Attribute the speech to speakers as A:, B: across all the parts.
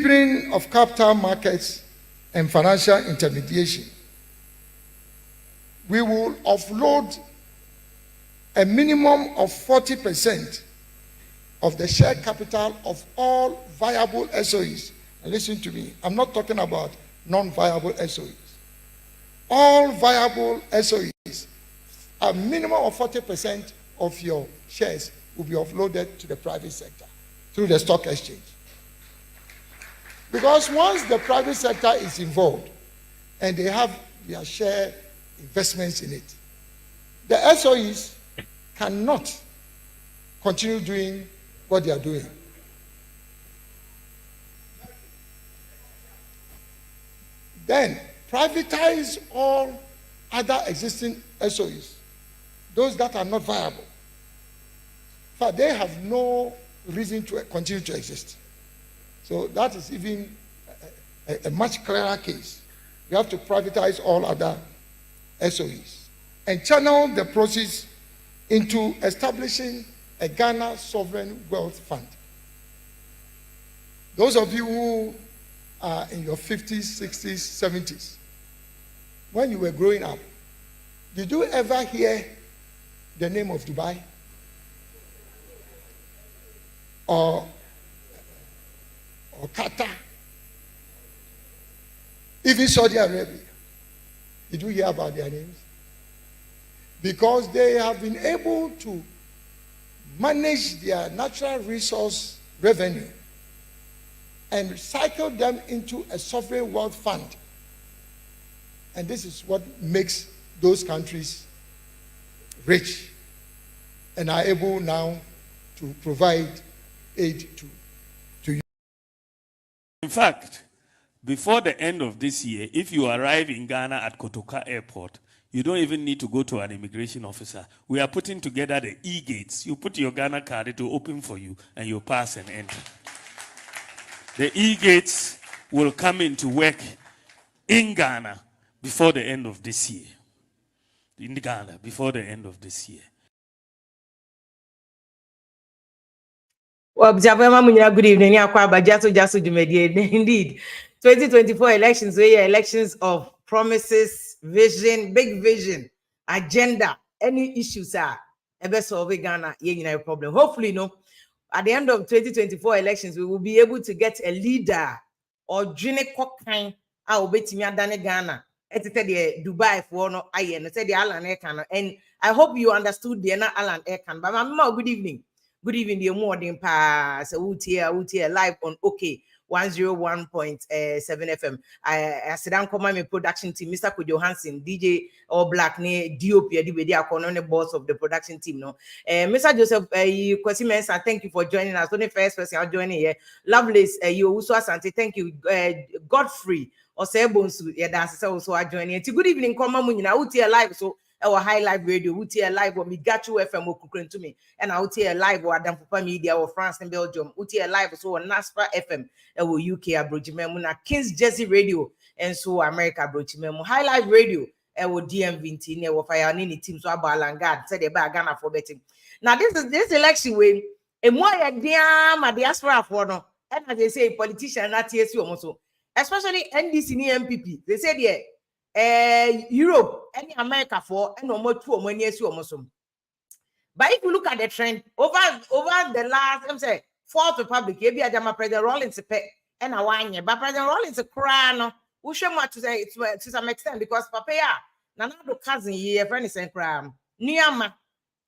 A: deepening of capital markets and financial intermediation. We will offload a minimum of 40% of the share capital of all viable SOEs. And listen to me, I'm not talking about non-viable SOEs. All viable SOEs, a minimum of 40% of your shares will be offloaded to the private sector through the stock exchange. Because once the private sector is involved and they have their share investments in it, the SOEs cannot continue doing what they are doing. Then privatize all other existing SOEs, those that are not viable. But they have no reason to continue to exist. So that is even a much clearer case. You have to privatize all other SOEs and channel the proceeds into establishing a Ghana Sovereign Wealth Fund. Those of you who are in your 50s, 60s, 70s, when you were growing up, did you ever hear the name of Dubai? Or Qatar? Even Saudi Arabia? Did you hear about their names? Because they have been able to manage their natural resource revenue and cycle them into a sovereign wealth fund. And this is what makes those countries rich and are able now to provide aid to you.
B: In fact, before the end of this year, if you arrive in Ghana at Kotoka Airport, you don't even need to go to an immigration officer. We are putting together the e-gates. You put your Ghana card, it will open for you, and you pass and enter. The e-gates will come into work in Ghana before the end of this year. In Ghana, before the end of this year.
C: Well, good evening. Indeed, 2024 elections were elections of promises, vision, big vision, agenda. Any issues are ever solve Ghana, no problem. Hopefully, no. At the end of 2024 elections, we will be able to get a leader or Jine Kokain a obetimi adane Ghana. Etete the Dubai for no aye no say the Allan K. And I hope you understood the Allan K. But mama, good evening. Good evening, the morning pass. Utia live on OK 101.7 FM. I sit down come my production team, Mr. Kujo Hansen, DJ All Black, ne DOP, the boss of the production team. No, Mr. Joseph, thank you for joining us. Only first person joining here. Lovelace, you also asante. Thank you, Godfrey. Osebonsu, yeah, that's also joining. Good evening, come on, Utia live so. Our High Live Radio, we hear live or Migachu FM will to me, and I'll hear live or Adam Papa Media or France and Belgium, we hear live so on NASPA FM, or UK Abrochimemuna, King's Jersey Radio, and so America Abrochimemu, High Live Radio, or DMV, near or Fire any teams or Balangard, said about Ghana for betting. Now, this election way, and why a diaspora for no, and as they say, politician not TSU also, especially NDC NPP, they said, yeah. Europe, any America for and no more 2 years almost. But if you look at the trend over the last, I'm saying, Fourth Republic, maybe Adama President Rawlings and a 1 year, but President Rawlings a crown, we show much to say to some extent because Papa, Nanado cousin ye, friend is a crown. Niama,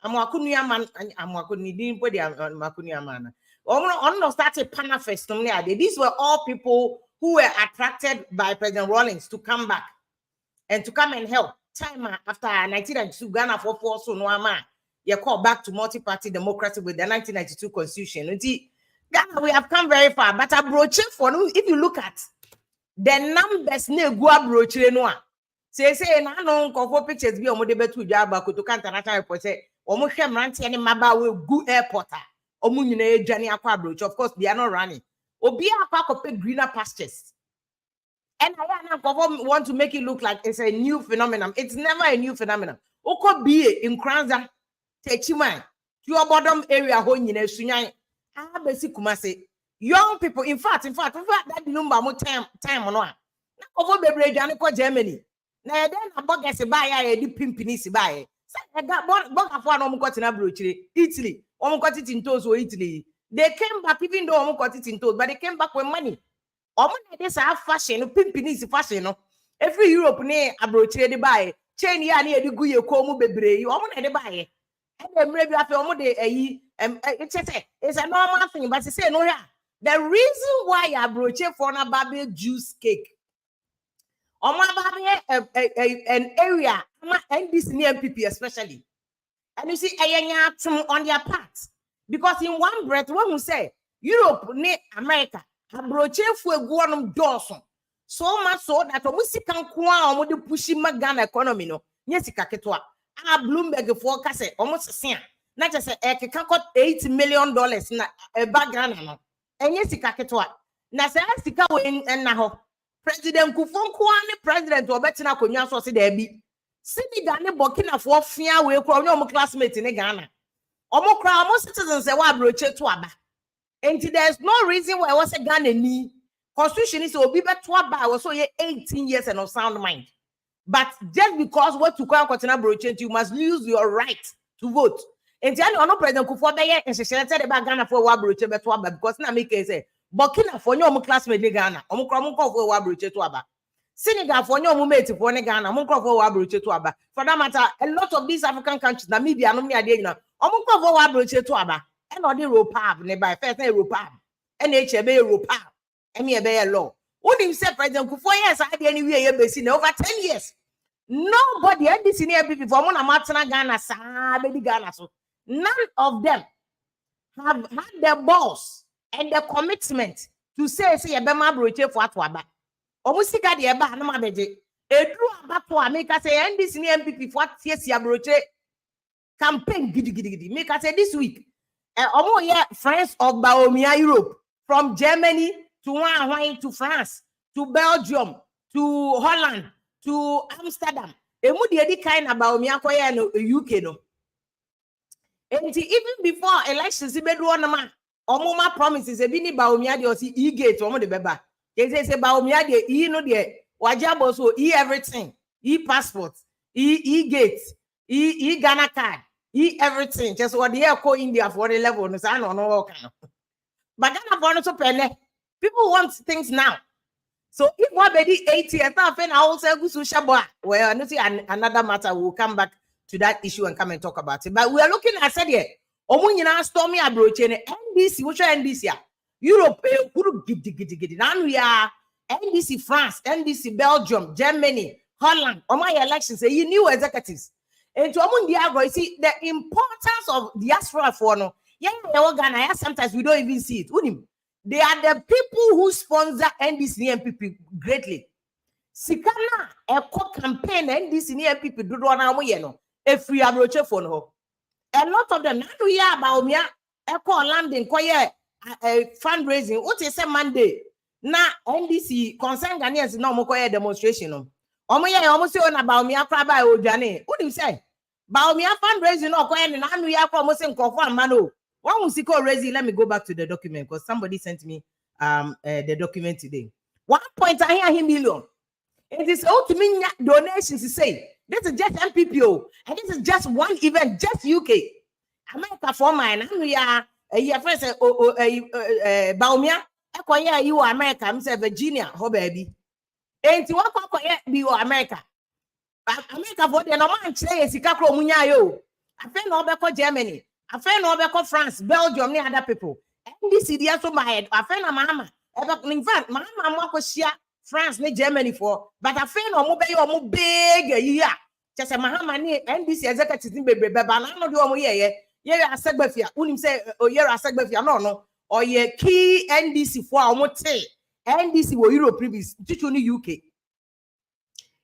C: Amakuniaman, and Amakuni didn't put the Makuniaman. On no started Panafest. These were all people who were attracted by President Rawlings to come back. And to come and help. Time after 1992, Ghana for so no man. You call back to multi-party democracy with the 1992 constitution. Ghana, we have come very far. But I broach for no. If you look at the numbers, ne go broach no. Say na no for pictures be omo debe to jaba ko to international airport say omo hwe mrante ne maba we gu airport a omo nyina adwane akwa broach. Of course, they are not running. Obi akwa ko greener pastures. And I want to make it look like it's a new phenomenon. It's never a new phenomenon. Oko be in Kranza, Techiman, your bottom area, Honey, Sunyan, Abesi Kumase, young people. In fact, that number more time on one. Over bebre dwane ko Germany. Na then abogese buy ya di pimpini si buy. Say that bogafo na omko tina brochire Italy. Omko titintos o Italy. They came back even though omko titintos, but they came back with money. Omo na dey say fashion, pimpini si fashion no. Every Europe ne abrochire dey buy. Chain ya na e di guye ko mu bebre. Omo na dey buy. And them maybe after omo dey it's a normal thing, but say no ya. The reason why abrochire for na baby juice cake. An area, NDC NPP especially. And you see, on their part. Because in one breath, when we say Europe, America, abroche for a Dawson. So much so that we see can kwa the pushing Ghana economy no. Yes, kaketwa. Bloomberg forecast almost the same. Not just a $8 million na a background no. And yes, kaketwa. Na say sika we en na ho. President Kufuor president Obetina Konya so se there be. Senegal ne Burkina for fia we kro no classmate in Ghana. Omo kra omo citizens say wa broche to aba. And there's no reason why was a Ghana ni. Constitution is obi be to aba was so 18 years and of sound mind. But just because what to call continue broche you must lose your right to vote. And then no President Kufuor be and she said about Ghana for wa broche be to aba because na make say Burkina for no classmate in Ghana. Omukro for wabroche to aba. Senegal for no mate for Ghana. Omukro for wabroche to aba. For that matter, a lot of these African countries, Namibia, no me idea na. Omukro for wabroche to aba. And all the Europa, nearby first Europa, NHB Europa, and me a law. What do you say, President Kufuor? Yes, I had anywhere you seen over 10 years. Nobody had this in here before Mona Martina Ghana, baby Ghana. So none of them have had their balls and the commitment to say a bema broche for atwaba. Omusika de eba no mabeje. Edru abapo make us say NDC NPP for yes ya broche campaign gidi. Make us say this week. Omo here friends of Baomia Europe from Germany to France to Belgium to Holland to Amsterdam. Emu de kind of Baomia koye no UK no. And even before elections ibedu na ma Omuma promises a bini Baomia de osi e-gate omo de beba. They say Baomia de e no de wajabo so everything, passport, e-gate, Ghana card, everything. Just what the co India for the level no say no kind of. But Ghana born so pele. People want things now. So if what be 80 and now I also go to Shabwa. Well, I know see another matter. We'll come back to that issue and come and talk about it. But we are looking at said here. Omunyina stormy abroche NDC which NDC Europe gidi now we are NDC France NDC Belgium Germany Holland on my elections you new executives and to omundi see the importance of diaspora for no Ghana sometimes we don't even see it. They are the people who sponsor NDC NPP greatly. Sikana eko campaign NDC NPP do na mo ye no e free abroche for no. A lot of them now we are about me echo landing koye fundraising what is a Monday na NDC concern Ghanaians no mo koye demonstration no omo ye omo say on about me akra ba odwane what do you say about me fundraising no koye na we akra omo say nkofo amano one musiko raising. Let me go back to the document because somebody sent me the document today. 1.9 million. It is all to me donations to say this is just MPPO and this is just one event, just UK. America for mine, and we are a first Baumia, Equia, you America, I'm say Virginia, ho baby. And to what be America? America for the normal say Sikako Munyayo. I feel no back Germany, I feel no back France, Belgium, near other people. And this is the answer my head. I feel a mama. In fact, my mama was here. France ne Germany for but I feel no more big yeah just a mahama ni NDC executive ni bebe na no de omo ye asegbafia unim say o ye asegbafia no or ye key NDC for omo te NDC wo Europe previous titu ni UK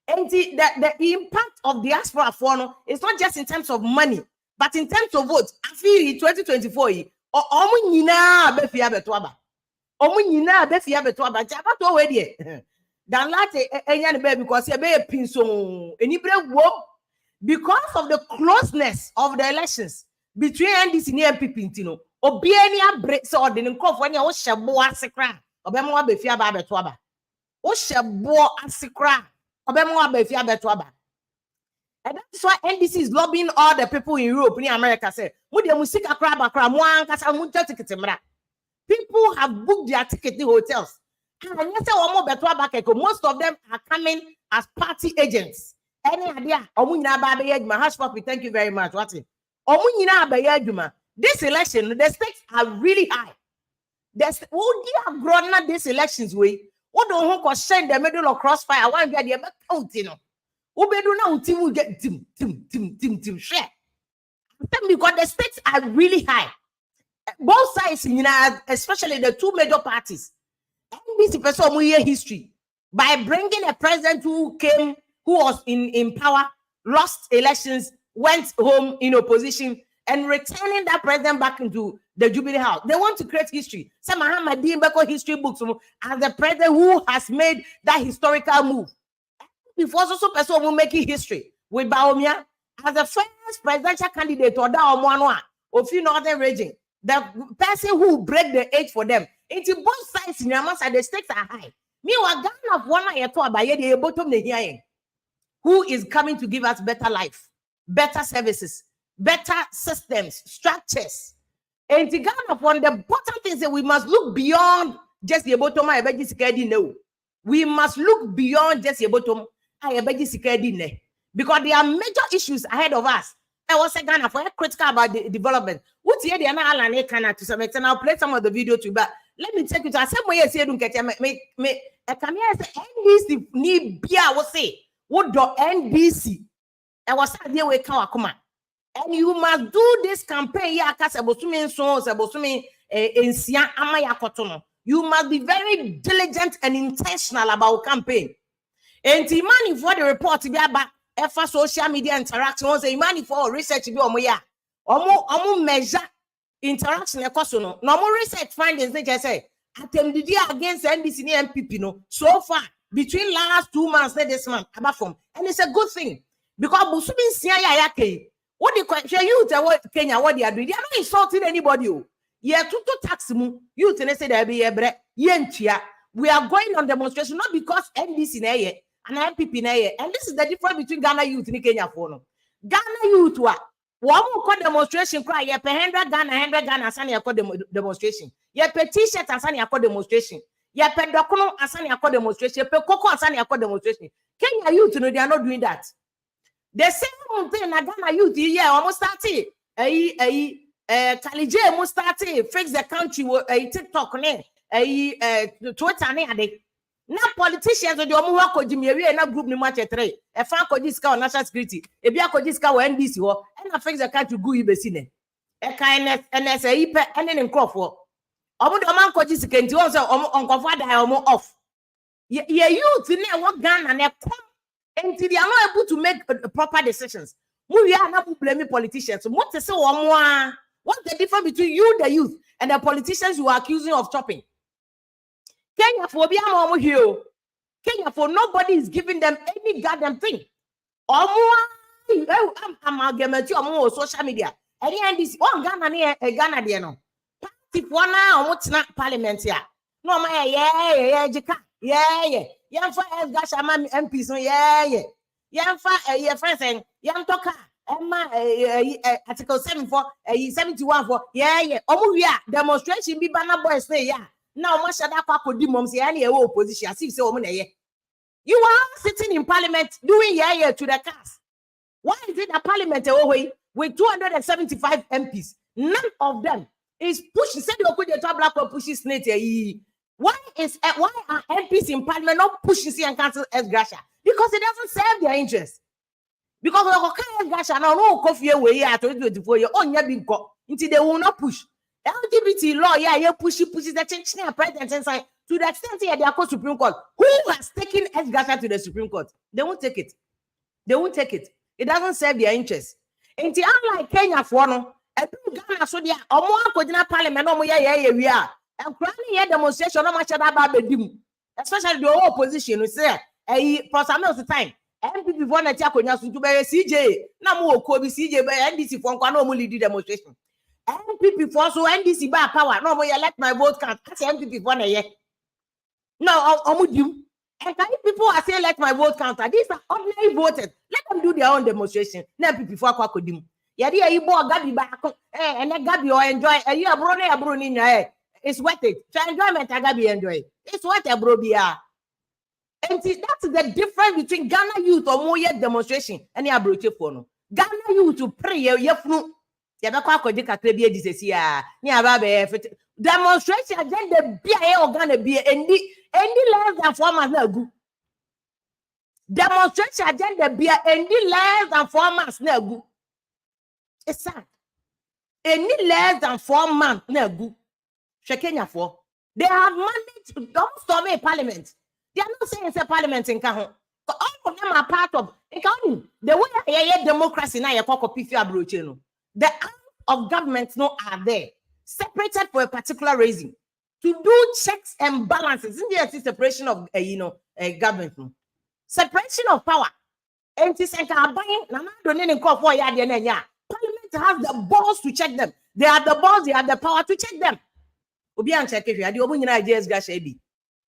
C: and the impact of diaspora for no is not just in terms of money but in terms of vote I feel 2024 omo nyina befia beto aba omo nyina befia beto aba jaba to we de dan lati enya baby because e be pinso enibre wo because of the closeness of the elections between NDC and NPP ntino Obiani abre so de nkofo anya wo hyebo asekra obemo abefia ba beto aba wo hyebo asekra obemo abefia beto aba. And that's why NDC is lobbying all the people in Europe, in America. Say, people have booked their ticket in hotels. And most of them are coming as party agents. Any idea? Thank you very much. This election, the stakes are really high. There's have grown these elections way. What don't who send the middle of crossfire? One get the counting. Ubedu na team will get team share. Because the stakes are really high. Both sides, especially the two major parties. NDC person history by bringing a president who was in power, lost elections, went home in opposition, and returning that president back into the Jubilee House. They want to create history. Some history books as the president who has made that historical move. Before also person will make history with Baumia as the first presidential candidate or that of northern region, the person who break the age for them. Into both sides in your side, the stakes are high. Meanwhile, Ghana of one eye to about the bottom the hearing. Who is coming to give us better life, better services, better systems, structures. And the Ghana of one, the important thing is that we must look beyond just the bottom. We must look beyond just the bottom. Because there are major issues ahead of us. I was a Ghana for critical about the development. What's here? The Allan K to some extent. I'll play some of the video too, but let me take you to some way. Say, don't get me. I come here and say NDC need be. I will say what do NDC? I was here we come, and you must do this campaign. Yeah, because you must be very diligent and intentional about campaign. And the money for the report to be about social media interactions, the money for research to be on measure interaction. No more research findings. They just say attempted against NDC NPP. No, so far between last 2 months and this month, about from, and it's a good thing because Busubin Siaya what the question you tell Kenya what they are doing, they are not insulting anybody. Yeah, to tax mu you say there be a bre yentia. We are going on demonstration not because NDC na ye and NPP na ye, and this is the difference between Ghana youth and Kenya for no. Ghana youth wa one more demonstration cry ye per 100 Ghana asani akọ demonstration. Ye per t-shirt asani akọ demonstration. Ye per dokono asani akọ demonstration. Ye per koko asani akọ demonstration. Kenya youth no, they are not doing that. The same thing na Ghana youth yeah almost started Kalije must start fix the country TikTok Twitter ade. Now politicians do omo wa ko jimi na group ni match 3 e fan ko diska on national security e bia ko diska on NDC ho e na fix the country go ibesi ne e kan NSA pe ene ne nkofo omo do man ko diska nti won say onkofo ada omo off ye youth na wo Ghana na come until they are not able to make proper decisions. We are not blaming politicians. What to say what's the difference between you, the youth, and the politicians you are accusing of chopping? Kenya for Kenya for nobody is giving them any goddamn thing. Social media. And this one Ghana there no. Party one now parliament here. No yeah. Yamfa Gasha MP so yeah. Yamfa your friends saying Yam Toka Article 71 for yeah. Demonstration be banner boys say yeah. Now Mashada Pako Dimom say any opposition as if so you are sitting in parliament doing yeah to the cast. Why is it a parliament away with 275 MPs? None of them is pushing. Said you could the black pushes snake. Why are MPs in parliament not pushing C and cancel S Gracia? Because it doesn't serve their interest. Because we S Gracia now no coffee away at 2024 year on your big go until they will not push. LGBT law, yeah, pushes the change president inside to the extent they are called Supreme Court. Who has taken S Gracia to the Supreme Court? They won't take it. They won't take it. It doesn't serve their interest. Until unlike Kenya for no, Ghana so there, or more coordinate parliament, no more we are. And currently here demonstration no much about bedim, especially the opposition. We say, for some of the time, MPP for na tia konya so to be CJ. Na mo ko bi CJ be NDC for kwa no mo lead demonstration. NPP for so NDC by power. No, we elect my vote count. I say NPP for a year. No, Omudim. And can people are saying let my vote counter? These are ordinary voters. Let them do their own demonstration. NPP for Kwakodim. Yadi you bought Gabi back. And then Gabi or enjoy. And you are brony in your head. It's worth it. So enjoyment Gabi enjoy. It's worth a bro be. And see, that's the difference between Ghana youth or more demonstration and the abroad phone. Ghana youth to pray yefnu. Yabakwa kodika krebi disesi ya. Ni ababe demonstration agenda be a Ghana be any less than 4 months now. Demonstration agenda be any less than 4 months now. It's sad. Any less than 4 months now. Kenya for they have managed don't storm a parliament. They are not saying it's a parliament in Kahon. All of them are part of the way I democracy now. The arms of government no are there, separated for a particular reason, to do checks and balances. In the separation of government, separation of power. And Parliament has the balls to check them. They have the balls. They have the power to check them. Obian check if you are the Obunya ideas gashebi.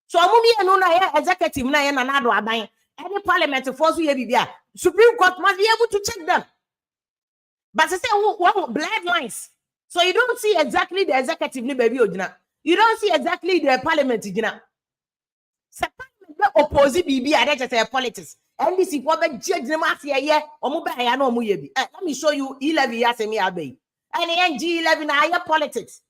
C: So Amumi no na executive na ye na do aban. Any parliament force you bibia. Supreme Court must be able to check them. But they say bloodlines. So you don't see exactly the executive ni baby ojina. You don't see exactly the parliament ojina. Se parliament oppose bibia that is politics. NDC for be judge them as ye omo ba ya na omo ye bi. Let me show you 11 years me abey. And G11 na politics.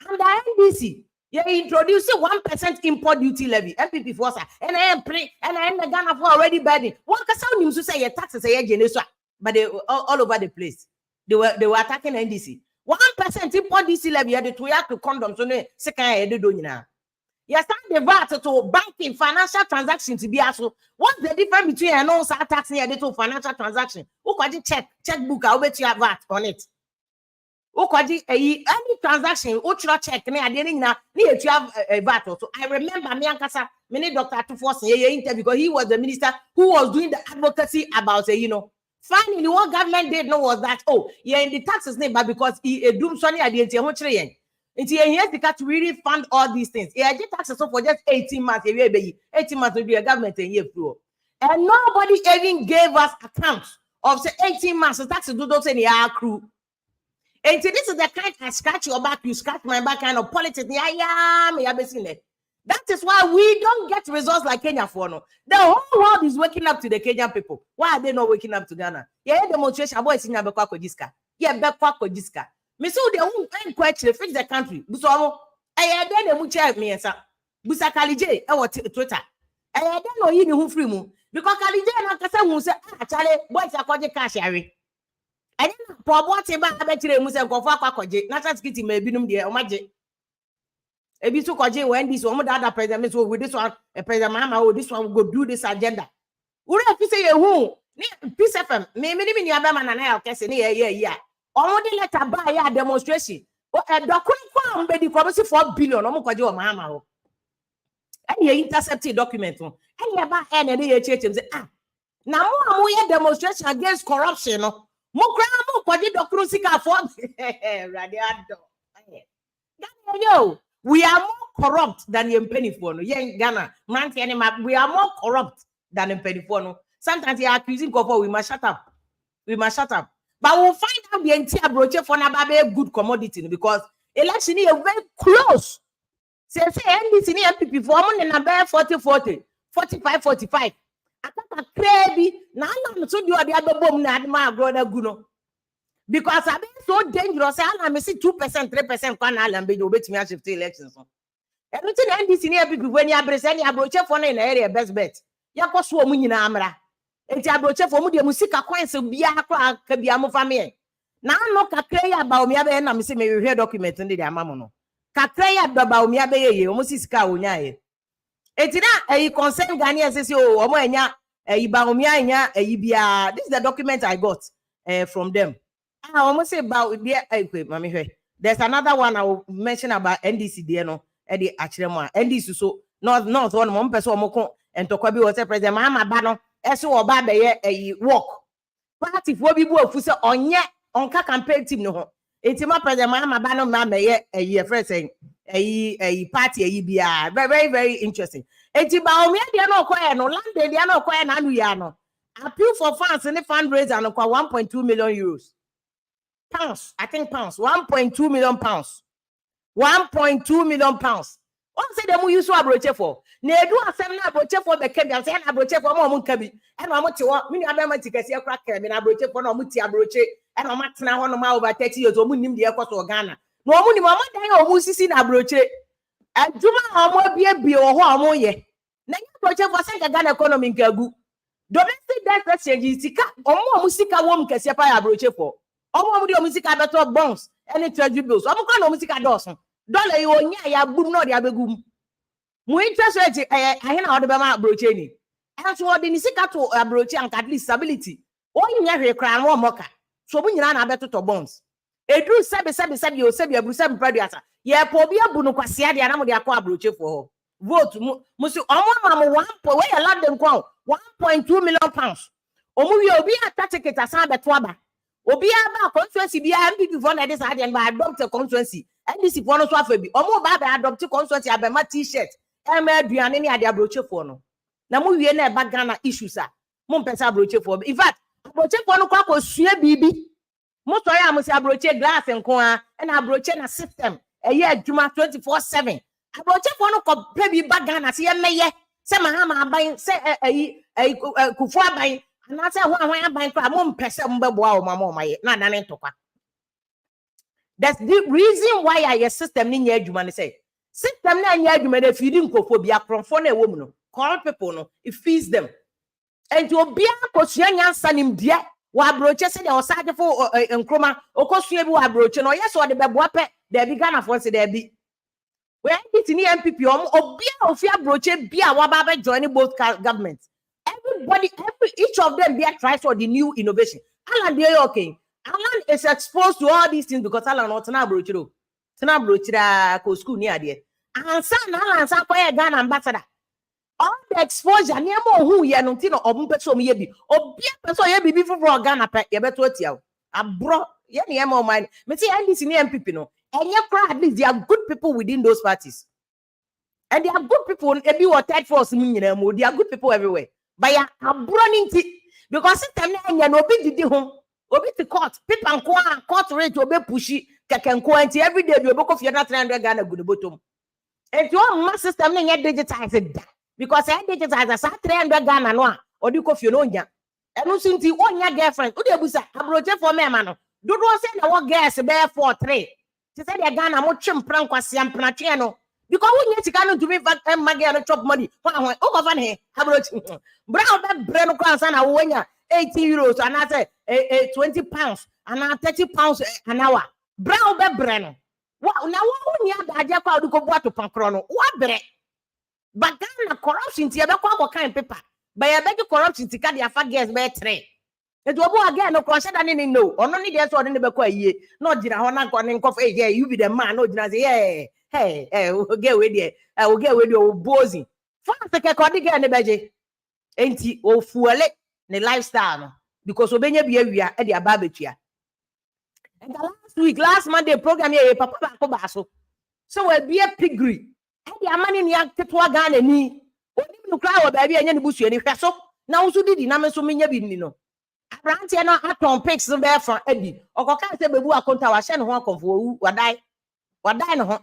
C: And the NDC, you introduce 1% import duty levy. MPP force, and I am pre, and I am the Ghana for already burning. One can sound him to say your taxes are but they all over the place. They were attacking NDC. 1% import duty levy had to react to condoms on the second head. You stand the VAT to banking financial transactions to be also. What's the difference between an non tax and a financial transaction? Who got the checkbook? I'll bet you have VAT on it. Any transaction, check need to have a VAT. So I remember me and Kasa, many Dr. Tufos interview because he was the minister who was doing the advocacy about finally what government did know was that in the taxes name, but because he doom Sonny identity he has the to really fund all these things. He had taxes for just 18 months. 18 months will be a government a year through. And nobody even gave us accounts of say 18 months. So taxes do those any accrue. And this is the kind I scratch your back, you scratch my back kind of politics. That is why we don't get results like Kenya for no. The whole world is waking up to the Kenyan people. Why are they not waking up to Ghana? Yeah, demonstration boys in Yabekwa Kojiska. Yeah, Bekwa Kojiska. Me so they won't question fix the country. Buso I then a mucha me answer. Busa Kalije, Twitter. I don't know you who free mu. Because Kalije and Kasa who say, Charlie, boys are called cash. And for what about betray Musa go for Kwakoje, not as kitty may be no dear or magic. A bit so Koje when this one other president with this one, a president Mama, this one will go do this agenda. Would have to say a who? Peace FM, maybe in Yabaman and I'll guess yeah. Only let her buy a demonstration. Or a document by the commerce 4 billion or Mokajo Mama. And you intercepted document. And you have any church and say, now more demonstration against corruption. We are more corrupt than the penny for no. Ghana, we are more corrupt than the penny for no. Sometimes you are accusing Kopo, we must shut up. But we'll find out the entire brochure for a good commodity because election is very close. Say NDC NPP for number 40-40, 45-45. Akaka krebi na na so do the other bomb na my brother guno because I been so dangerous. I me see 2% 3% can Allan be you bet me shift elections. Everything NDC near people when you present your brochure for na area best bet. Ya ko so mu nyina amra. Enti abroche for mu de musika coins bia akwa ka bia mo family. Na no kakra ya ba omi abe na me se me hwe document ndi de amamo no. Kakra ya ba omi abe ye o mo sisika onya ye. Etina concern Ghanaians say omo enya ba enya bia. This is the document I got from them. I almost say about there's another one I will mention about NDC there no the Kyerematen NDC so north one more person omoko and Tokwabi was president Mama Bano eso oba be work party for bi bu afu say onye onka campaign team no ho It's my president, my banner, my a year first saying a party, a EBR. Very, very interesting. It's about me, they are not quiet, no land, they are not quiet, and we are no. Appeal for funds in the fundraiser and 1.2 million euros. Pounds, I think pounds, 1.2 million pounds. 1.2 million pounds. What say them use to broche for? Ne do asem na broche for be kebi am say na broche for mo kebi. E no mo te wo me nua be ma tikasi akra kra me na broche for na mo ti abroche e no ma tena ho no ma over 30 years o mu nim de ekoso Ghana. No mo nim mo dan o mu sisi na broche. Aduma o mo bie o ho o mo ye. Na nya broche for say Ghana economy nkagu. Domestic debt exchange sika o mo sika wo mkese pa ya broche for. O mo de o mu sika beto bonds any treasury bills. O mo kwa no mu sika doson. Dollar you onya ya boom no dia begum. Mu interest rate ahe na odebe ma broche ni. And so the nisika to broche and at least stability. Onya hwe kran wo moka. So bu nyina na abeto to bonds. Edru sebe o sebi abru sebi producer. Ye po bi abu no kwase ade na mo de akọ broche for. Vote mu si omo ma mo 1 we ya land dem kwa 1.2 million pounds. Omu wi obi ata ticket asan beto aba. Obi aba constituency bi NPP for na this ade and by adopt a constituency. NDC for no so afabi omo ba ba adopt constituency abema t-shirt ema aduane ni ade abroche for no na mo wie na e ba Ghana issues a mo mpesa abroche for in fact abroche for no kwa kosua bibi mo so ya mo si abroche glass nko a na abroche na system eye adwuma 24/7 abroche for no ko pe bi ba Ghana se ye meye se mahama aban se kufu aban na se ho aban kwa mo mpesa mo beboa o mama o maye na dane ntokwa. That's the reason why I system ni nya adwuma ne say system na nya adwuma na feeding nkofobia kronfo na ewo mu no corrupt people no it feeds them and obia kosua nyansa nim de wa broche se de osage fo nkroma okosua bi wa broche no yes o de beboa pe de bi Ghana for se de bi we it ni NPP obia ofia broche bia wa ba be join both governments everybody each of them there tries for the new innovation. Allan dey okay. Allan is exposed to all these things because Allan not na brochiro. Tena brochira ko school ni ade. Ansa na Allan sa kwa Ghana ambassador. All the exposure near mo hu ye no ti no obun peso mo ye bi. Obia peso ye bi for Ghana pe ye beto atia. Abro ye ne mo mind. Me say NDC ni MPP no. Enye kra at least there are good people within those parties. And there are good people ebi wo third force mu nyina mo. There are good people everywhere. But ya abro ninti because system na enya no obi didi ho. Obi to court, people and court rate obi pushi kekenko anti every day you oboko fie na 300 Ghana good bottom. And your mass system na digitized because I digitize as 300 Ghana no a odi ko fie no nya. Enu sinti onya girlfriend, odi abusa abroje for me ma no. Do say na what girls be 4-3. She said the Ghana mo twem pran kwase ampna twe no. Because when you sika no to me maggia no chop money. Why o go fan he abroje. Brown be bre no kwansa na wo nya 80 euros and I say 20 pounds and 30 pounds an hour. Brown be breno. What now? What you have the idea to go to Pancrono? What bre? But Ghana corruption, tia be kwa kind paper. By a better corruption, tika the affair gets be 3. It will go again, no cross that any no, or only there's one in the Bequa ye. Not dinner, honor, going coffee. Yeah, you be the man, no dinner. Hey, we'll get with you. I will get with your bozy. Fast the Kakodig and the Beje. Ain't he? Oh, full the lifestyle because obenya behavior e dia babetua. And the last Monday program here papa ko baso. So we be a piggery. E dia mani ni aketwa Ghana ni. Oni no kra wo ba bia nya ne busu ni hweso. Na wo so didi na me so menya bi ni no. Abrante no aton pics no be fa adi. Okoka se bebu akonta wa hye ne ho akonfo wadai no ho.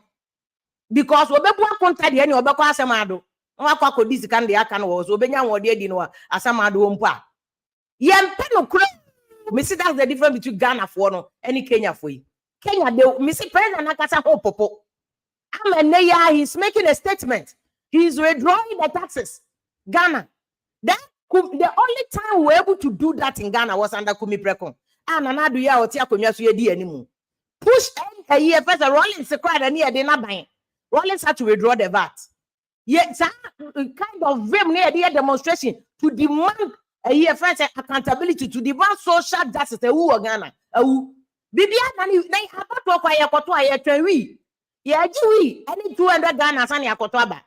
C: Because obebu akonta de ni obekọ asem ado. Nwa kwa kodisi kan de aka no wo so obenya wode adi no asem ado wo mpo a. Yempe no kura. Me see that's the difference between Ghana for no any Kenya for you. Kenya they me see president Nakasa ho popo. He's making a statement. He's withdrawing the taxes. Ghana. That the only time we were able to do that in Ghana was under Kumi Prekon. And another year or tia Kumi Asuyedi anymore. Push a year first Rollins cried and near dinner buying. Rollins had to withdraw the VAT. Yet kind of vim near the demonstration to demand a year first accountability to demand social justice. Who Ghana? Bibia nani about to acquire Kotoa Yewi. Yeah, Jewy, any 200 Ghana Sani Akotoaba.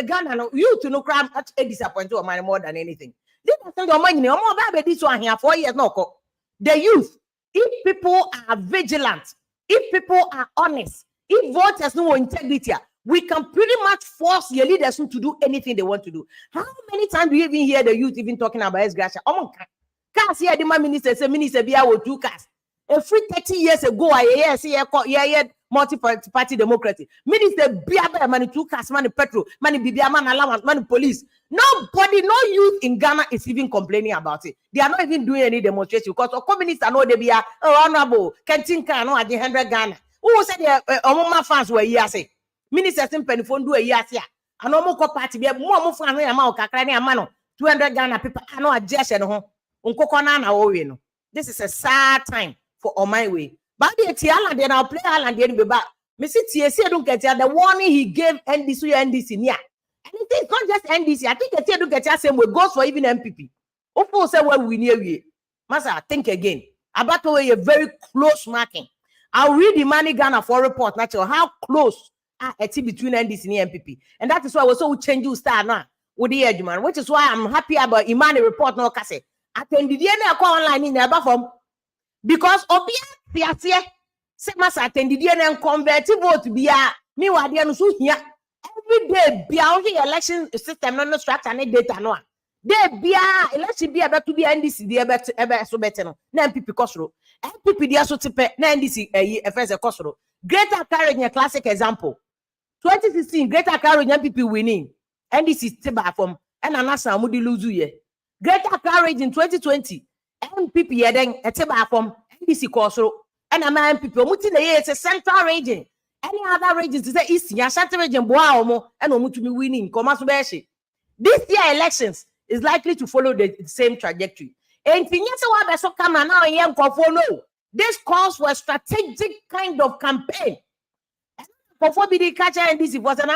C: Ghana, no, you to no crime at a disappointed of money more than anything. This is your money, no more baby. This one here 4 years no. The youth, if people are vigilant, if people are honest, if voters know integrity, we can pretty much force your leaders to do anything they want to do. How many times do you even hear the youth even talking about Gracia? Oh, cars here, the minister say minister be our 2 cars. A free 30 years ago, I see multi-party democracy. Minister be a money 2 cars, money petrol, money BBA, man allowance, money police. Nobody, no youth in Ghana is even complaining about it. They are not even doing any demonstration because of communists know they be honorable. Kentin can know at the 100 Ghana. Who said the fans were here say? Minister Simpen phone do a year here. And no more party be more fun amount Kakrani Amano, 200 Ghana people. I know a Jesh and home. Unko this is a sad time for on my way. But the Tialan, then I'll play Allan then be back. Mr. TSC don't get the warning he gave NDC near. And it's not just NDC. I think don't get the same way goes for even MPP. Of course, well, we near you. Masa, think again. About a very close marking. I'll read the Money Ghana for report, natural how close are between NDC and MPP. And that is why we so change you start now with the edge man, which is why I'm happy about Imani report no kase. Attend the DNA online in the form because Obia say must attend the DNA and convert vote to be a me what they so here every day beyond the election system no structure and data no. They be a election be about to be NDC the ever so better no MPP kosro MPP dia so tepe na NDC FS kosro. Greater Courage a classic example. 2016 Greater Courage MPP winning NDC tiba from and anasa mudi lose ye. Greater Courage in 2020 MPP then a tiba from NDC kosro and a man MPP muti na ye it's a central region. Any other regions is the east ya central region boa omo and omu to be winning komaso beshi. This year elections is likely to follow the same trajectory. And this calls for a strategic kind of campaign. For the catcher and this was an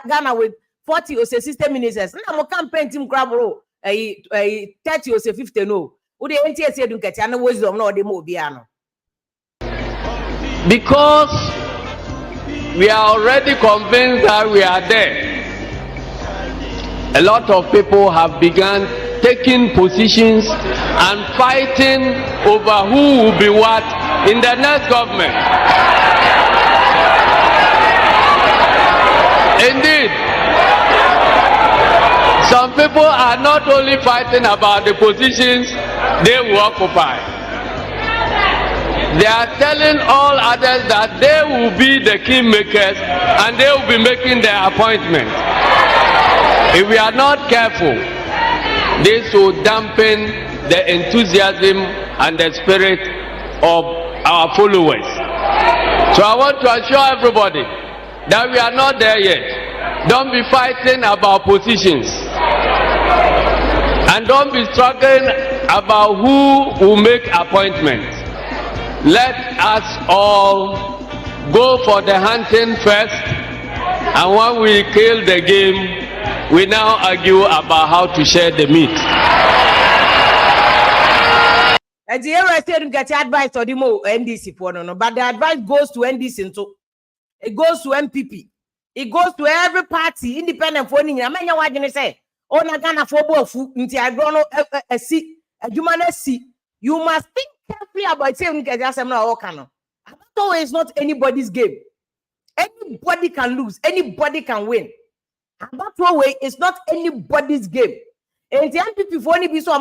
C: Ghana with 40 or 60 ministers. Now campaign team grab 30 or 50 no.
D: Because we are already convinced that we are there. A lot of people have begun taking positions and fighting over who will be what in the next government. Indeed, some people are not only fighting about the positions they will occupy, they are telling all others that they will be the kingmakers and they will be making their appointments. If we are not careful, this will dampen the enthusiasm and the spirit of our followers. So I want to assure everybody that we are not there yet. Don't be fighting about positions. And don't be struggling about who will make appointments. Let us all go for the hunting first, and when we kill the game, we now argue about how to share the meat.
C: And the area said get advice or the more NDC for no, but the advice goes to NDC too. It goes to MPP. It goes to every party, independent for any. I mean, what you say? Oh, na Ghana for both. Into I don't a seat, a human seat. You must think carefully about saying get just no okano. Abato is not anybody's game. Anybody can lose. Anybody can win. Abato way is not anybody's game. And the MPP for any be so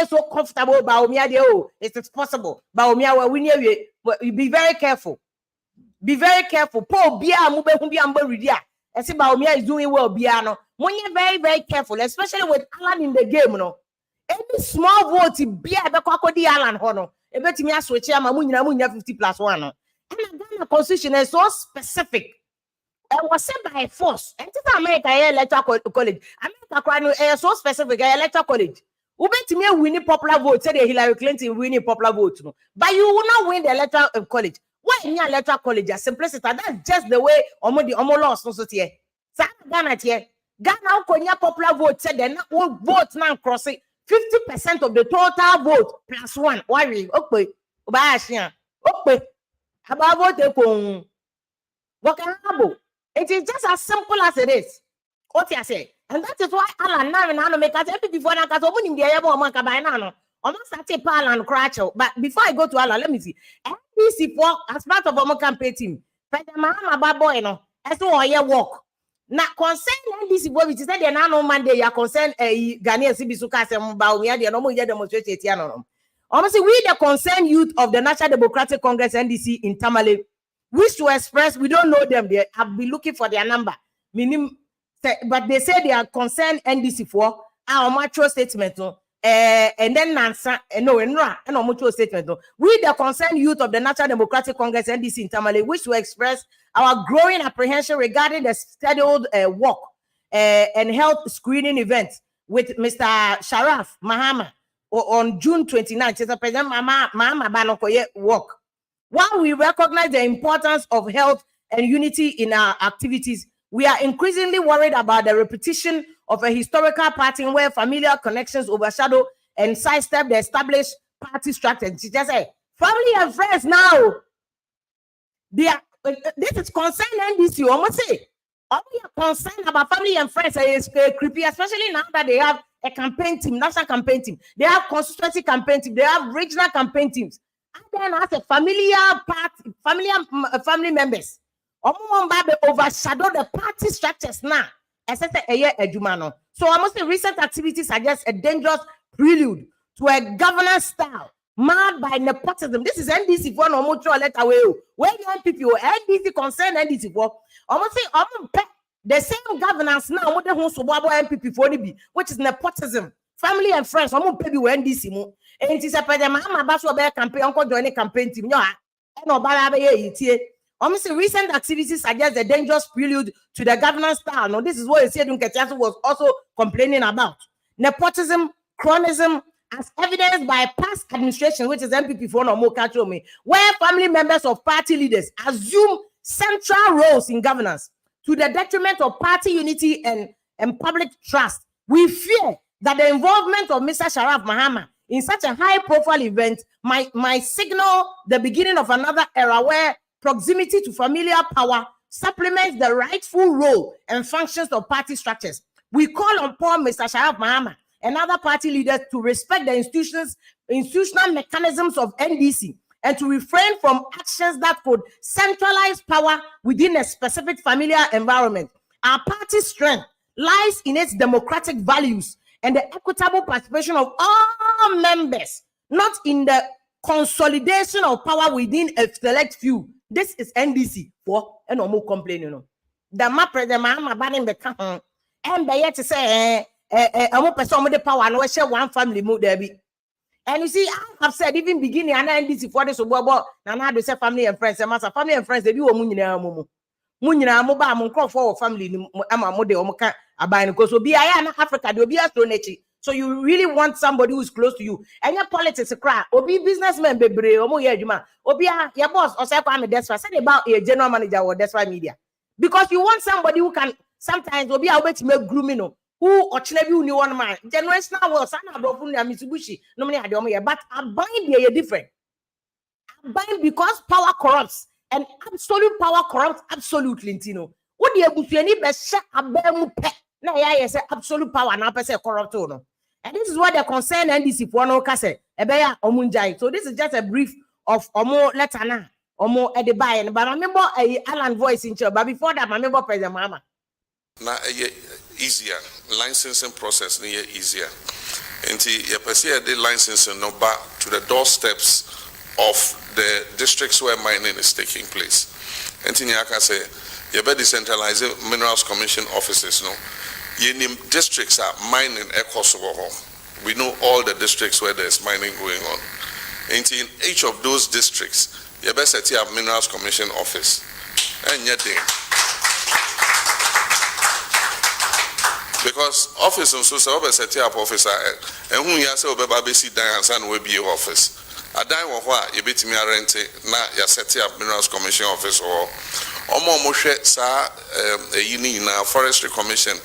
C: so comfortable about me. It is possible. But be very careful. Be very careful. Paul Bia Mube Humbiamba Ridia. I see Baumia is doing well, Biano. When you're very, very careful, especially with Allan in the game, no. Any small vote, Bia Bakodi Allan Hono. A bet me as which I'm a 50+1. And the Ghana Constitution is so specific. It was sent by force. And this America Electoral College. America is so specific. Electoral College. Who bet me winning popular vote? Say Hillary Clinton winning popular vote. No. But you will not win the Electoral College. Why in your Electoral College? Simplicity. That's just the way Omo laws no so here. So Ghana here. Ghana konya popular vote said then vote now crossing 50% of the total vote +1. Why? Okay. Okay. About vote what can happen? It is just as simple as it is. What you say? And that is why Allan now make us happy before that because opening the able man by now. Almost started Alan Cratchell. But before I go to Alan, let me see. NDC for as part of our campaign team. President Mahama Baboy no. As no year work. Now concern NDC boy, which is that they no Monday. You concern Ghanaian Sibisuka Semba. We had the normal year demonstration. Almost we the concerned youth of the National Democratic Congress NDC in Tamale wish to express. We don't know them. They have been looking for their number. Meaning, but they say they are concerned NDC for our mature statement. And then no mutual statement. We the concerned youth of the National Democratic Congress NDC in Tamale wish to express our growing apprehension regarding the scheduled walk and health screening event with Mr. Sharaf Mahama on June 29th. President Mahama Banokoye walk. While we recognize the importance of health and unity in our activities, we are increasingly worried about the repetition of a historical pattern where familiar connections overshadow and sidestep the established party structure. She just said, family and friends now. They are, this is concerned NDC. Almost say, all we are concerned about family and friends is creepy, especially now that they have a campaign team, national campaign team. They have constituency campaign team. They have regional campaign teams. And then as a familiar party, family members, overshadow the party structures now. So I must say recent activities suggest a dangerous prelude to a governance style marred by nepotism. This is NDC for no mutual letter way. When NPP or NDC concern NDC for, I must say the same governance now what the NPP for which is nepotism. Family and friends, I'm pay you NDC mo. And it is a Mama Basso Bear campaign, Uncle joining campaign team. No, almost recent activities suggest a dangerous prelude to the governance style. Now, this is what Esiedun Ketiasu was also complaining about. Nepotism, chronism, as evidenced by past administration, which is NPP for no more control me, where family members of party leaders assume central roles in governance to the detriment of party unity and public trust. We fear that the involvement of Mr. Sharaf Mahama in such a high-profile event might signal the beginning of another era where proximity to familiar power supplements the rightful role and functions of party structures. We call upon Mr. Sharaf Mahama and other party leaders to respect the institutional mechanisms of NDC and to refrain from actions that could centralize power within a specific familiar environment. Our party's strength lies in its democratic values and the equitable participation of all members, not in the consolidation of power within a select few. This is NDC for a normal complaint, you know. The map, the man, banning the count, and by yet to say, I won't person with the power and I share one family move there be. And you see, I have said even beginning and NDC for this about now they say family and friends, and master family and friends, they do a munina mobile monk for family, ama mode or moka abine because will be Africa, there will be a stronechi. So you really want somebody who's close to you. And your politics a cry. Obi businessman bebre omo yejuma. Obi your boss or say I'm a desperate. Say about a general manager or desperate media. Because you want somebody who can sometimes obi a to make grooming who or chlebi who one man. Generational was sana brofun ya Mitsubishi. No many adomo here. But a bind be different. A bind because power corrupts and absolute power corrupts absolutely. Tino. What do you do? You need best a bemu pet. No, yeah, say absolute power now per se corrupt no. And this is what the concern NDC for no kase ebeya omunjai. So this is just a brief of omo letter na omo edibai. But I remember Allan voice in chair. But before that, I remember President Mahama.
E: Now easier licensing process near easier. Until you perceive the licensing no back to the doorsteps of the districts where mining is taking place. Until you can say you better decentralize minerals commission offices no. Yenim districts are mining Kosovo. We know all the districts where there's mining going on. And in each of those districts, you better set up minerals commission office. And yet because office and so set up officer and who you say obe see dance and will be your office. A dime of what you bet me a rent na you set up minerals commission office or Omo sa na Forestry Commission,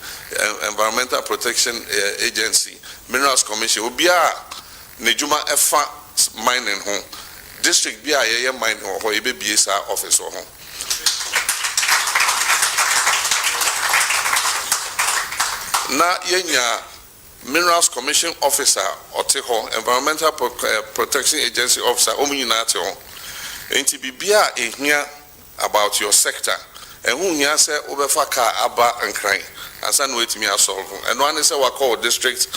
E: Environmental Protection Agency, Minerals Commission. Obia nejuma efa mining home. District bia ye mining ho ebe BSA office ho. Na yenya Minerals Commission Officer Oteho, Environmental Protection Agency Officer Omunyinate ho. Enti bibia ehia about your sector. And who ya say obefa ka aba nkran. Asa no etimi asolve. And one is we call district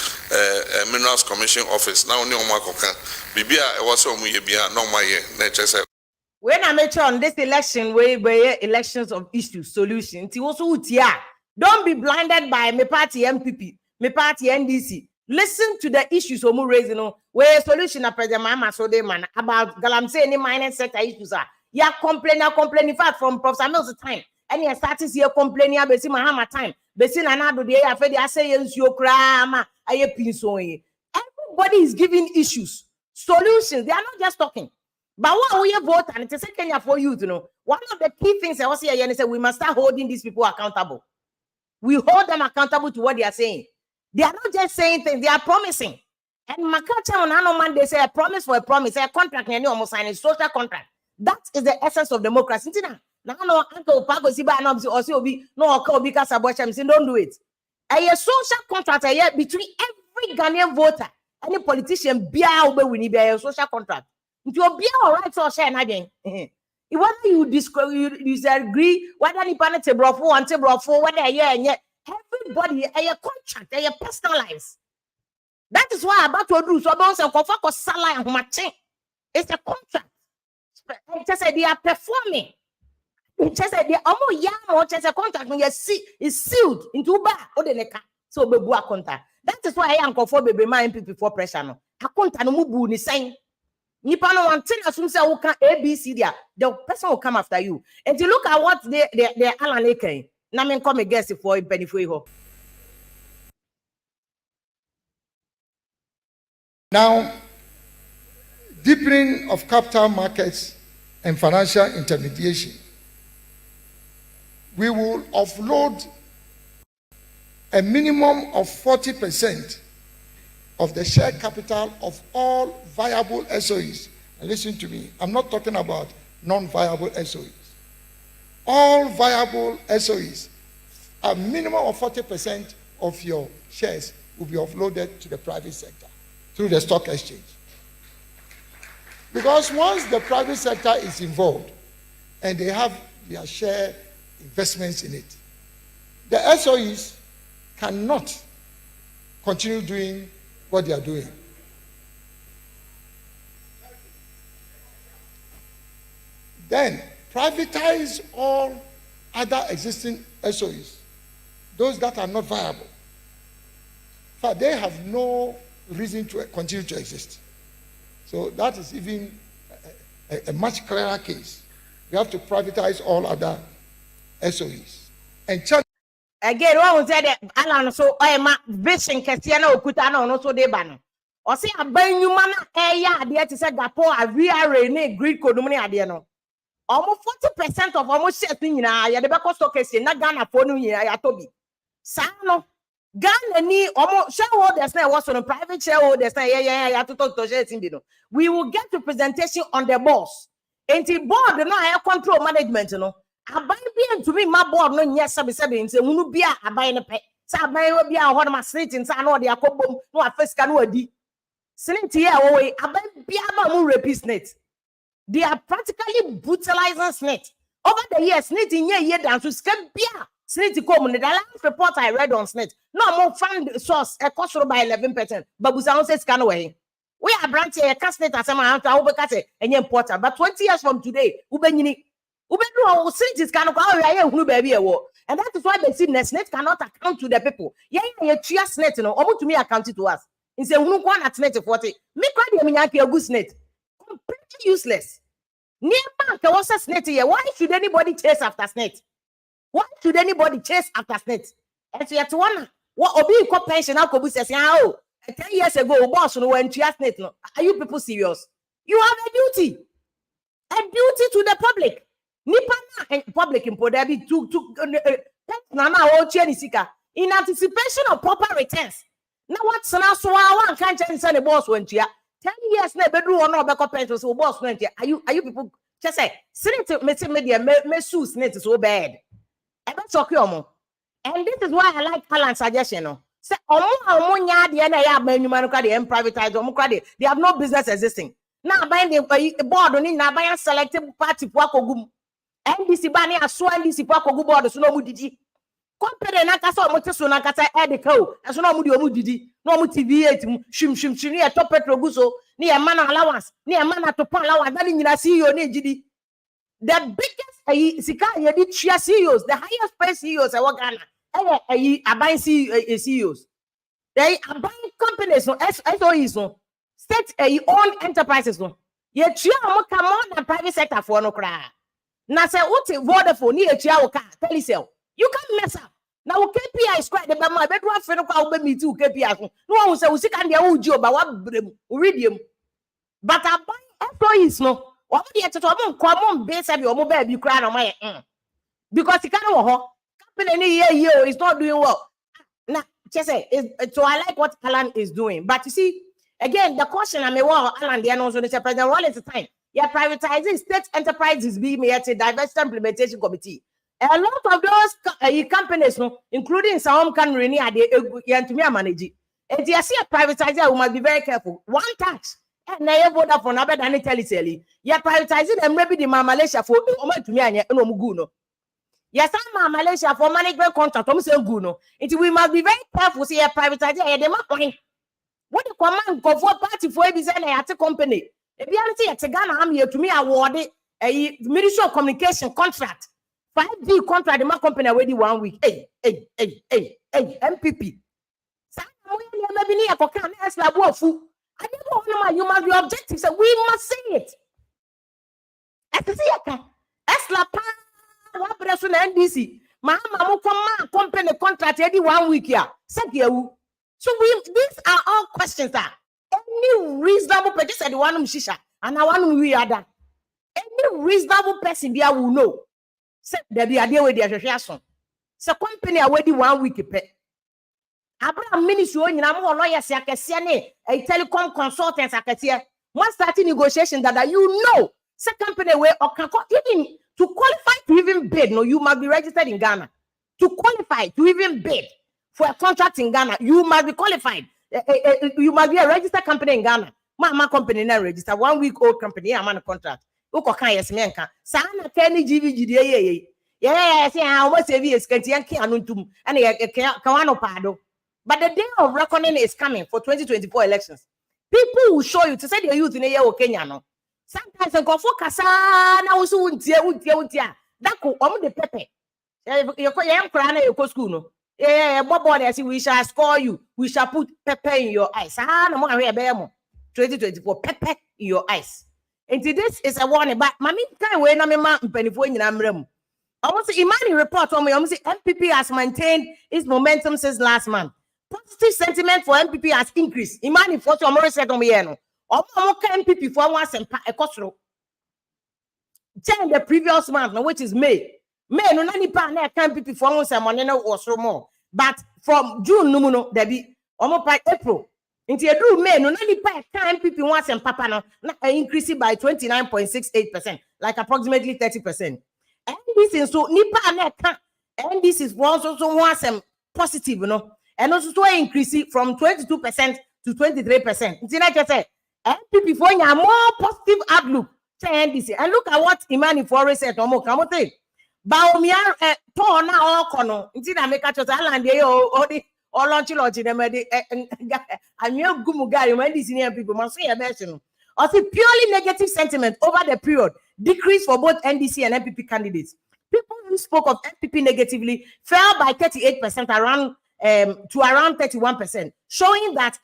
E: Minerals Commission Office. Now only on makoka. Bibia e was omuye bia no maye na chese.
C: When I met you on this election, where elections of issues, solutions, don't be blinded by my party MPP, my party NDC. Listen to the issues we raising, where solution so they man about galamsey any mining sector issues are. Yeah, complain. In fact, from Professor Mills' time, and you started here complaining about Mahama time. Everybody is giving issues, solutions. They are not just talking. But what we vote and it's a second for you to know. One of the key things I was here and say we must start holding these people accountable. We hold them accountable to what they are saying. They are not just saying things, they are promising. And Makacha on Anoman, they say a promise for a promise, a contract, and you almost sign a social contract. That is the essence of democracy. Now, no, Uncle Pago Siba and Obi, no, because don't do it. A social contract between every Ghanaian voter, any politician, we need a social contract. To be all right, so share again. Whether you disagree, whether you pan it bro for and bro for whether everybody a contract, a personal lives. That is why about to do so don't say for salary and matching. It's a contract. Just say they are performing. Just say they are more young or just a contract when you see is sealed into bar or the neck. So be bua contract. That is why I am for baby my MPP for pressure. No, a contract no mubu ni saying. Nipa no one thing assume say who can ABC there, the person will come after you. And you look at what the Allan K. Na me come guess for benefit.
A: Now, deepening of capital markets and financial intermediation. We will offload a minimum of 40% of the share capital of all viable SOEs. And listen to me, I'm not talking about non-viable SOEs. All viable SOEs, a minimum of 40% of your shares will be offloaded to the private sector through the stock exchange. Because once the private sector is involved and they have their share investments in it, the SOEs cannot continue doing what they are doing. Then privatize all other existing SOEs, those that are not viable. But they have no reason to continue to exist. So that is even a much clearer case. We have to privatize all other SOEs. And
C: again, one said that Allan so I am vision Kestiana Okutana no so de ban. Or say a bang you man there to say Gapo a rearray Greek Codomini Adiano. Almost 40% of almost setting in a the stock exchange, not Ghana for New Year, Toby. Sano Ghana ni almost shareholders now was on a private shareholders. We will get representation on the boss. And the board no higher control management, you know. Abai to me, my board no yes, sabi say unu bia abai ne pe. Sa abai we bia ho na street in sa no de akobom no afes ka no adi. Street here we abai bia ma mu repeat. They are practically brutalizing SNIT. Over the years, SNIT in year down to scam bia. SNIT come the last report I read on SNIT. No more fund source a cost by 11%. But we sound says can away. We are branching a casnet as a man to overcast and important. But 20 years from today, Ubenini. And that is why they see SNIT cannot account to the people. Yeah, SNIT, you know, almost to me account to us. In say, who one at SNIT 40. Me cry the Minyaki a good SNIT. Completely useless. Near bank was a SNIT here. Why should anybody chase after SNIT? Why should anybody chase after SNIT? And so you have to wonder what Obi pension now says, oh, 10 years ago, boss no went to SNIT. No, are you people serious? You have a duty to the public. Nipa and public in Podabi in anticipation of proper returns. Now what's now so one can't send the boss went here. 10 years never do or no backup pensions so boss went here. Are you people just say Senate media me sue Senate so bad. And this is why I like Allan's suggestion. No? Say omo nya de na ya manwuma no they privatize omo they have no business existing. Now buying the board ni na buy selective party for akogum. NDC ba ni aso NDC for akogu board so no mu didi. Company na kasa omo te so na kasa ediko so no mu di omu didi. No mu TV8 mu shim ni e top petrol guso ni e man allowance ni e man atopon allowance na ni nyina CEO ni ejidi. The biggest sika ye di chia CEOs, the highest paid CEOs e Ghana. Abuying CEOs. They are buying companies, no SOEs, no state own enterprises, no. Ye chia mo come on the private sector for no cry. Na say uti Vodafone ni chia oka telecell. You can't mess up. Now KPI is quite the bema. I bet one friend of me too KPI. No one say we see can the uji about what readium. But I buy SOEs, no. What do you to come on base of your mobile you cry on my because you can't company is not doing well. Now, just say so I like what Allan is doing. But you see, again, the question I may want Allan the also the president all the time. Yeah, privatizing state enterprises being made a diversity implementation committee. A lot of those companies, including some can renew to me manage it. If you see a privatizer, we must be very careful. One tax. And now vote for another than Italy. Yeah, privatizing and maybe the Malaysia for to me and no muguno. Yes, I'm Malaysia for management contract. We must be very careful. See a privatizer. What the command go for party for a design at a company. If you see at Ghana, I'm here to me awarded a Ministry of Communication contract. 5D contract, my company already 1 week. Hey, MPP. Maybe near Kokan, as la wofu. I don't know you must be objective. So we must say it. As la pa what person NDC. Mama mukoma company contract every 1 week here. So these are all questions that any reasonable person said one shisha and I want we are that. Any reasonable person there will know. Say there be idea with the association. So company already 1 week pay. Abraham ministry nyina mo lawyers akese ne a telecom consultants akese one starting negotiation that you know say company where or can even to qualify to even bid no you must be registered in Ghana to qualify to even bid for a contract in Ghana you must be qualified you must be a registered company in Ghana my company na register 1 week old company am on a contract uko kan yes me nka sa na ka ni GVG yeah say almost save yes kan tian kan anuntum and kan wano pado. But the day of reckoning is coming for 2024 elections. People will show you to say the youth in a year Kenya. No, sometimes I go for Kasa na usu untia. That could the pepe. You crying you go school. No, bobo say we shall score you. We shall put pepper in your eyes. No more 2024 pepper in your eyes. And this is a warning. But mami can we na me ma mpanifo nyina mrem. Almost Imani report on me. Almost NPP has maintained its momentum since last month. Positive sentiment for MPP has increased. Imani for some more said on me. No, MPP for once and a costro. The previous month, which is May. May no nani pa na MPP for once and money or so more. But from June, no, there be almost by April. Until you May, no nani pa MPP once and papa no increasing by 29.68%, like approximately 30%. And this is so nipa na and this is also once and positive, you know. And also to increase it from 22% to 23%. It's like I say, NPP for a more positive outlook. NDC. And look at what Imani Forest said. No more. Come on, say. Baumia torn all corner. It's in America. Just Allan K or launch them. And you're good guy. When these senior people must say a version. Or see purely negative sentiment over the period decreased for both NDC and NPP candidates. People who spoke of NPP negatively fell by 38% around. To around 31%, showing that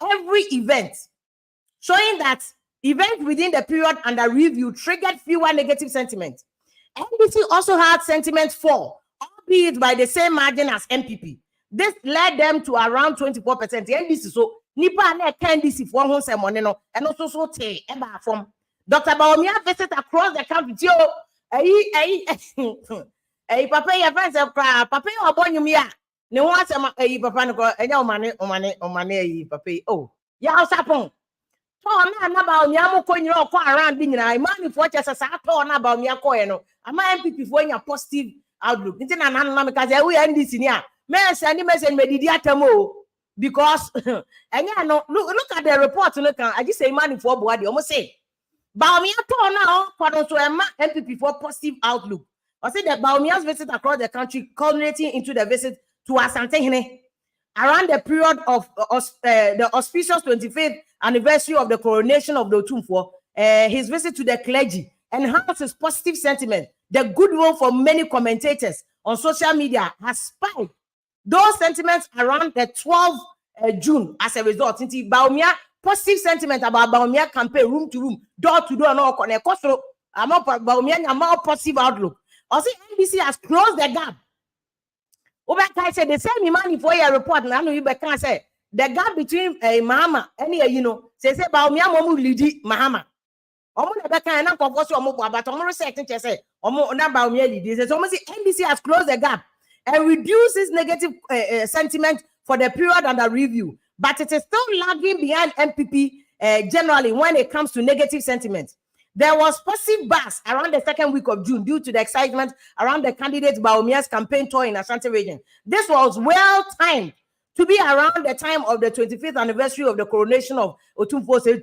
C: events within the period under review triggered fewer negative sentiments. NDC also had sentiment fall, albeit by the same margin as NPP. This led them to around 24%. The NDC so nipa na NDC for who say money no and also so te eba from Dr. Baumia visit across the country. Papa your friends papa your boy you no one say papa no o mane papa oh ya sapon to na ba onya mo ko nyira ko around bi nyira imani for chese sa to na ba onya ko ye no ama MPP for nya positive outlook nti na me ka say we NDC ni a me say ni me say me didi atamo because and yeah, no, look at the report. Look, I just say money for body. Almost say, Baumia told now for NPP for positive outlook. I said that Baumia's visit across the country, culminating into the visit to Asante around the period of the auspicious 25th anniversary of the coronation of the Otumfuo. His visit to the clergy enhances positive sentiment. The goodwill for many commentators on social media has spiked those sentiments around the 12th June as a result. Into Baumia, positive sentiment about Baumia campaign, room to room, door to door, no connect. I'm up Baumia, a more positive outlook. Also, NDC has closed the gap. Obaka said the same money for your report. Now you can say the gap between Mahama and say Baumia Momu Lidi Mahama. NDC has closed the gap and reduces negative sentiment for the period under review, but it is still lagging behind NPP generally when it comes to negative sentiment. There was positive buzz around the second week of June due to the excitement around the candidate Baumia's campaign tour in Ashanti region. This was well timed to be around the time of the 25th anniversary of the coronation of Otumfuo II.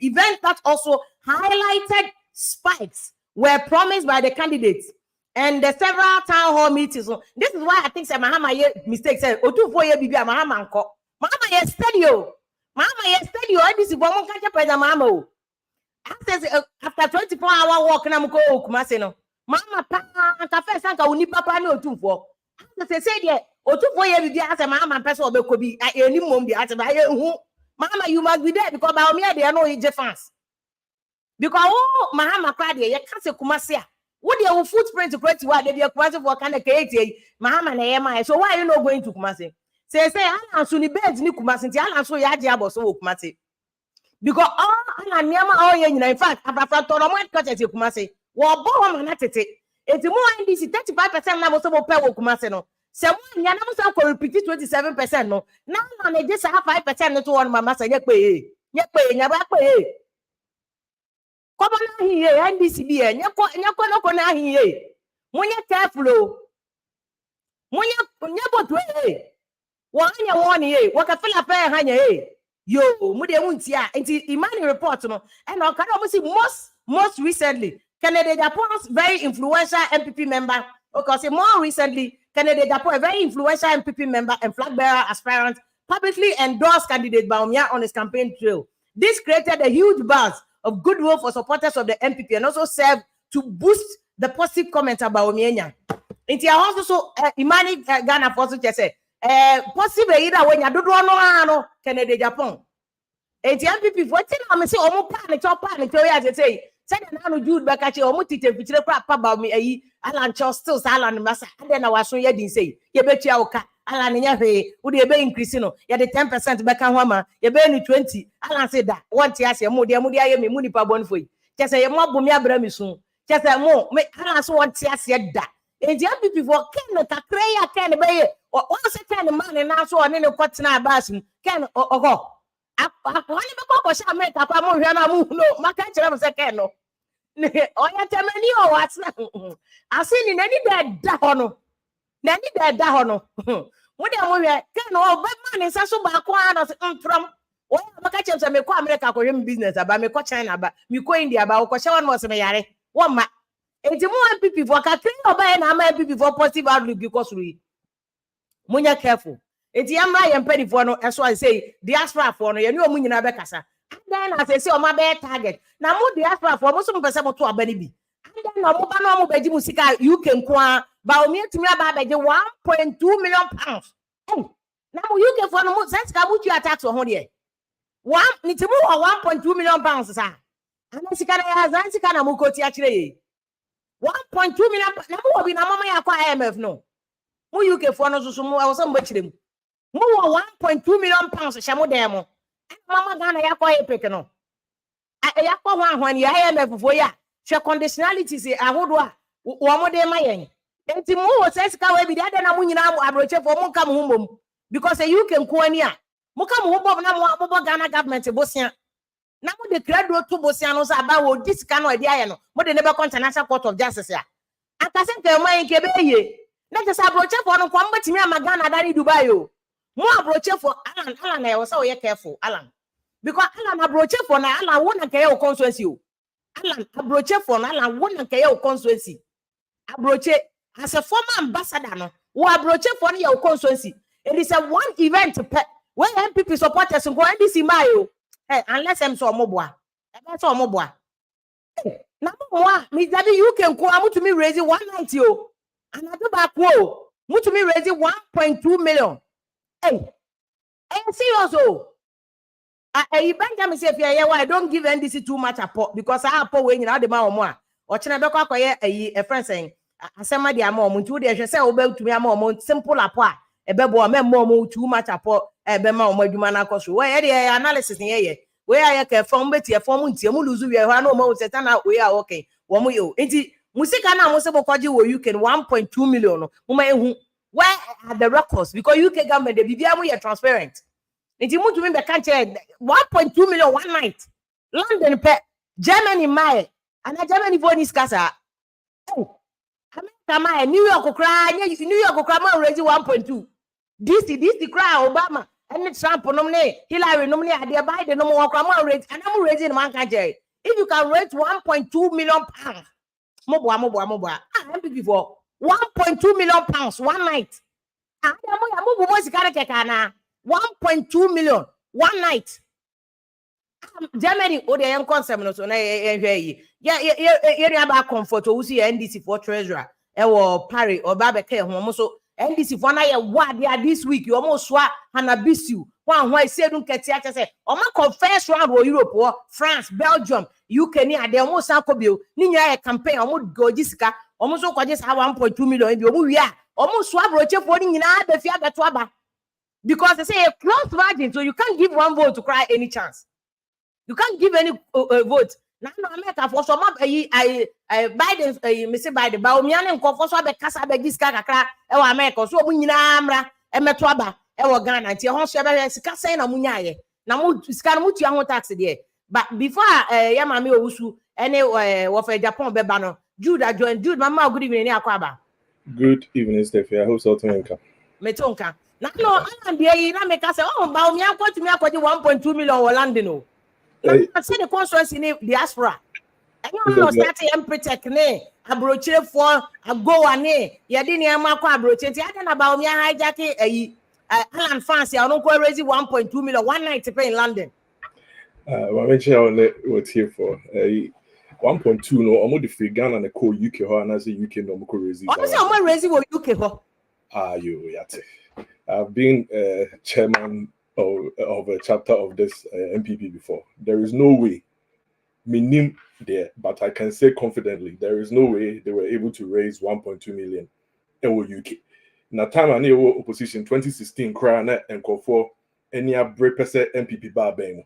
C: Event that also highlighted spikes were promised by the candidates and the several town hall meetings. So this is why I think Mahama mistake said Otumfuo bibi Mahama anko. Mahama yes steady o. Mahama yes steady o. This is for one country president Mahama. After 24-hour walk na mko Kumasi no. Mahama pa cafe sanka uni papa ni Otumfuo. After say there Otumfuo ye bibi ase Mahama person obeko bi eni mom bi ase ba ye hu. Mahama you must be there because Baumia they know he fans. Because Mahama crowd here, you can't say Kumasi. What your footprint to create what they be Kumasi for kind of create Mahama na yema. So why are you not going to Kumasi? Say Allan Suni beds ni Kumasi. Allan so ya jabo so Kumasi. Because Allan nyama all ye in fact after Toromo cut at Kumasi. Wa bo mana tete. It's more NDC 35% na mo so pe wo Kumasi no. Se mo nya na mo so ko repeat 27% no. Now na just have 5% no to one mama say ye pe nya ba pe. Come on here, NDC be nyako na here. Munya careful. Munya botwe. Wanya woni here. Waka feel affair hanya here. Yo, mude muntia. Enti Imani report no. And I can almost see most recently Canada Japan's very influential MPP member. Okay, say more recently Canada Japan, a very influential MPP member and flag bearer aspirant, publicly endorsed candidate Baumia on his campaign trail. This created a huge buzz of goodwill for supporters of the MPP and also served to boost the positive comments about Baumia. Inti also Imani Ghana for so say possible either when you do no Canada Japan. Inti MPP for tin am say omo panic to say na no Jude Bakachi omo tite fichire kwa ba me ayi Allan K still Allan massa and then our so ye din say ye betua oka Allan nya hwe wo de be increase no ye de 10% beka ho ma ye be ni 20 Allan say da want ya say mo de aye me mu nipa bon foi che say ye mo bomi abra mi sun che say mo me Allan so want ya say da enti MPP for ken kakra ya ken be ye o say ken man na so one ne kwotena abas ken ogo akwani be ko sha me ka kwa mo hwe na mu no maka kire mo say ken no oya temani o watna asini nani da hono mo de mo hwe ken o be man nsa so ba kwa na from o maka kire say me ko America ko hwe business aba me ko China aba me ko India aba o ko sha one mo se me yare wo ma enti mo MPP for ka kire oba na ma MPP for positive outlook because we munya careful. Enti yamra yempedi for no eso I say diaspora for no ye ni omu nyina be kasa. Then as I say o ma be target. Na mo diaspora for mo so mpese mo to abani bi. And then no mo ba no mo beji musika UK nko ba o mi tumi aba beji 1.2 million pounds. Na mo UK for no mo sense ka butu tax o ho de. One ni timu 1.2 million pounds sa. Ana sika na ya zan sika na mo koti a kire ye. 1.2 million na mo obi na mama ya kwa IMF no. Mo UK for no so mo e wo so mo chire mu. Mo 1.2 million pounds shamo dem. Mama Ghana ya kwa epic no. Ya kwa hwan ya IMF fo ya. She conditionalities ahodo a wo mo de ma yen. Enti mo wo sesika we bi de na mo nyina abroche fo mo nka mo humom because you can ko ani a. Mo ka mo humom na mo abobo Ghana government bosia. Na mo de credo to bosia no sa ba wo disika no ade aye no. Mo de ne be International Court of Justice ya. Akase nke mo yen ke be ye. Na je sa abroche fo no kwa mbetimi ama Ghana dani Dubai o. More approach for Allan. Allan, I was so careful, Allan. Because Allan approach for na Allan won and KO constituency. Allan approach for na Allan won and KO constituency. Approach as a former ambassador, no, who approach for your constituency. It is a one event when NPP supporters go NDC mayo. Unless I'm so mobile. That's all mobile. Number one, me that you can come to me raise 190 yo. And I do back whoa. To me raise 1.2 million. Hey, seriously. Benjamin say I don't give NDC too much support because I have when you know the man more. Or China Beko a friend saying, asema di amo muntu de say obe to me amo simple apart. Ebebo me more too much support. Ebema omo adwuma na koso. Where the analysis ye. Where I can form better form until you lose your no more setana we are okay. One yo. Enti musika na mo se bokoji wo you can 1.2 million. Where are the records? Because UK government, the BBM are transparent. If you move to me, the country 1.2 million one night. London, Germany, my and Germany for this casa. Oh, America, New York, cry, New York, cry, already 1.2. This cry, Obama, and Trump, nominate Hillary, nominate Biden, no more, come on, and I'm raising one country. If you can raise 1.2 million pounds, Moboa, I'm before 1.2 million pounds one night. 1.2 million one night. Germany, oh, the young concept, no, so yeah, about comfort, or see NDC for treasurer, or Paris, or Babake, so NDC for now, what they are this week, you almost swap and abuse you. One why say don't get say, or my confess round or Europe or France, Belgium, UK, near the almost Sanko, Nina campaign, almost go Jessica, almost so just have 1.2 million. We are almost swap roche for in the Fiaga Twaba. Because they say a close margin, so you can't give one vote to cry any chance. You can't give any vote. Now, America for some of Biden, Mr. Biden, Baumian and Confoso, the Casa, this Kaka, America, so Munamra, and Metwaba, Ghana, and Tia Casa and Munyaye. Now, Scaramuti, I won't tax it. But before Yamami Usu, any of a Japan Bebano, Judah joined Jude, Mamma, good evening, Aquaba.
F: Good evening, Steffi. I hope so.
C: Metonka. Now, no, I'm the make us say, oh, Baumia got me up with 1.2 million or London. I see the conference in the Diaspora. I don't know, starting and protect me. A brochure for a go and a Yadini Mako brochure. I don't know about me hijacking Allan Fancy. I don't go raise 1.2 million one night to pay in London.
F: Well, I'm sure what's here for 1.2 no, I'm the free Ghana and the co UK and I say UK no more raising.
C: I'm raising UK.
F: You yate. I've been chairman of a chapter of this NPP before. There is no way, minim there, but I can say confidently, there is no way they were able to raise 1.2 million in UK. Na time I knew opposition 2016 crying and call for any break NPP bar bang.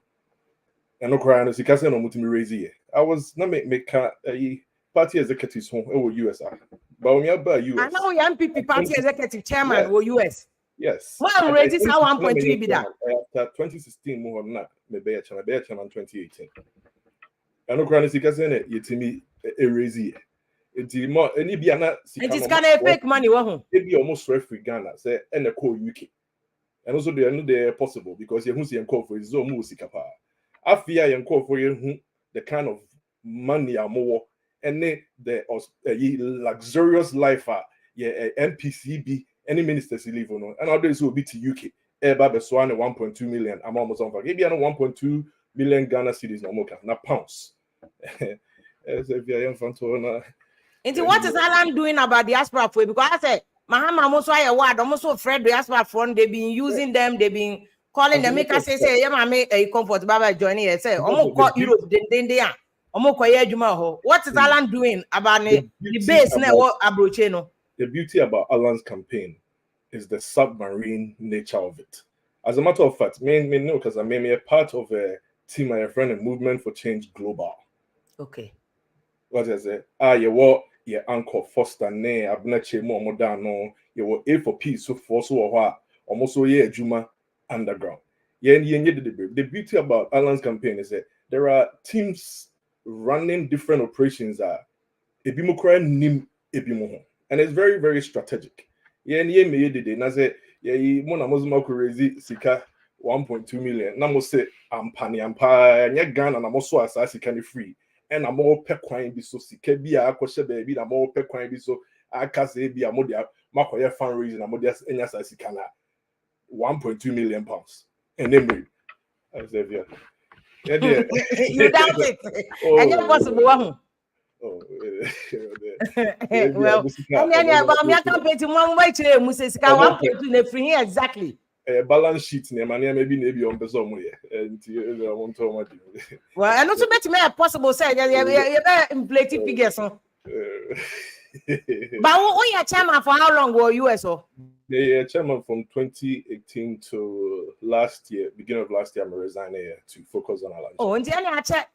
F: And no crying, so can't say no multi raise here. I was not make a party executives home over USR. But when you are US,
C: I know your MPP party executive chairman or US.
F: Yes.
C: Well, raises how 1.3 be that.
F: After 2016, more than that, maybe a channel 2018. And no crying, so can't say it. You to me a raise here. It's more any be an
C: it is kind of fake money.
F: It be almost free Ghana, say and the call UK. And also they are not there possible because you who's call for his own music. I fear you call for you the kind of money are more and the luxurious life NPCB any ministers live on and others will be to UK. Eba Swan 1.2 million. I'm almost on for maybe 1.2 million Ghana cedis no more not pounds.
C: Into what is Allan doing about diaspora for? Because I said, Mahama almost why a word almost so afraid diaspora fund. They've been using them, they've been calling them. Make us say, yeah, make a comfort Baba joining here. Say, almost call Europe, then they are almost Juma. What is Allan doing about the base network abrocheno?
F: The beauty about Allan's campaign is the submarine nature of it. As a matter of fact, me know because I'm a part of a team, my friend, a movement for change global.
C: Okay.
F: What is it? You what? Your uncle Foster ne abnache more modern you were A for peace so for so or almost so Juma underground. The beauty about Allan's campaign is that there are teams running different operations and it's very, very strategic. And I say Yeah, Mona Mosma Kurezi Sika 1.2 million. Namo say Ampani Ampa, Nya Ghana, and I'm also as can free. And I'm all pequine be so Sikebia, Akosha baby, I'm all pequine be so Akase be a modia, Makoya fundraising, and Modias Enyas Sikana 1.2 million pounds. And then I said, yeah.
C: You doubt it. And you're possible.
F: Oh,
C: Well, and then about me, I can't pay to one way to Mrs. Kawa to free here exactly.
F: A balance sheet, maybe on the somewhere. And I want to know.
C: Well, and also bet me a possible say, you're inflated figures. But who are chairman for how long were you? So
F: the chairman from 2018 to last year, beginning of last year, I'm resigning to focus on Allan.
C: Oh, and then I check.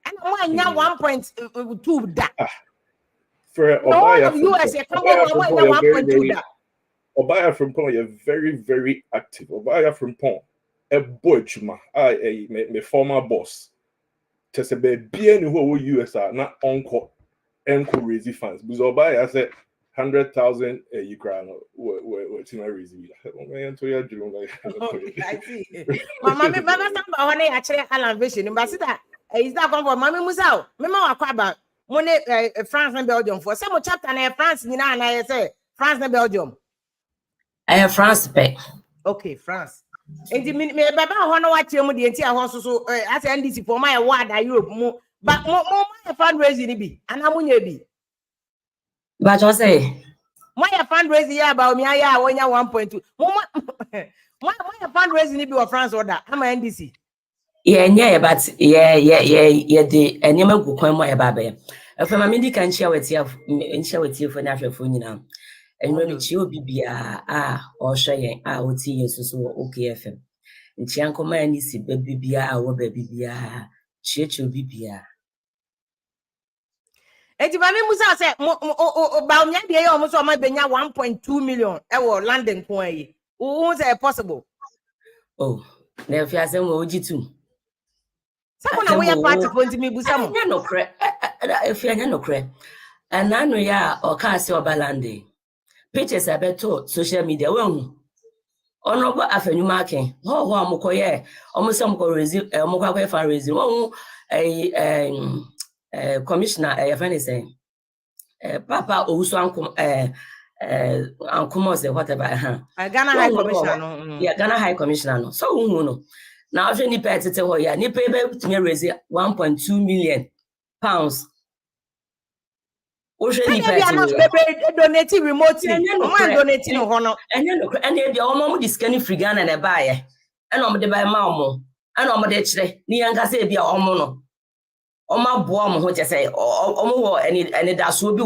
C: And one now 1.2 that.
F: For
C: Obaya
F: from Pong, you're very, very active. Obaya from Pong, a boy chuma, my former boss. Just a baby who US are not encore raising funds. Because Obaya said 100,000 Ukraine were to my raising.
C: I see. Mama, actually, Allan Vision, but is that going for Mammy Musao? Mama, about money, France and Belgium for some chapter and France, and I say France and Belgium.
G: I have France pay.
C: Okay, France. And the minute, Baba, I want to watch you with the entire house. So, as NDC for my award, I Europe more, but more fundraising be, and I'm going to be.
G: But I say,
C: my fundraising about me, I want 1.2. My fundraising be of France order. I'm an NDC.
G: Yeah, but yeah, the animal go coin my baby. If I'm in the can share with you for natural phone now. And when it's you be or sharing, I would see you so okay FM. And Chianco man is baby or baby church will be.
C: And if I Musa said about me, almost on my benya 1.2 million. London coin. Who say possible?
G: Oh, never has them OG2.
C: Someone away a party going to me, Busam.
G: No crack. If you're no crack. And I know ya or Casio Balande. Pictures I bet to social media. Well, honorable avenue marking. Oh, Mokoye, almost some Moka fundraising. Oh, a commissioner, a funny saying. Papa also Uncle whatever.
C: Ghana High Commissioner.
G: Yeah, Ghana High Commissioner. So, no. Now, if any pay to tell you, you pay to me raise 1.2 million pounds.
C: Donating remotely. Donating honor.
G: And then the almost is scanning free gun and a buyer. And I'm the buy mammo. And I'm the chre. Nianga say be a homono. My bomb, what I say, or any das will be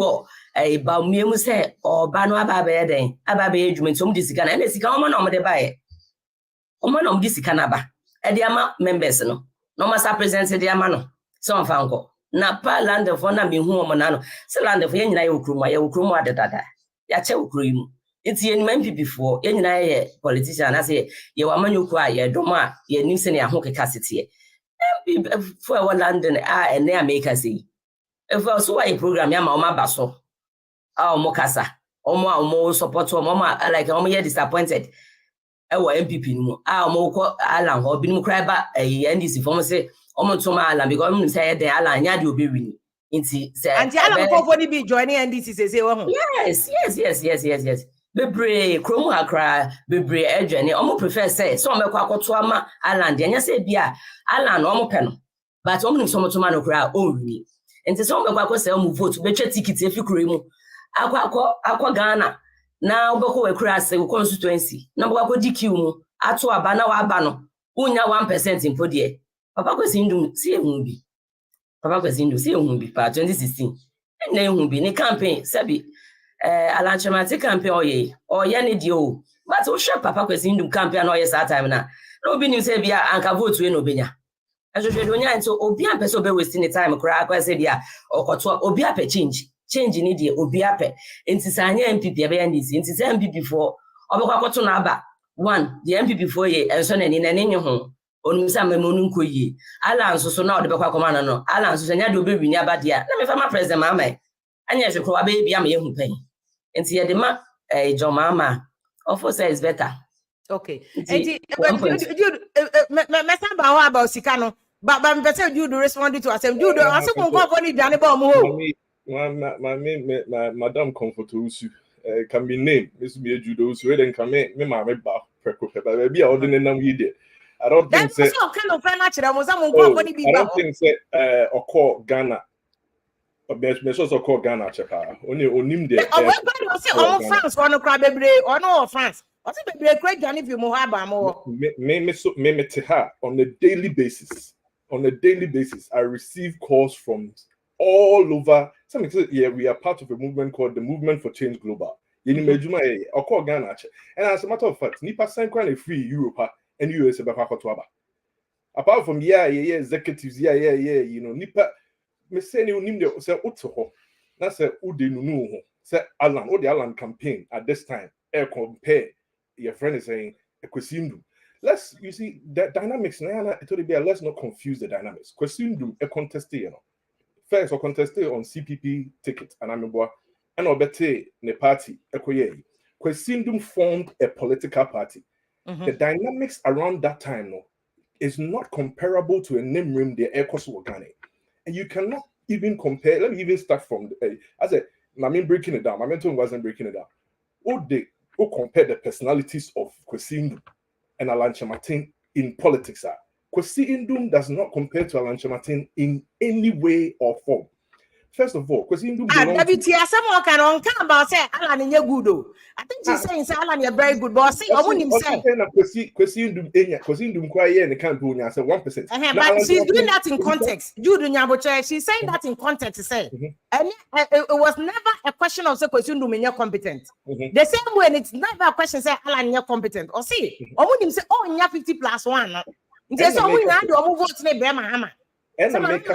G: a baumium say, or Bano Ababe, Ababe agement, some discan, and it's common on the buyer. Oman of this canaba. Ediama members no must present the amano. Some fango. Napa land of one be whom manano. So land of any ukruma at the dada. Yacha ukrim. It's yen mempi before any politician. I say, you are manu cry, ye doma, ye nixon a hockey cassity. For one London, and there make us see. If I saw a program, Yama Basso. Oh, Mocasa. Or more support to Mama, like I'm disappointed. NPP no moko Allan ho bi no kra ba NDC form say omontoma Allan because I'm say the Allan nya de obi wini nti say
C: anti Allan for be joining NDC say we ho
G: yes bebre kromu akra bebre adwane omo prefer say so omekwa akoto ama Allan de nya say bia Allan no omo pe no but omo nim so omotoma no kra o wini nti so omekwa akọ say omo vote betwa ticket efi kro mu akọ Ghana. Now, Boko Crase constituency. Number one DQ, Atu Abana Abano, Unya 1% in Podie. Papa was in see a movie. Papa was in see a movie part 2016. And then will be in campaign, Sabi, Allan K campaign or Yanni Dio. But oh, sure, Papa was in campaign or yes, at time now. No being Sabia and Cavo to Enobina. As you should do, so Obia Peso be wasting the time, crack, I said, yeah, or Obia pe change. Change in the Obiape. Into Sanya NPP NDC, into MPP for Obakoto Naba. One, the MPP for ye, and son and in an in home. On some Monunko ye. Allan so now the Baka Commander no. Allan so Sanya do baby near Badia. Let me find my president, mamma. And yes, you call a baby, I'm a young pay. And see the ma, a John Mamma. Of course, is better.
C: Okay.
G: It's
C: And about Sikano, but better you do respond to us. And you do also go for the
F: my madam comfort usu can be named Miss Mia Judo, so then come in, me mamma ba preco, be out in the name you did. I don't think
C: that's all kind of financial.
F: I don't think say or call Ghana. Measures or call Ghana checker. Only onim there.
C: Oh, France, one crab or no France. What's it be a great Johnny if you mohaba more?
F: Me on a daily basis. On a daily basis, I receive calls from all over. Some say, yeah, we are part of a movement called the Movement for Change Global. Or call Ghana. And as a matter of fact, Nipa sign quite free Europe and US about apart from executives, you know, Nipa. Me say you name the say uto na say ude nunu ho say Allan the Allan campaign at this time compare your friend is saying Kwesindum. Let's you see the dynamics now let's not confuse the dynamics. Kwesindum a contested, you know. First or contested on CPP ticket and ameboa and obete ne party ekoye. Kwesindum formed a political party. The dynamics around that time no is not comparable to a name rim the Ecos organic. And you cannot even compare. Let me even start from I said, I mean breaking it down. My mentor wasn't breaking it down. Who compare the personalities of Kwesindum and Allan Kyerematen in politics? Kwesindum does not compare to Allan Kyerematen in any way or form. First of all, Kwesindum
C: someone can on about say Allan in your good. I think she's saying Allan you're very good, but see, I wouldn't say
F: Kwesindum quiet and the campaign I said 1%.
C: But she's doing that in context. She's saying that in context to say, and it was never a question of say Kwesindum in your competent. The same way, it's never a question say Allan you're competent. Or see, I wouldn't say oh you're 50+1. There's someone who had to vote to Hammer.
F: And I make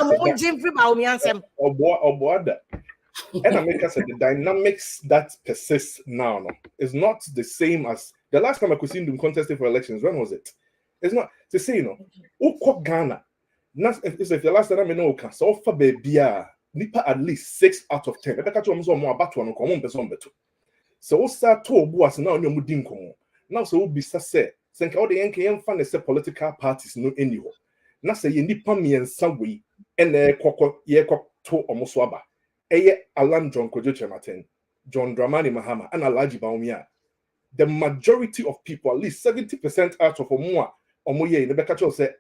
F: us the dynamics that persists now is not the same as the last time I could see them contesting for elections. When was it? It's not to say, you know, Uko Ghana. If the last time I know, so offer baby, Nipa at least 6 out of 10. I catch more about one common person. So, start to boas now in your mudinko. Now, so be say, think all the NKM fund is political parties no anywhere. Na say ye nipa miensa we ene kwakọ ye kwato omoswaba eye Allan John Kyerematen, John Dramani Mahama and Alhaji Bawumia. The majority of people, at least 70% out of omo ye in the bekacho say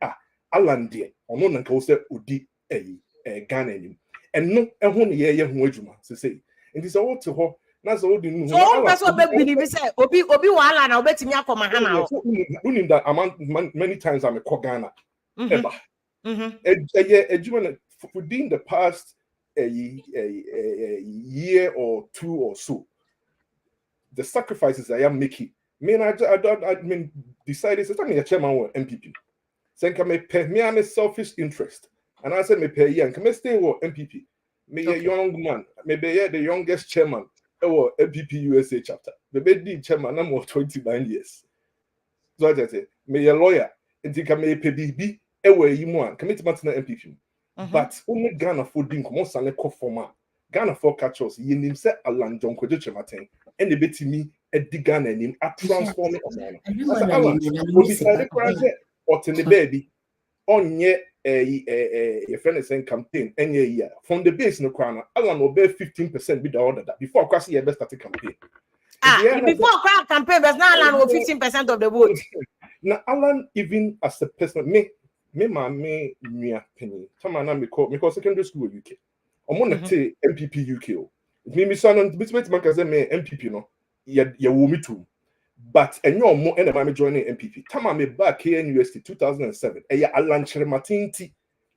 F: Allan de ono nanka say odi Ghana nim and no ehun ye ho adwuma say it is all to ho na so odi nu
C: so person believe say obi wala na obetimi akoma hana
F: unim that amount many times I'm a Ghana. Ever. Within the past a year or two or so, the sacrifices I am making, I mean, decided to I'm a chairman of NPP. Then can me I'm a selfish interest, and I said me pay you and can stay with NPP. Me a young man, maybe the youngest chairman or NPP USA chapter. Maybe the chairman I'm 29 years. So I say me a lawyer, and think I may pay BB. Ewe yimwa commitment na NPP but only Ghana for din komo sane ko forma Ghana for catchers yenim say Allan John Kyerematen and the betimi edi Ghana nim a transform it on decide project or the baby onye a friend campaign any year from the base no crown Allan will bear 15% be the order that before kwasi ye best start campaign
C: before crowd campaign but now Allan will 15% of the vote.
F: Now Allan even as a person me mia penny. Tama na me call secondary school UK. Omo na te NPP UK o. Me so no bit man ka say me NPP no. Ye wo me too. But enyo omo and ma me joining NPP. Tama me back here in University 2007. Allan Kyerematen ti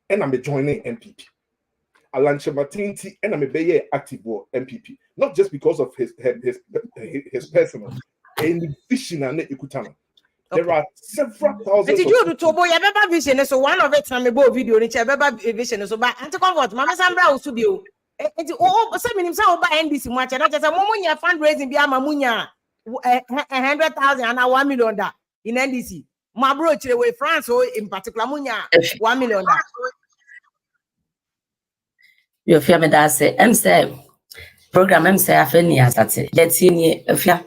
F: and I'm joining NPP. Allan Kyerematen ti and I'm be active for NPP. Not just because of his personal and vision and ikutana. There are several thousands.
C: Did you do Tobo? You ever vision? So one of it, some video. You ever vision? So, but anti-comfort, Mama Sambra studio. Oh, some in himself by NDC much. And that's a moment you're fundraising via Mamunya 100,000 and 1 million in NDC. My bro, away France, or in particular, Munya 1 million.
G: You feel me? That's it. I'm saying program. I'm saying I feel near that. Let's see. If you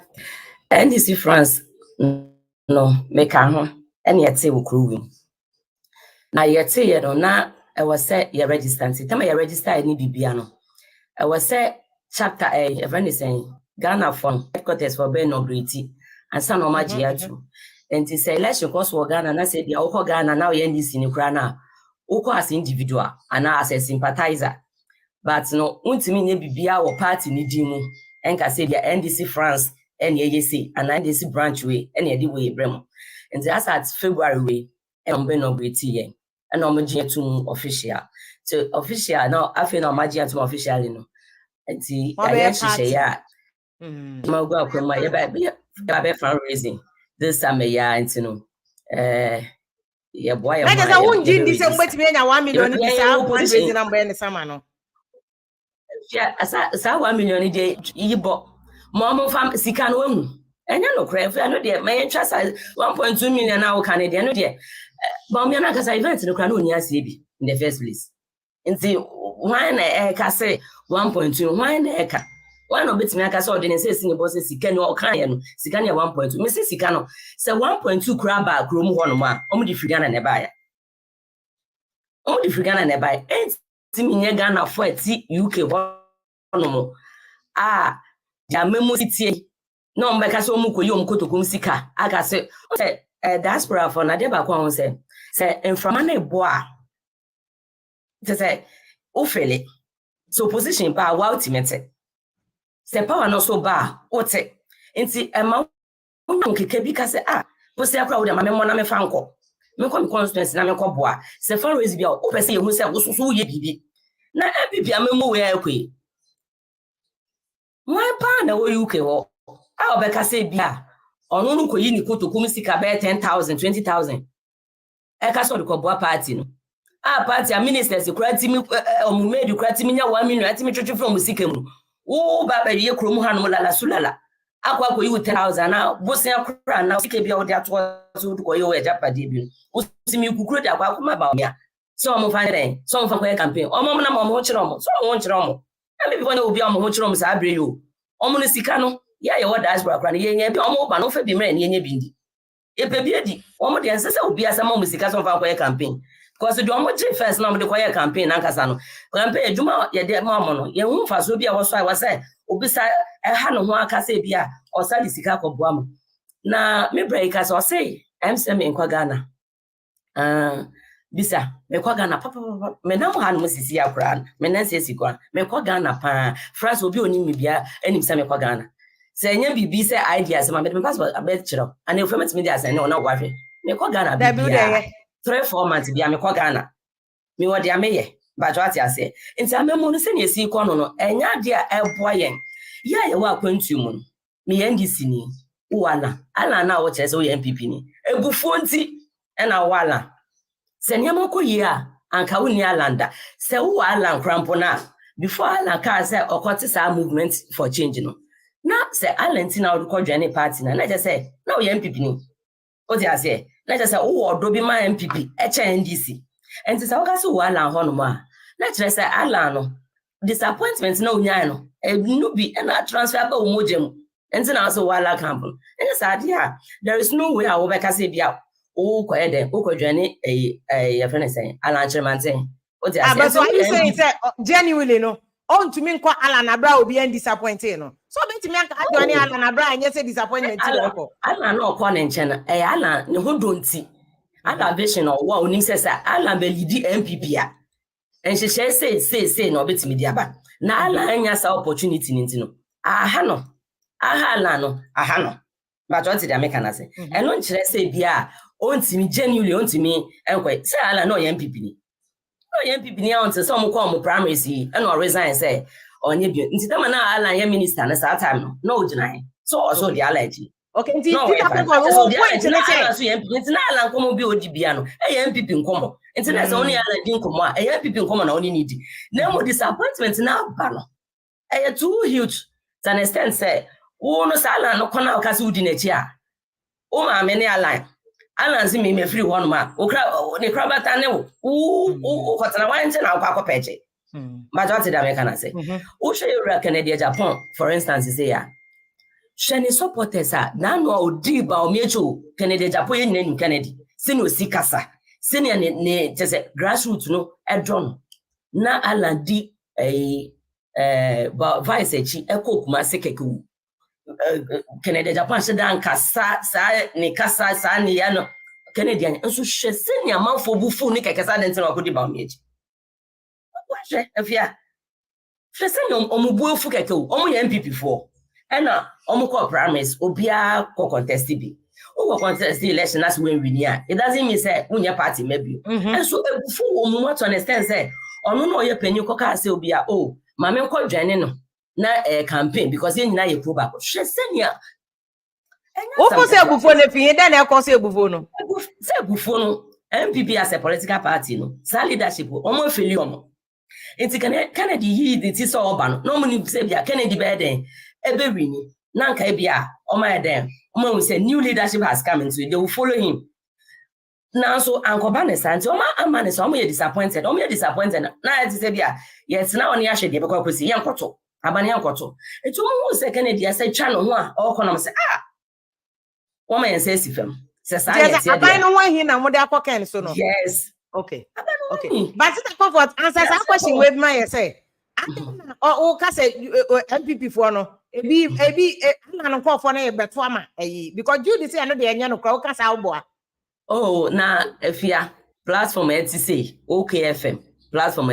G: NDC France. no meka ho ene yete wo kruwi na yete ye no na e was say ye register nti tama ye register ni bibia no e was say chapter even saying Ghana from headquarters for Ben Obriti and san o maji atu nti say election course for Ghana na say dia wo Ghana na ye NDC ni kra na wo as individual and as a sympathizer but no untimi nye bibia wo party ni di mu enka say dia NDC France NEAC and NDC branch way NED way brem and as at February way and Ben Obriti ye and no maji atu official so official now after no maji atu official no nti ya hihye ya ma go akwama ya ba fundraising this summer ya nti no ya boy ya
C: na just won jin di se mbetimi enya 1 million di sa fundraising number any sama no
G: ya asa 1 million di yibo mo fam sika no hu enya no kra fa no de me ntwa sa 1.2 million na wo Canada no de ba me na kasa event no kra no ni ase bi in the first place nti why na ka say 1.2 why na eka why no betimi aka say ordinance say boss sika ni o kan ye no sika ni 1.2 me say sika no say 1.2 kra ba krom ho no ma o mu di Ghana na ba ya o mu di Ghana na ba enti mi nye Ghana for ati UK ho no mo ja memo sitie no mbeka so mu koyi o mu kotokom sika aka say diaspora for na de ba kwa ho say inframa na ebo a say ofele so position ba wa ultimate se power no so ba ote nti ema nkeke bi ka se posi akra wo de ma me mo na me fa nko me ko constituency na me ko boa se fundraise bia o pese ye hu se wo so ye bibi na NPP amemo we akwe why pa na wo UK ho obeka se bia onu no koyi ni kotokum sika be 10,000 20,000 e ka so de ko boa party no party a ministers kratimi omumedi kratimi nya 1 million atimi twetwe from musika mu wo baba ye krom hanom lala sulala akwa koyi 10,000 na bosia kra na sika bia wo de ato so do koyi we japade bi usimi kukuro de akwa kuma ba mia so omo fa den so omo fa koyi campaign omo na omo ho kire omo so omo kire omo maybe when obi omo ho kire omo sa abre yo omo no sika no ye wo diaspora kra na ye nya bi omo ba no fa bi mra na ye nya bi ndi epe bi edi omo de nsese obi asama omo sika so fa koyi campaign because the omo G first na omo de koyi campaign na nkasa no campaign ejuma ye de ma omo no ye hu fa so bi a wo so I was say obi sa ha no ho aka say bi a o sa di sika ko boa mo na me break as o say em say me nkwa Ghana bisa me kwa Ghana papa me na mo ha no sisi akra me na sisi kwa me kwa Ghana pa France obi oni me bia enim say me kwa Ghana say enya bibi say ideas ma me passport abet chiro and informant media say no na wahwe me kwa Ghana bia 3-4 months bia me kwa Ghana me wo dia meye ba jo ati ase nti amemo no se ne esi kwa no enya dia eboa yen ya ye wa kwantu mu me NDC ni wala ala na wo chese wo NPP ni ebufu nti na wala se ne amako yi a anka wo ni alanda se wo ala nkrampo na before Allan K say okwoti sa movement for change no na se Allan ti na wo ko join party na je say na wo NPP ni o ti ase na je say wo odo bi ma NPP eche NDC enti sa wo ka so wo Allan ho no ma na je say Allan no disappointment na onya no no be na transfer ba wo mojem enti na so wo Allan camp enti sa dia there is no way I wo be ka say bia o ko eden o ko join your friend say Allan Kyerematen o ti ase
C: but so you say genuinely no on to me kwa Allan abra obi and disappointed no so beti me aka join Allan abra anya say disappointment ti ko
G: Allan no ko ne nchen Allan ne ho donti Allan vision o wa onim say Allan be lead NPP a enhye say no beti me di aba na Allan anya sa opportunity ni ntino aha Allan no aha no but what did I make an say and no nkyere say bia ontimi genuinely ontimi enkwe say Allan no NPP ni NPP ni on say some come primary see and or resign say onye bi nti tama na Allan ye minister na sa time no ojina so also the allergy
C: okay nti ta ko point na say
G: so nti na Allan komo bi odi bia no NPP nkomo nti na say only Allan di nkomo a NPP nkomo na only need na mo disappointment na ba no too huge to an extent say wo no sa Allan no kona o ka se udi na chi a o ma me ne Allan si me free one ma okra ne krabata ne wo kotana wanje na akwa peche but what did I make an say o show you Canada Japan for instance say ya Shani supporters are now no deep about mutual Kennedy Japan name Kennedy. Sino Sikasa. Senior ne grassroots no a drone. Na Allan di a vice chi echo masekeku. Kennedy Japan Sedan Kasa ni Kasa Sani Yano Canadian and so she senior mouth for buffo Nick Kasa and Tino could about me. What if ya? She send omubu fuketo, only NPP for. And omuko promise, Obia co contest be. Who contest the election as when we near. It doesn't mean say when your party maybe. And so before we want to understand say, or no your penny coca say Obia, oh, Mamma called Janino. Na campaign because you na prove up. She senior.
C: What say before the fee? Then I call say before no.
G: Say before no. NPP as a political party no. Sa leadership almost failure. It's Kennedy he the tis all ban. No money say bia Kennedy be den. Ebe wini. Nanka bia o my den. Omo will say new leadership has come into it. They will follow him. Now so Uncle Banesanti, Omo is almost disappointed. Omo disappointed. Now it say bia yes now on yashe dey because we see yankoto. Abani yankoto. Etu mo say Kennedy say channel ho a all kono say woman say sifem. Say say yes.
C: Abani no one here na mo dey akoken so no.
G: Yes.
C: Okay. Okay. But it comfort answers that question with my say. Or can say MPP for no. Ebi Allan call for na beto ama because you dey say I know dey anya no kwa ka sa obo.
G: Oh, na efia platform NTC OKFM platform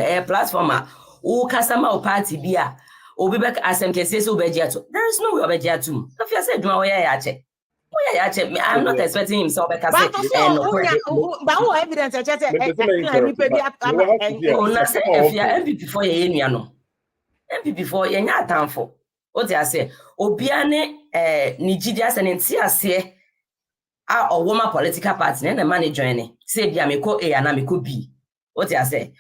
G: o customer party bia obi back asem say so bejiato. There is no way obejiato. Efia say duma oya ya che. I'm not expecting him so because
C: but what evidence I just
G: MPP for ye nia no MPP for ye nya atamfo what you say obia ne Nigeria senenti ase a owoma political party na man join say bia me ko A na me ko B what you say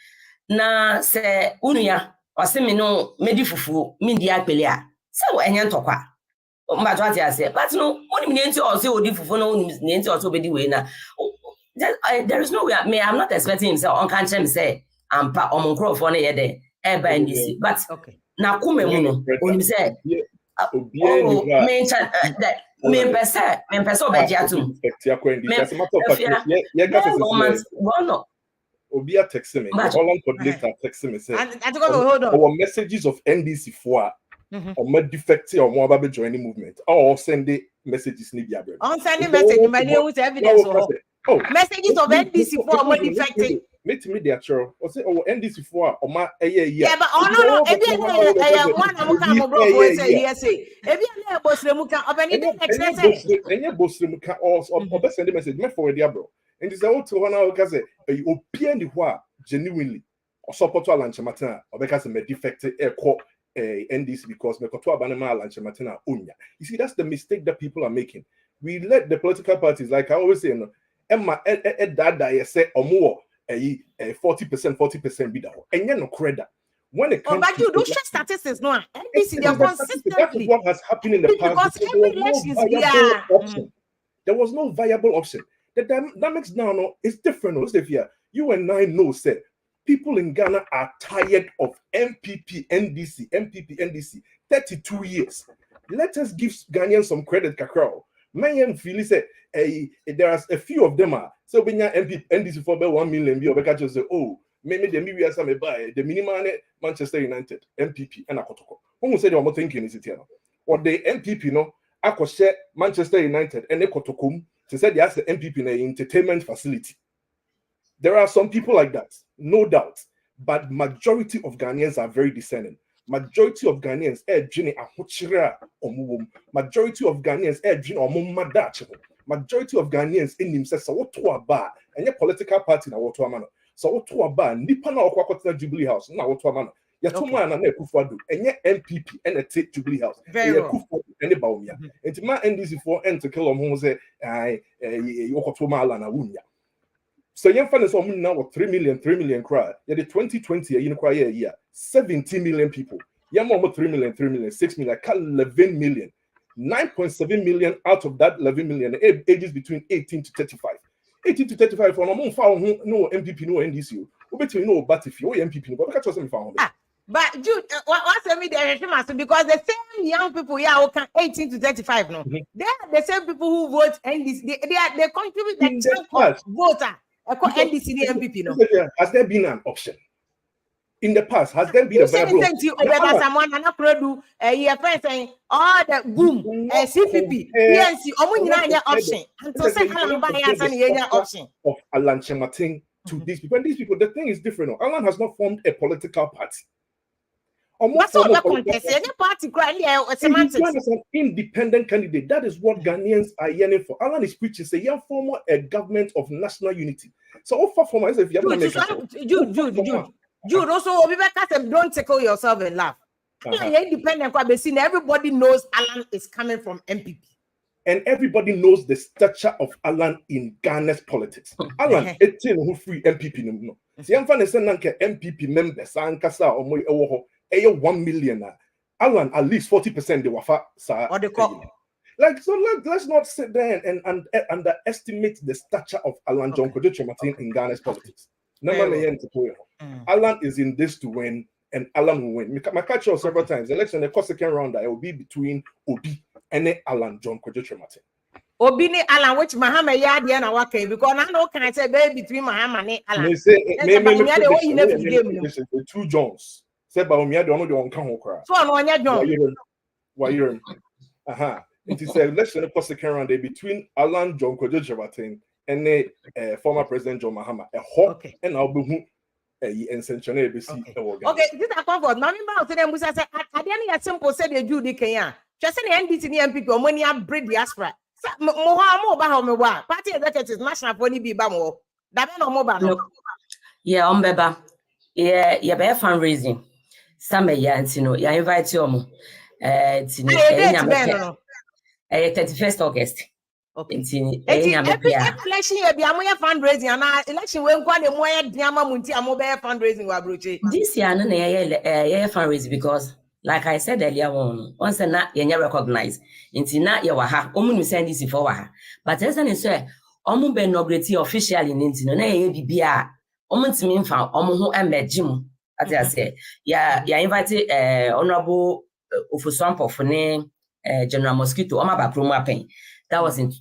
G: na say unuya o se me no medi fufu me ndi akpele a say wo enye ntokwa but what you say but no only me or say odi fufu no only or so be way na there is no way I'm not expecting him say on can him say ampa omonkro for na ye dey eba NDC but
C: okay
G: na kuma mu no only say me pesa obeji atum
F: Obia text me Allan coordinator text me say
C: hold on
F: our messages of NDC for or more defective or more about joining movement or send the messages need ya
C: on sending message my name with evidence messages of NDC for more defective
F: meet me there true or say NDC for or ma
C: yeah but no ebi one am come bro for say yes say ebi na bosremu ka obani dey express
F: enye bosremu ka or send the message me forward there bro and this all to one hour say obi ndi ho a genuinely or support Allan Kyerematen or because me defective NDC because you see that's the mistake that people are making. We let the political parties, like I always say, you know, Emma say or more 40% be that and you no credit. When it comes
C: but you do share statistics, no NDC they are consistently
F: that is what has happened in the past because there was no viable option. The dynamics now is different. You and I know say people in Ghana are tired of NPP NDC 32 years. Let us give Ghanaians some credit, Kakrao. Mayan Philly said, there are a few of them are so when you NPP NDC for about 1 million be or say, oh, maybe the maybe as I may buy the minimum Manchester United MPP and Akotoko. Who said you're thinking is it here? Or the MPP no Akoshe Manchester United and Ekotokum to say there's the MPP in an entertainment facility. There are some people like that, no doubt, but majority of Ghanaians are very discerning. Majority of Ghanaians majority of Ghanaians majority of Ghanaians in themselves what to a bar and your political party na what to a man. So what to a bar nipa na okwa Jubilee House na what to a man. Ya to man na Akufo-Addo and your MPP and a take Jubilee House. Akufo-Addo and the Baumia. And my NDC for end to kill on who say Yokotoma Allan Awunya. So young fans are now 3 million cry. Yeah, the 2020 you know a year 70 million people. Yeah, more 3 million, 6 million, 11 million. 9.7 million out of that 11 million ages between 18 to 35. 18 to 35 for no MPP no NDC. Between no but if you MPP no but catch us found.
C: But Jude, what's the media because the same young people here who can 18 to 35 no, they are the same people who vote NDC. They contribute the chunk of voter. NDC MPP no.
F: Has there been an option? In the past, has there been a viable
C: someone and saying all the boom CPP, PNC, option. And to say option
F: of Allan Kyerematen to these people. And these people, the thing is different. Allan has not formed a political party.
C: What's all the contest? Any party
F: as an independent candidate. That is what Ghanaians are yearning for. Allan is preaching, say, "Young form a government of national unity." So, offer for myself, if you have
C: Jude, also, don't tickle yourself and laugh. Independent, everybody knows Allan is coming from MPP.
F: And everybody knows the stature of Allan in Ghana's politics. Allan, 18 who free MPP no. See, I'm finding MPP members, Ankasa or 1 million. Allan, at least 40% they were
C: or the call.
F: Like, so let's not sit there and underestimate the stature of Allan John Kyerematen in Ghana's politics. Allan is in this to win, and Allan will win. My catch several times. Election, the second round, it will be between Obi and Allan John Kyerematen.
C: Obi ne Allan, which Mahama Yadi and Awake, because I know can I say between Mahama and Allan.
F: They say the two Johns. Say, but we had the one come cry.
C: So on your John.
F: Why you're it is a election, the second round between Allan John Kyerematen and former President John Mahama. A hawk and I'll be and sanctioned ABC.
C: Okay, this is a comfort. Now, remember, to them, we say, I didn't simple say the Jude Kenya. Just say the NDC MPP, when you have bread diaspora. Party executives, national for be bamo. That no mobile.
G: Yeah, Beba. Yeah, be fundraising. Some you know, you invite you. 31st August.
C: Okay. Every election year, be a fundraising, and election when one more Diama Munti, a mobile fundraising wabruche.
G: This year, no, fundraising because, like I said earlier on, once a not you recognize, into not your ha, omu send this for her. But as I say, omu be inaugurate officially in Intino, na BBA, omu to me found omu who am Jim. As I say, yeah, invited Honorable Ufusampo for name General Mosquito, Omaba Promo Pen. That was in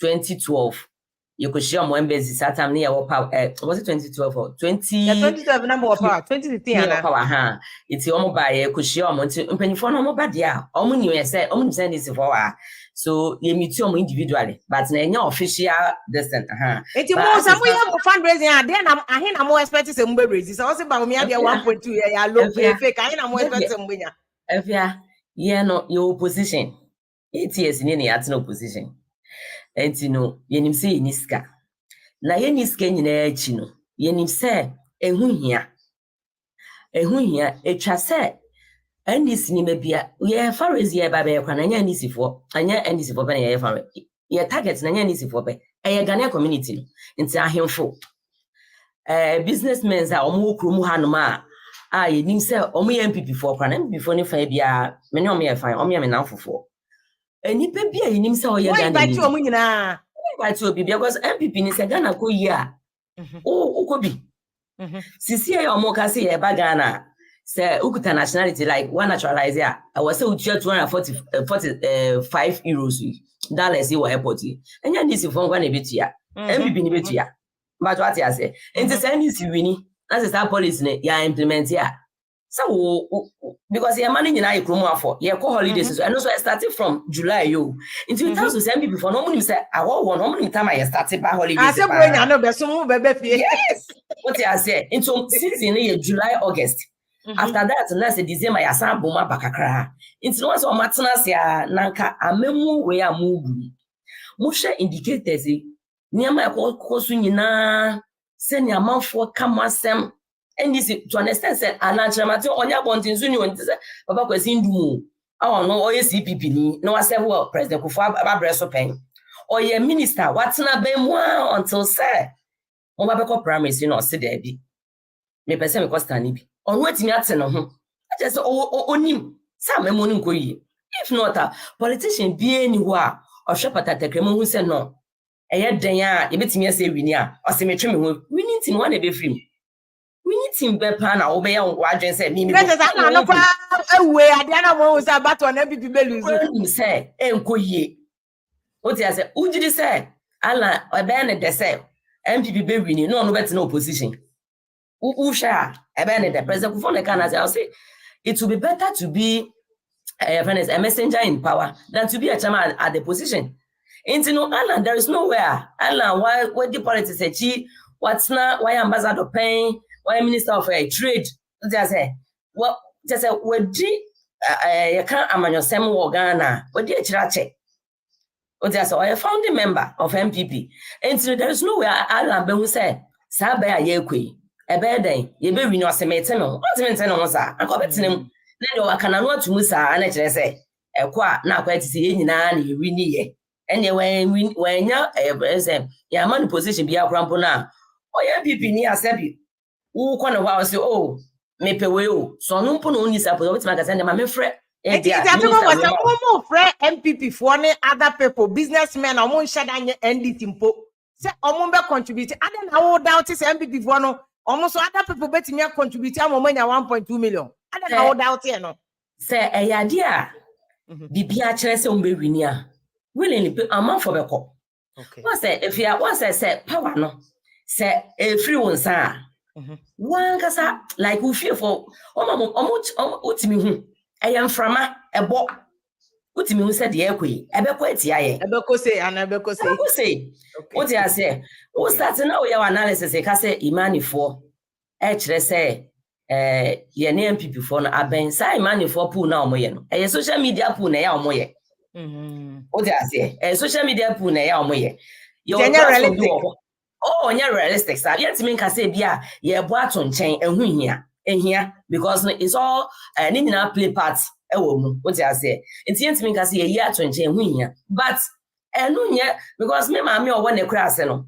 G: 2012. You could share more embassies at time near power. Was it 2012 or 20?
C: Yeah, 2012 number of power. 2015.
G: Power. It's almost by a cushion on penny for no more bad. Yeah, only you say, only send this for her. So you meet you individually, but no official descent.
C: It's more some way of fundraising. Then I'm more expensive than Mubri. It's also about me at 1.2 year low fake. I'm more expensive than winner.
G: If yeah, no, your position. 8 years in any at no position. And you know, yenim say niska. Na yeniska nyina chino. Yenim say ehun hia. Etwa say NDC ni mebia. Ye farezi ye ba be kwa na nya NDC4. Anya NDC4 be na ye farezi. Ye target na nya NDC4 be. Eye Ghanaian community. Nti ahemfo. Businessmen za omo krumu hanoma. Yenim say omo ye MPP4 kwa na MPP4 ni fa bia. Me ne omo ye fa. Omo ye me nanfofo. Any baby, you need so you're going to because MPP is a Ghana ko year. Oh, could be. Sisi or Mokasi, a bagana, say, Ukuta nationality like one naturalize. I was so 245 euros. Dollars you were airport. And then this is from one bit here. MPP bit here. But what I say, and the same is winning. As a policy, you implement here. So, because you're managing your promo for your holidays, and also I started from July. You in 2007 before normally say I want how many time I started by holidays. I said, I know yes. What I say into season in July, August. After that, that's the December. I saw Boma Bakakra. Into once on Matinas ya Nanka, a memo where I move. Musha indicators near my cosunina send your mouth for come some. And this to understand said Allan Kyerematen onya bontin so ni won say baba kwasi ndumu awon no oye CPP ni no say well President Kufu ababreso pen oye minister watena ben mu until say mo ba be ko primaries no say there bi me pese me ko stand bi onu atimi ate no ho just onim say memo ni nkoyi if not a politician bi eni ho a ohwe patatekremo hu say no eye den a ye betimi say wini a o se me twe me ho wini tin one e be free we need team be plan na obey wadwen say me
C: Let us no pa away adiana mo say about on NPP be lose.
G: You say enko yie. What you say? Who did you say? Allan obey ne say NPP be win no bet no opposition. Who share obey the president for the Canada I'll say it will be better to be a messenger in power than to be a chairman at the position. Into no Allan, there is nowhere. Allan, why the politics say what's not why ambassador paying, why minister of trade? Just say, well, just say what you can't among your Ghana, what did you check? Or just say, a founding member of NPP. And so there is nowhere Allan Ben say, Sabaya Yekui, a bad day, you be in your cemetery. What's the maintenance, sir? I got him. Then you can not to Musa and I say, a qua now quite to see any nanny, we need. Anyway, when you're money position be a grandpa now. Oh, yeah, people near Sebi. Who can wow say, oh, me pay well. So no put only support magazine, my friend.
C: It is a friend MPP for any other people, businessmen, or one shot on your NDC. Say, Omumba contribute. I don't know doubt is MPP for no. Almost other people betting me contribute more money 1.2 million. I don't know doubt here no.
G: Say, a idea. Bibia Chelsea Umbewinia. Willingly pay a month for the call.
C: Okay.
G: What's that? If you are once I said power no, say a free one, sir. One casa like we fear for Utimi. I am from a book. Utimi said the equi, a bequetia. A
C: becose and a becose.
G: What I say? What's that now? Your analysis, a case Imani for actually say, your name people for a ben, say money for pool now, moyen. A social media pool now, moye. What I say? A social media pool now, moye. You're realistic. Oh, you're realistic. So yet to make us say, yeah, Boaton chain and here, because it's all an in play part. What I say? It's yet to make us say a year to chain here. But, and no, yeah, because me, mammy, or one a crass, no.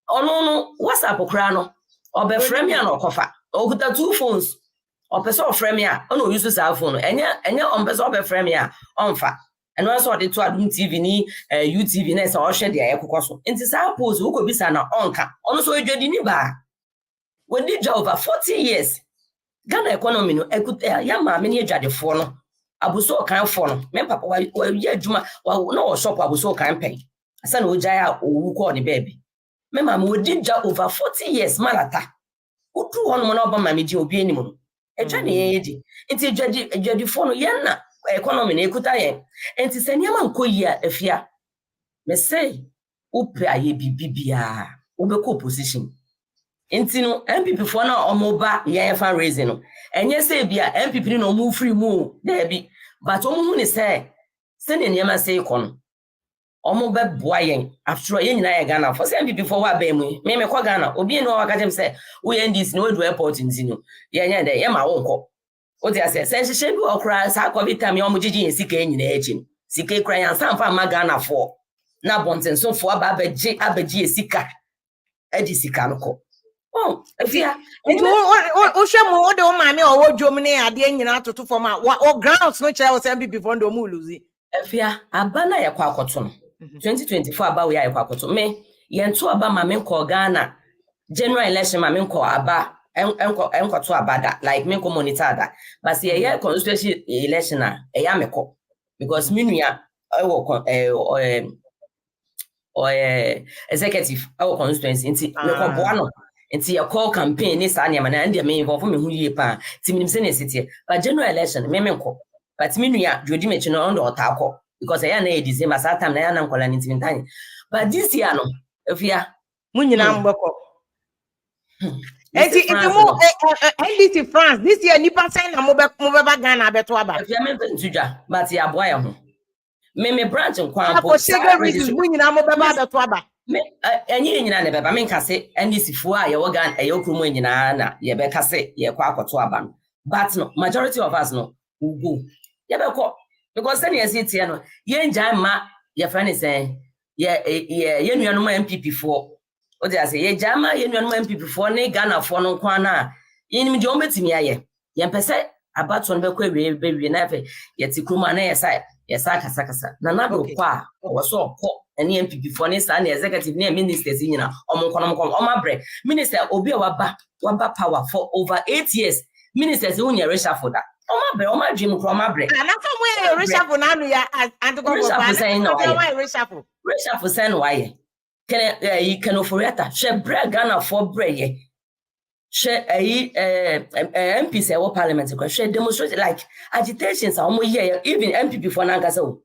G: Oh, no, what's up, Ocrano? Or be Fremian or Coffer, or with the 2 phones, or person of Fremia, oh, no, use the cell phone, and you're on person of Fremia, on fa. And also the two TV, UTV, ness or shed the echo. In this outpost, who could be sana onka, also a Jodiniba. When did over 40 years? Ghana economy, no, I could young man, many judge for no. Abuso can't follow. Me papa, well, yeah, Juma, well, no shop Abuso campaign. A son would jaya or call the baby. Me mamma would did over 40 years, Malata. Who drew on one of my medio be anymore? A journey age. It's a judge for yana. Economy ekutaye enti seniama nkoyia afia me say upe aye bibia ubeko position enti no MPP for na omoba ye fundraising no enye say bia MPP no mu free mu there be but omo ne say sene niama say ikono omoba boa yen after ye nyina ye Ghana for say MPP for wa ba mu me kwa Ghana obi no waka dem say we NDC no do airport enti no ye nya de ye ma wonko. What I say, since she will cry, Sakovi time, your Mujiji and Sika in the engine. Sika cry and some for Magana for. Now, Bonson, so for Abaji Sika. Edisicano. Oh, if you are,
C: Oshamo, don't mind me or Germany are the engine out to form out what grounds no child was MPP before the Muluzi.
G: If you are a banner, a quacoton. 2024 about we are quacoton. Me, yen to about my men call Ghana. General election, my men call Abba. Enko to abada like me ko monitor that but see a constituency election a ya meko because minua or executive our constituency nti me ko boa no nti ya call campaign ni sa niam na ndia me for me hu yie pa ti minim se na sitie but general election me menko but minua jodi mechi no on do otako because ya na December that time na ya na nkola nti ntani but this year no if ya
C: munyina mbeko if you move NDC France this year, Nipa sign a mobile Ghana beto aba.
G: If you mean to but ya boy ho. Me branch in Kwan.
C: For several reasons, we na mobile beto aba.
G: Me enyi nyina ne beba me nka se NDC fu a ye wo Ghana ye okrumo nyina na ye be ka se ye kwa akoto aba. But no majority of us no will go. Ye be ko because then you see tie no ye njan ma ye friend is saying ye nuanom MPP for. What I say, ye jama, ye no MPP for ne Ghana for no kwana. Yin me ombetimi aye. Ye pese about one be na fe ye ti kruma na ye sai. Yes, kasa. Na na do kwa was so any MPP for any executive near ministers in Omabre. Minister Obi waba power for over 8 years. Ministers who near reshuffle that. Oma Jim Cromabre.
C: And after we reshuffle now, and to go reshuffle.
G: Reshuffle send why. You can offer she brag Ghana for bread. She MP say what parliament she demonstrate like agitations are more here, even MPP for Nangaso.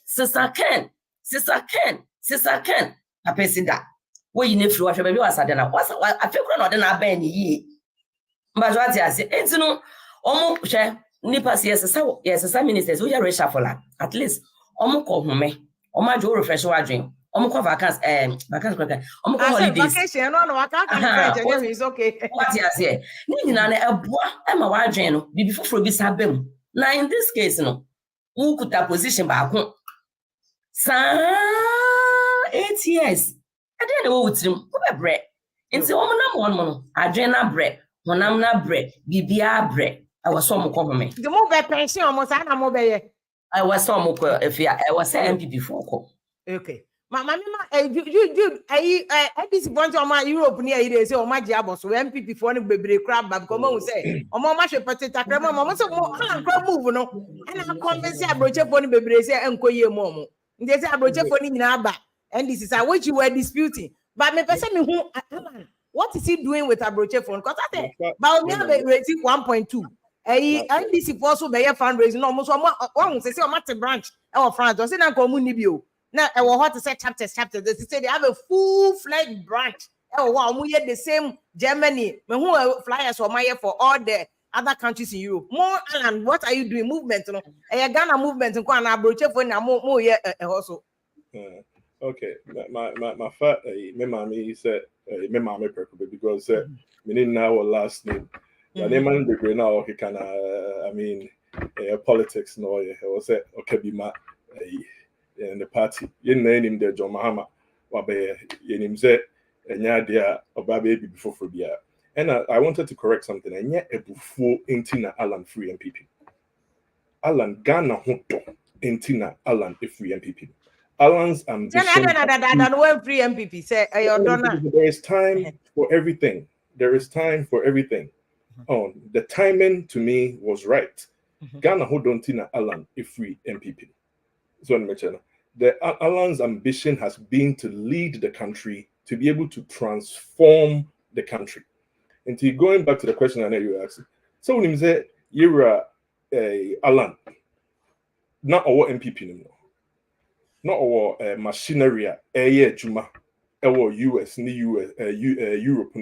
G: Sister Ken. I pay that. Where you need to baby was I feel not then I been ye. But what I say, it's no almost share nippers yes, some ministers who are reshuffle at least almost call me. My Joe refresh our dream. Vacances, holidays.
C: Vacation, no, I can't. It's okay.
G: What you say? A boy, I'm a wild general, before be sabem. Now, in this case, no, who could that position back home? 8 years. I didn't know what's him. Who bread? It's a woman, one, I drain a bread. When I'm not bread, BBR bread. I was some compliment.
C: The more pension almost I
G: was some if I was MPP before.
C: Okay. Mama, this bunch of my Europe near it is my job, so MPP for any baby crab, but come on, say, or more much a potato crab, mamma, so move, no, and I'm convinced I brought your baby say, and call your mom. There's a broche for Naba, and this is what you were disputing. But me person who, what is he doing with a broche phone? Because I think, but we have a rating 1.2. NDC also by a fundraising almost one say, a branch our France was in a community. Now, I will have to say chapters. They say they have a full-fledged branch. Oh, we had the same Germany. Who flyers for my for all the other countries in Europe. More, Alan, what are you doing? Movement, you know? A Ghana movement and Kwana broche for more also.
F: Okay, my fat, my mommy said, my mommy because we didn't know our last name. The name and the green now he can, I mean, politics. No, he was said okay, be my. In the party, you name him the John Mahama, Wabe, you said, and yeah, dear, or baby before Phobia. And I wanted to correct something, and yet a before Intina Allan free MPP. Allan Ghana Hoto, Intina Allan if free MPP. Allan's ambition.
C: Free MPP say,
F: there is time for everything. There is time for everything. Oh, the timing to me was right. Ghana Hoto, Intina Allan if free MPP. So the Allan's ambition has been to lead the country, to be able to transform the country. And to going back to the question I know you asked, so when you say you're Allan, not our MPP, not our machinery, Juma, our US, Europe,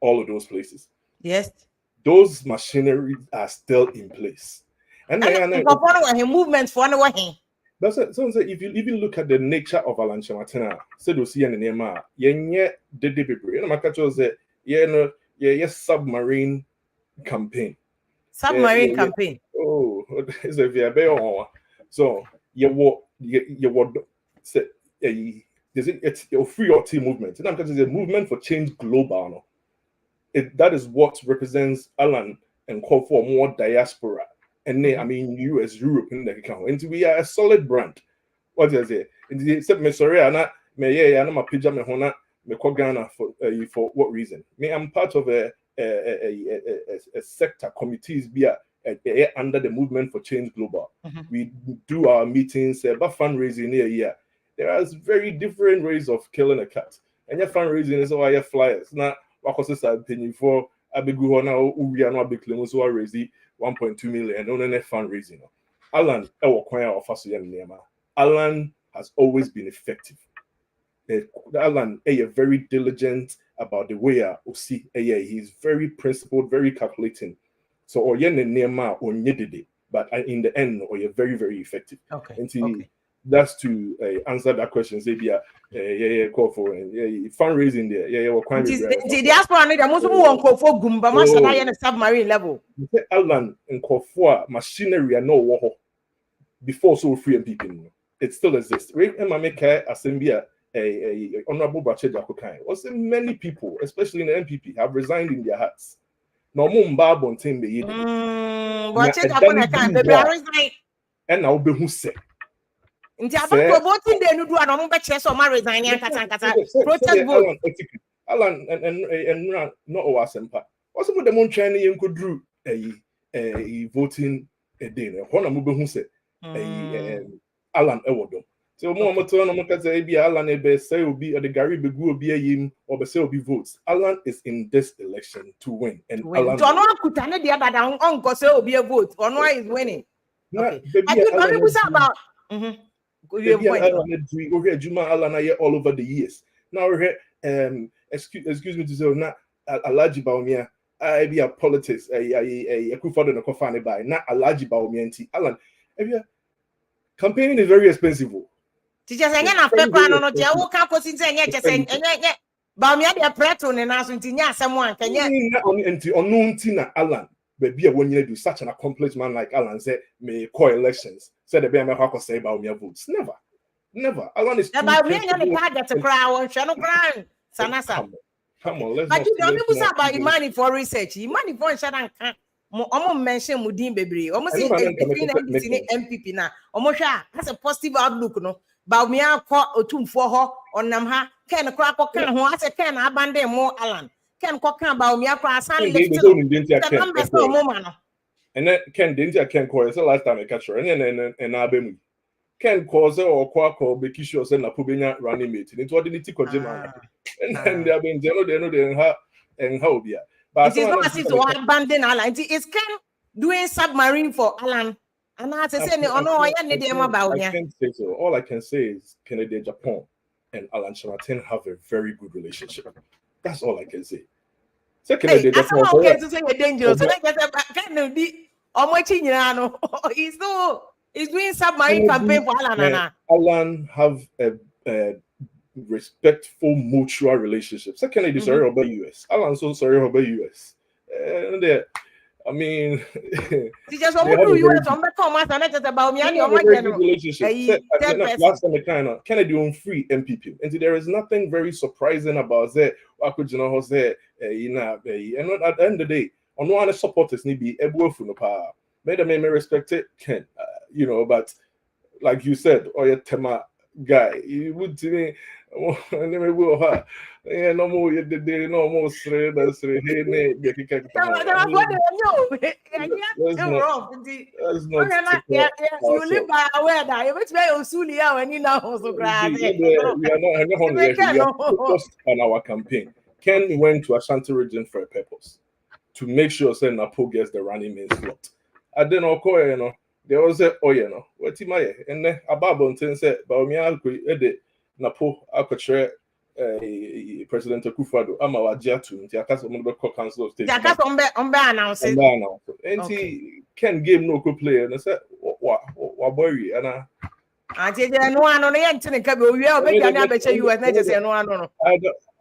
F: all of those places.
C: Yes,
F: those machineries are still in place, and
C: movements for one.
F: That's it. So if you even look at the nature of Allan Kyerematen, said we see in the name, submarine campaign.
C: Submarine campaign.
F: Oh, it's a very so it's your free or team movement. And because it's a movement for change global. That is what represents Allan and call for more diaspora. And I mean, US, Europe, in the account. And we are a solid brand. What is it? Except me, sorry, I'm a pijama hona, me call Ghana for what reason? Me, I'm part of a sector committees under the movement for change global. We do our meetings, but fundraising here. There are very different ways of killing a cat. And your fundraising is why your flyers. Now, what was this opinion for? I be go now. We are not big claims who are raising 1.2 million on a fundraising. Allan, Allan has always been effective. Allan is very diligent about the way he's very principled, very calculating. So but in the end, you're very, very effective.
C: Okay.
F: And that's to answer that question. Say, call for fundraising there.
C: The diaspora need most who call for Gumba Masada submarine level.
F: Allan and call for machinery and no war before so free and people. It still exists. Assembly a honorable Bache Jakokai. Also, many people, especially in the NPP, have resigned in their hearts. No more on team be
C: Bache Jakokai, and now be who say. Nti about voting day no do an omo be che so ma resign ankasa protest vote.
F: Allan and not Owasempa. What's about the moon China and could drew a voting a day? One of who said Allan Ewodo. So more turn on be Allan a say will be at the Gary Begu be a him or be say will be votes. Allan is in this election to win. And Allan
C: could tell the other down uncle say will be a vote or no is winning. Okay. I think what was about
F: Juma Allan all over the years. Now excuse me to say not Alaji Baumia. I be a politics, a Kufado no Kofane by not Alaji Baumia. Allan, campaigning is very expensive.
C: Teachers, I can't pay no jaw can't since I Baumia de Preton and Asuntinia, someone can yet
F: unknown Tina Allan, but be a 1 year do such an accomplished man like Allan said, may call elections, said the Bear Hawk say Baumia votes. Never. Allan is
C: about me and the target to cry on Channel Crown. Sanasa.
F: Come on, let's
C: but you don't know about money for research. Money for Shadan can't mention Mudim Baby. Almost between NPP now. Almost that's a positive outlook, no. But me are caught or two for her on Namha. Can a crack or can who has a can abandon more Allan. Can cock about me across and
F: then Ken Dintia can call us the last time I catch her and Abemu. Ken cause or quack or Bekisho and Apubina running meeting. It's what the Nitiko and they have been general and how be. But
C: it is not as if to abandon Allan. It's Ken doing submarine for Allan. And I say, no, I need them about
F: I can't say so. All I can say is Canada, Japan, and Allan Kyerematen have a very good relationship. That's all I can say. So Canada,
C: that's okay to say you're dangerous. So can be on what he's doing submarine campaign for Allan.
F: Allan have a respectful mutual relationship. Secondly, this sorry about US. Allan so sorry about US. And I mean,
C: just what do you want to come and just about me and your
F: relationship. Last time kind Kennedy on free MPP. And there is nothing very surprising about that. I could say and at the end of the day, on one supporters need be able to power. Made me respect it, Ken. But like you said, or your Tema guy, you would to me. Yeah, no more. You no more. That's not.
C: You live by aware that you very Usulia when you know so
F: we are focused on our campaign. Ken went to Ashanti region for a purpose to make sure that Napo gets the running main slot. I didn't know, there was a what him and then Ababo said, Baumia Napo Alcatre President Akufo-Addo Amawa Jiatu nti aka so mo be call council of state.
C: Aka so on be announce.
F: Nti Ken game no go play na say wa boy ana.
C: Ati je no ano no ye ntine ka be owie obe gani abeche US na je say no ano no.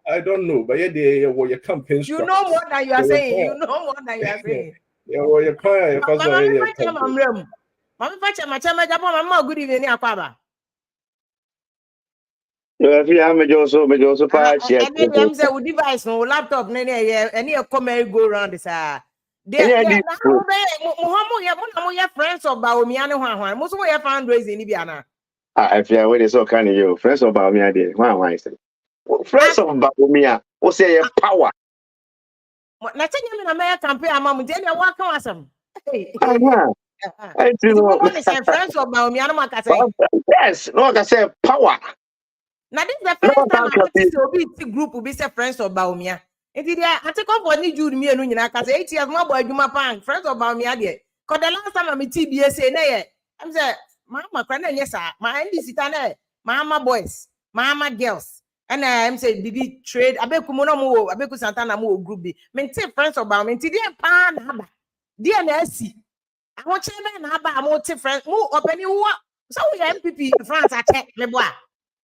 F: I don't know, but yeah, they your campaign.
C: You know more than you are saying. You know more than you are saying.
F: Yeah, well, your choir,
C: Mama Facha, my chama, Mama, good evening, Aquaba.
H: If you have me also patch, yes.
C: And device, no laptop, any come go around this. They friends of Baomiano, most of your fundraising in Ibiana.
H: If you are with so kind of you, friends of Baomia, why say? Friends of Baomia, or say power.
C: Nothing in American campaign, Mamma, then you walk on some.
H: I do not
C: say friends of Baomiano.
H: Yes, no, I say power.
C: Now this is the first time I see group will be friends of Baumia. And I take off what need you to me and you know, because 8 years more boy, Juma Pang, friends of Baumia. Because the last time I'm a TBS say, I'm saying, Mama, yes, sir, my NDC, Mama boys, Mama girls. And I'm saying, Bibi trade, Abekumono, Abeku Santana Mo group be. Maintain friends of Baumia, dear Pan, dear Nancy. I want to I'm more friends, more open you. So we MPP France, I check the boy.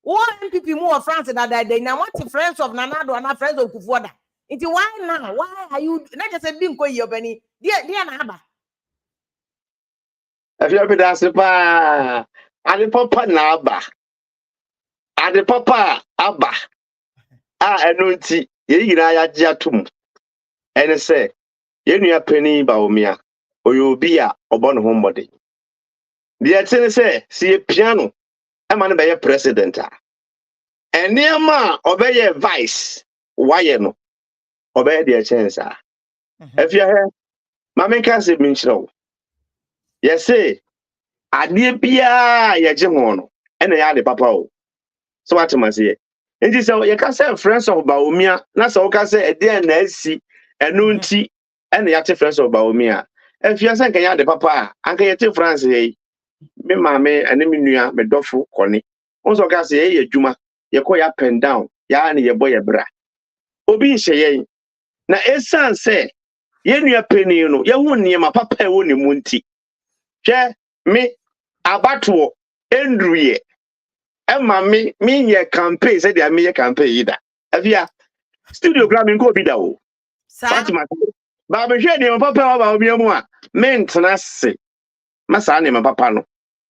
C: One MPP more France that day. Now, what's the friends of Nanado and friends of Kufuada? It's why now? Why are you not just a being called your penny? Dear Naba.
H: If you have been asked, and the Papa Naba, and the Papa Abba, I know tea, ye Jatum, and say, you are penny Baumia, or you'll be a born homebody. The attendant say, see a piano. ɛma no bɛyɛ president a ɛnneɛma a ɔbɛyɛ vice wayɛ no ɔbɛyɛ deɛ kyɛn saa afia hɛ ma menka sɛ menkyerɛ wo yɛse adeɛ biara yɛgye ho no ɛna yɛ ade papa o so what am I say? And this you can say friends of Baomia, na so can say ɛdeɛn na asi ɛno nti ɛna yɛate friends of Baomia. If you say kan yɛ de papa anka yɛte France yi me maame ɛne me nua me dɔfo kɔne onso ka say yɛ adwuma yɛkɔ yɛ up and down yɛ ne yɛbɔ yɛ bra obi nhyɛ yɛn na esan sɛ yɛ nua panin no yɛ hu nneɛma papa ɛwɔ ne mu nti hwɛ me abatoɔ endruye Emma me ye campaign said they me campaign either. Avia studio gram go bi da o. Fatima. Ba be hwe ne papa ba obi mu a mentena se. Masa ne papa no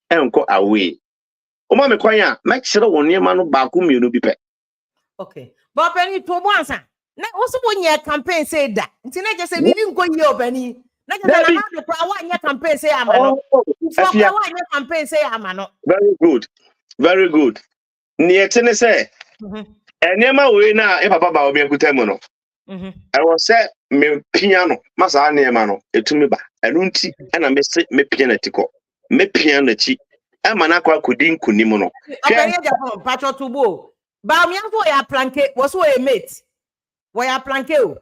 H: enko away. O ma me kwan a me kire wo ne ma no ba ko mienu bi pe.
C: Okay. But penny to bonsa. Na wo so wo nye campaign say da. Nti na je se bibi nko yi obani. Na je na na de kwa wa nye campaign say ama no. Afia wa nye campaign say ama no.
H: Very good. Very good. Nietene say enema we na e papa ba obi akutamo no. I was say me piano masa anema no etumi ba. Enu nti na me se me piano tiko. Me piano chi. E mana kwa kudi nkunim no.
C: Okay, ya Japan patro tubo. Ba mi anfo ya planke wo so e mate. Wo ya planke o.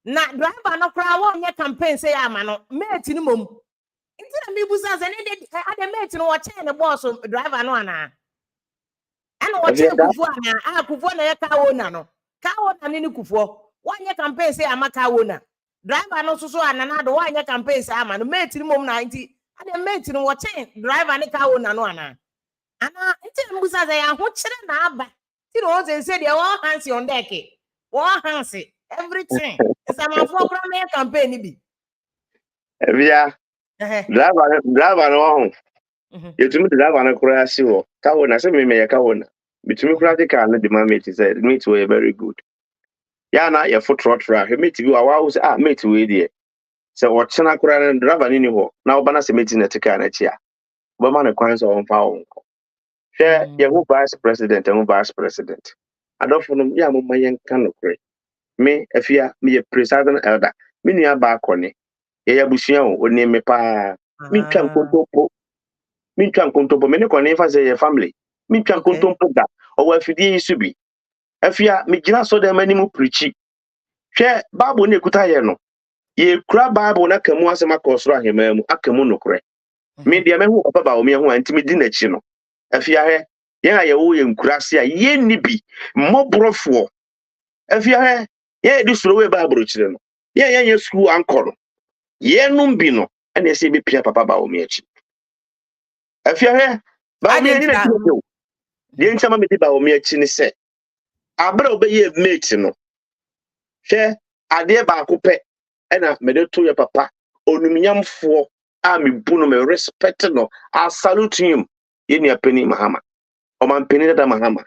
C: Na driver no kra wo nye campaign say ama no. Mate ni mom. Nti na mi busa se ne de ade mate no wo che ne boss driver no ana. Ana wo che kufu ana kufu na ye kawo na no. Kawo na ni kufu. Wo nye campaign say ama kawo na. Driver no so ana na do wo nye campaign say ama no mate ni mom na nti ade mate no wo che driver ne kawo na no ana. Ana nti na busa se ya ho kire na aba. Ti no say dey one hands on deck. One hands everything. Sama for program campaign ni bi.
H: Evia. Driver no. Yetumi driver na kura si wo. Kawo na se me ye kawo na. Bitumi kura de car na de mate said mate we very good. Ya na ye foot trot he mate bi wa say mate we dey. Se wo chena kura na driver ni ho. Na oba na se mate na tika na chia. Oba ma na kwan so on fa won ko. Hwe ye ho vice president and vice president. Adofo no ya mo mayen kan no kure. Me afia me ye president elder. Me nua ba akone. Ye ya busua o oni me pa. Me twa nkontopo. Me twa nkontopo me ne kone fa say ye family. Me twa nkontopo da. O wa fidie isu bi. Afia me gina so dem animu preachi. Hwe Bible na ekuta ye no. Ye kura Bible na kamu asema kosoro ahema mu akamu no kure. Me dia me hu papa ba o me hu anti me di na chi no. Afia he ye ye wo ye nkurase a ye ni bi mobrofo. Afia he ye di suro we Bible chire no. Ye school anchor no. Ye num bi no na se be pia papa ba o me achi. Afia he ba me ni na chi no. Die nchama me di ba o me achi ni se abra obeye mate no. Hwe ade ba ko pe na me de to ye papa onumnyamfo a me bu no me respect no I salute him ye ni apeni Mahama o man peni da Mahama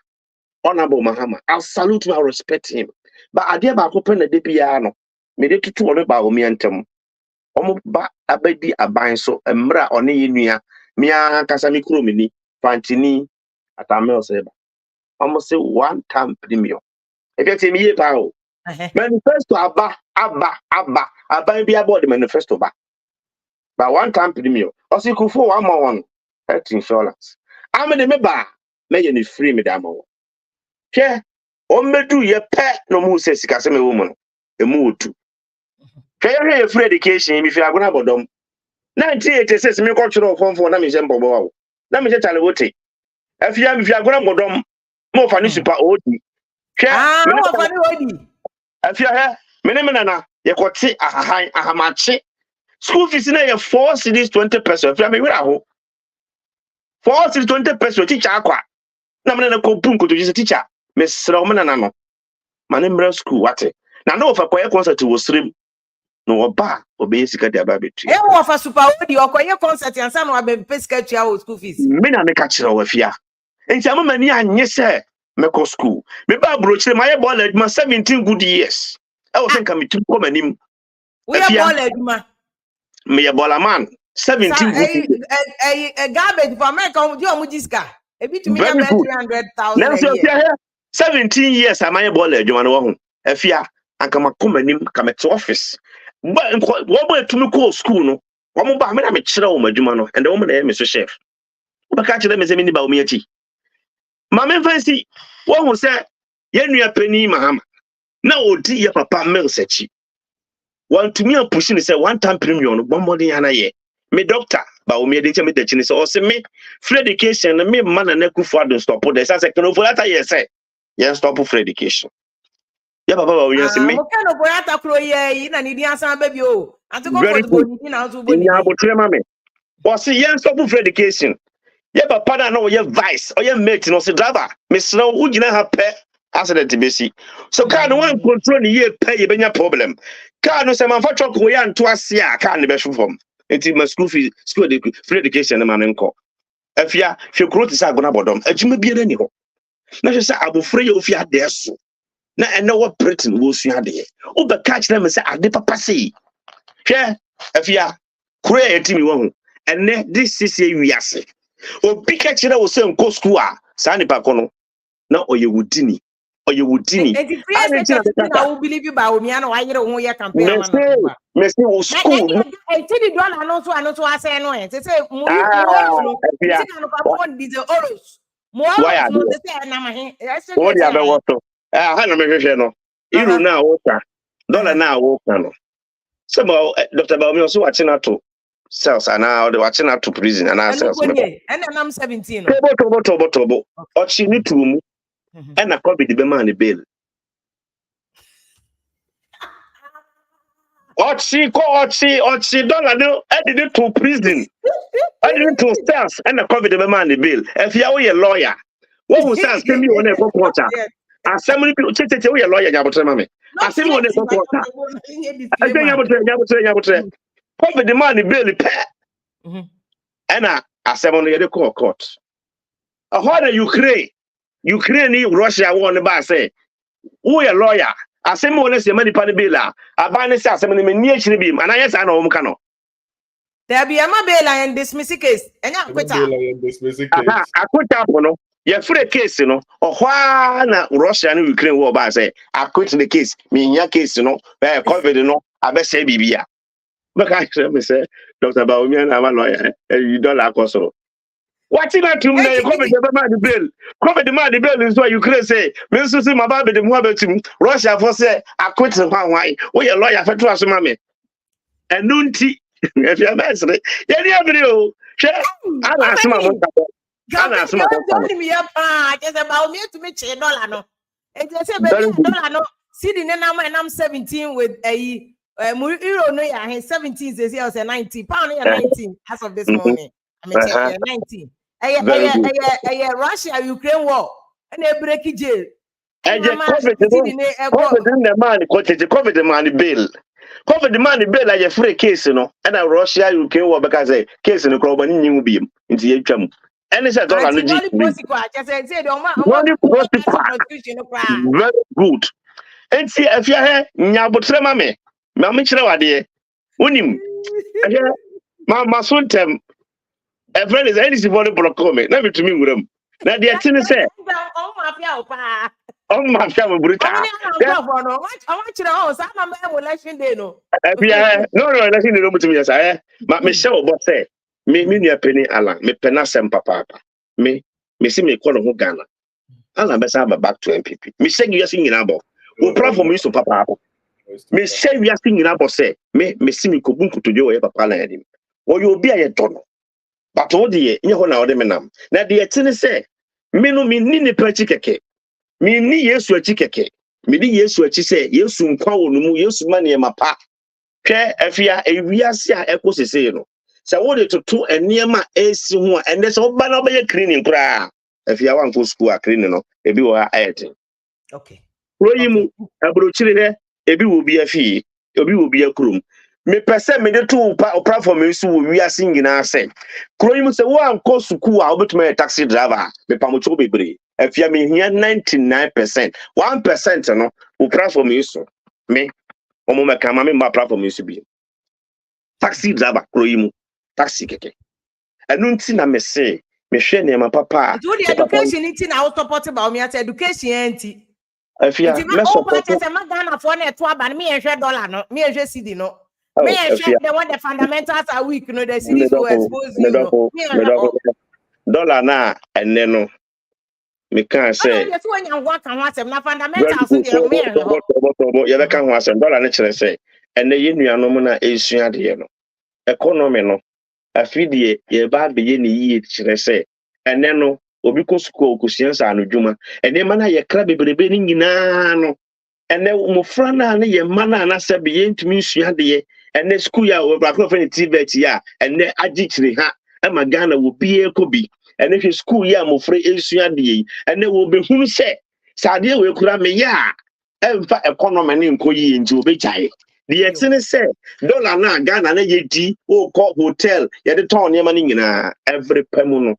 H: honorable Mahama I salute him I respect him but ade ba ko pe na de bia no me de tutu ono ba o me antem omo ba abadi aban so emra one ye nua me akasa me kuro meni fantini atame o se ba omo se one time premium e get me ye pa o manifesto aba bi about the manifesto ba one time premium osi kufu 1 health insurance amene me ba me ye ni free me da mo hwe o medu ye pe no mu se sika se me wo mu no emu otu hwe ye free education mi fi agona bodom 1986 me ko tworo fonfon na me je mbobo wa na me je tale wote afia mi fi agona bodom mo fa ni super odi hwe
C: mo fa ni odi
H: afia he mene na ye kwoti ahamache school fees na ye 4 cedis 20 pesos afia me wira ho 4 cedis 20 pesos teacher akwa na mene na ko pun ko to just teacher me sra o mena na no mane mra school wate na no fa koye concert wo srem no oba obe sika dia ba betu
C: e wo fa super odi okoye concert ansa no abe pesika tua wo school fees
H: me na me ka kire wo afia enti amama ni anye se me ko school me ba brochire my ball aduma 17 good years I was think am tu ko manim
C: we ball aduma
H: me ye ball man 17 good years
C: garbage for me come do omu jiska A bit to me
H: Very
C: about
H: good.
C: 300,000
H: Now,
C: a
H: so
C: year.
H: 17 years, am I ball you know, if you and come to office. But what way to me call school? No, one more I'm a chill, my Jumano, and the woman, Mr. Chef. But catch them as a mini about me. Mamma fancy, what was that? Yen a penny, Maham. Now, dear papa, Mel said she. One to me, I'm pushing say 1 time premium, 1 more than a year. Me doctor, but me didn't me the Chinese or say me, free education, and me man and neck for the stop. There's a second over that year say, yes, stop for education. Yeah, Papa, you see me.
C: What kind of boyata crow ye in an Indian son baby? Oh, and to go for
H: Very
C: the
H: good.
C: body in out to
H: In
C: body.
H: your mammy. Was see, yes, stop for education. Yeah, Papa, no, your vice or your mate, no, say driver. Miss Snow, would you not have pay? Accident to be see. So, can't one control the year pay your problem. Can't say, my father, we are to us, yeah, can't be from. It's my school fees, school free education, man, and call. If you grow to say, I'm going to bottom, a Jimmy be any ho. Not just say, I will free you if you are there. So, now, and know what Britain will see. Oh, but catch them and say, I did papa say. Yeah, if you are create me one, and then this is a we are say. Oh, big catch that was saying, go school, Sandy Pacono. Now, or you would dini, or you would dini.
C: And the free I will believe you by me. I know I get on your campaign.
H: Messi will school.
C: I tell you, don't I know to I say no. They say, more the oros. More, no, they say, I'm
H: what the other water? I had a measure. You now, water. Dollar now, water. Somehow, Dr. Baumi also watching out to cells and now they're watching out to prison and our cells.
C: And then I'm 17.
H: Tobo. Or she need to and I copy the man the bill. Or she dollar no, I did it to prison. I did it to cells and I copy the man the bill. If you are a lawyer, what was that? Send me on a quarter. And so many people say, we are lawyer, Yabotremame. I say, on a quarter. I think Yabotre. Copy the man the bill. And I said, on the court. A harder Ukraine, Russia, one by say, we are lawyer. I say, more or less, the money panibilla. I buy this as a miniature beam, and I yes, I know Mukano.
C: There be a mabela and dismiss case. And I quit out.
H: I quit up, no. You're free case, you know, or why Russia and Ukraine war by say, I quit the case, me in your case, you know, where COVID, you know, I best say, Bibia. But I say, Dr. Baumi and I'm a lawyer, you don't like us. Watching that to me, COVID the bill. COVID the bill is what Ukraine say. Mr. See my baby, the Muhammad, Russia for say, I quit the why. We a lawyer for trust, mammy. And Nunti, if you're messing, yeah, video. I'm asking my mother.
C: Don't me up, just about me to make $1 no. And just say, $1 no. Sitting in and I'm 17 with a Euro no, yeah, he's 17 this year, 90 pound, 19 as of this morning. I mean, 19. Russia, Ukraine war, and they break it jail. And
H: COVID the man, COVID the money bill. COVID the money bill like a free case, you know, and a Russia, Ukraine war because a case in the club and you beam into the HM. And it's a dollar. Very good. And see if you're here, Nyabutre Mame, Mamichra Wadi, Unim, my son tem. A friend is anything for the proclaim. Never to me with them. Now the attendant said, oh, my family, brutal. I want you to know, I'm a election day. No, election day to me. As I, but Michelle, but say, me, penny, Allan, me penasem papa. Me, see me call on Ghana. Allan, best have back to NPP. Me say you are singing about. We pray for me, so papa. Me say we are singing about, say, me see me kubunku to do a papa lady. Or you'll be a donor. But all the year, now the menam. Now the attendant say, me no me ni pechi keke. Me ni yesu echi keke. Me ni yesu echi say, yesu nkwa onumu, yesu mani emapa. Ke efia ewiase a ekosese no. Say what to two eniema esi ho and there's oba na oba cleaning kra. Efia wan go school a cleaning no, ebi wo ha ayete.
C: Okay.
H: Royimu abrochire he, ebi wo bi afi, ebi wo bi akrum. Me pese me de to platform me so we are singing na say kroyim say one ko suku a obetuma taxi driver me pamocho bebre afia me hia 99% 1% no o platform me so me omo me kama me ma platform me so bi taxi driver kroyim taxi keke enu nti na me say me share nneɛma papa
C: do the education it now support about me at education anti
H: afia me support
C: say ma Ghana for na to aba me $100 no me CD no me the one the fundamentals are weak no the cities will expose you no
H: dollar na enne no me can say
C: yes when you work and what na fundamentals dey me
H: you be kan ho asem dollar na kire say enne ye nuanom na esua de no economy no afidie ye ba be ye ne yi kire say enne no obi ko school kusiansa no dwuma enne ma na ye kra bebrebe ni nyina no enne umofra na ne ye ma na se be ye ntumi nsua de enne school ya we bra ko fe ni tibet ya enne agikire ha e ma Ghana wo bie ko bi enne hwe school ya mofra esua de enne wo be hunu se sade we kura me ya emfa economy ne nkoyi nti obegyae de yetene se dollar na Ghana na ye di o ko hotel ye de ton ne ma ni nyina every pemu no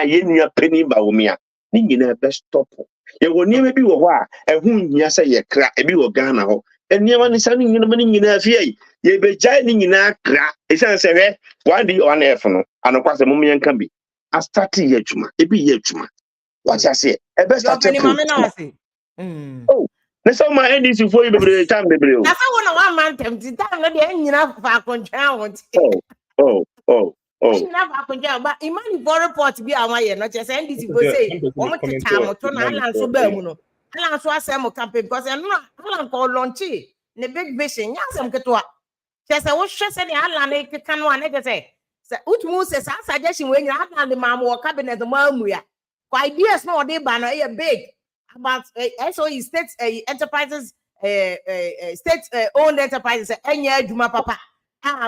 H: ye nua penny ba wo mia ni nyina be stop ye wo niema bi wo ho a ehun hia se ye kra e bi wo Ghana ho eniema ni sa ni nyina afie ye be jai ni nyina kra e san se hwe one day on f no anokwase mo mien kan bi a start ye adwuma e bi ye adwuma what you say e be start oh na so ma NDC for you bebre time bebre
C: na fa wona one man temti time no de nyina fa kontwa won but imani for report bi awon ye no che say NDC go say o mo teta mo to na Allan so ba mu no Allan so asem campaign because Allan ko launch ne big vision yasem keto a che say wo hwe say ne Allan e keka no ane say utumu say sa suggestion we nyina Allan de ma mo cabinet mo amu ya ko ideas no dey ba no e big about SOE states enterprises state owned enterprises enye adwuma papa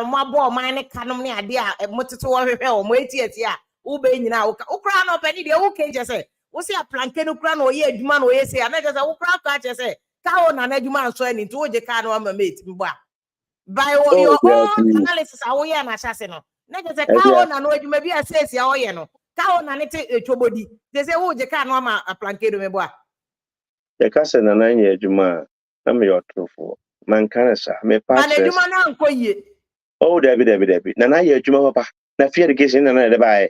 C: mo abo man ne kanom ne ade a motete wo hwehwe o mo etieti a wo be nyina wo kra no pani de wo ke je se wo se aplanke no kra no ye adwuma no ye se a na je se wo kra ka je se ka o na na adwuma nso ani to wo je ka no ama mate mbo a by your own analysis a wo ye na chase no na je se ka o na no adwuma bi a sesi a wo ye no ka o na ne te etwobodi je se wo je ka no ama aplanke do mbo a
H: ye ka se na na nya adwuma na me yotrofo man kan sa me pa
C: na adwuma na nkoye
H: oh Debbie na ye adwuma papa na free education na de bae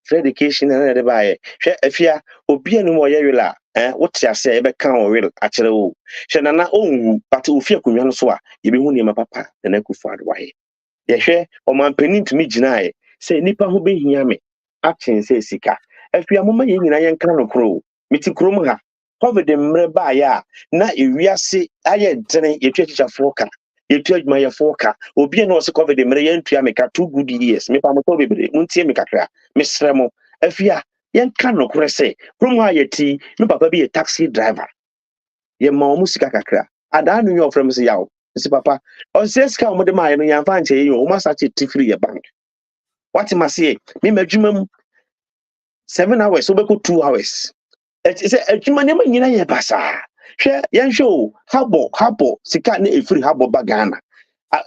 H: free education na de bae hwe afia obi anu mo ye wela wote ase e be kan o wel a kire wo hwe na onwu but ofi akonwa no so a ye be hu ne ma papa na kufu adwaye ye hwe o man panin tumi ginae se nipa ho be hia me action se sika afia moma ye nyina ye nkan no kro miti krom ha covid mre ba ya na ewiase aye dene ye twa foka yetu adwuma ye foka obi na ose covid mre ye ntua me ka 2 good years me pa mo to bebre muntie me kakra me sremo afia ye nka no kore se krom ha ye ti me papa bi ye taxi driver ye ma o musika kakra ada no yo from se yawo se papa o se ska mo de ma ye no yan fa nche ye o ma sa che ti free ye bank what ma se me madwuma mu 7 hours so be ko 2 hours say adwuma ne ma nyina ye basa hwe yan show habo sika na efiri habo bagana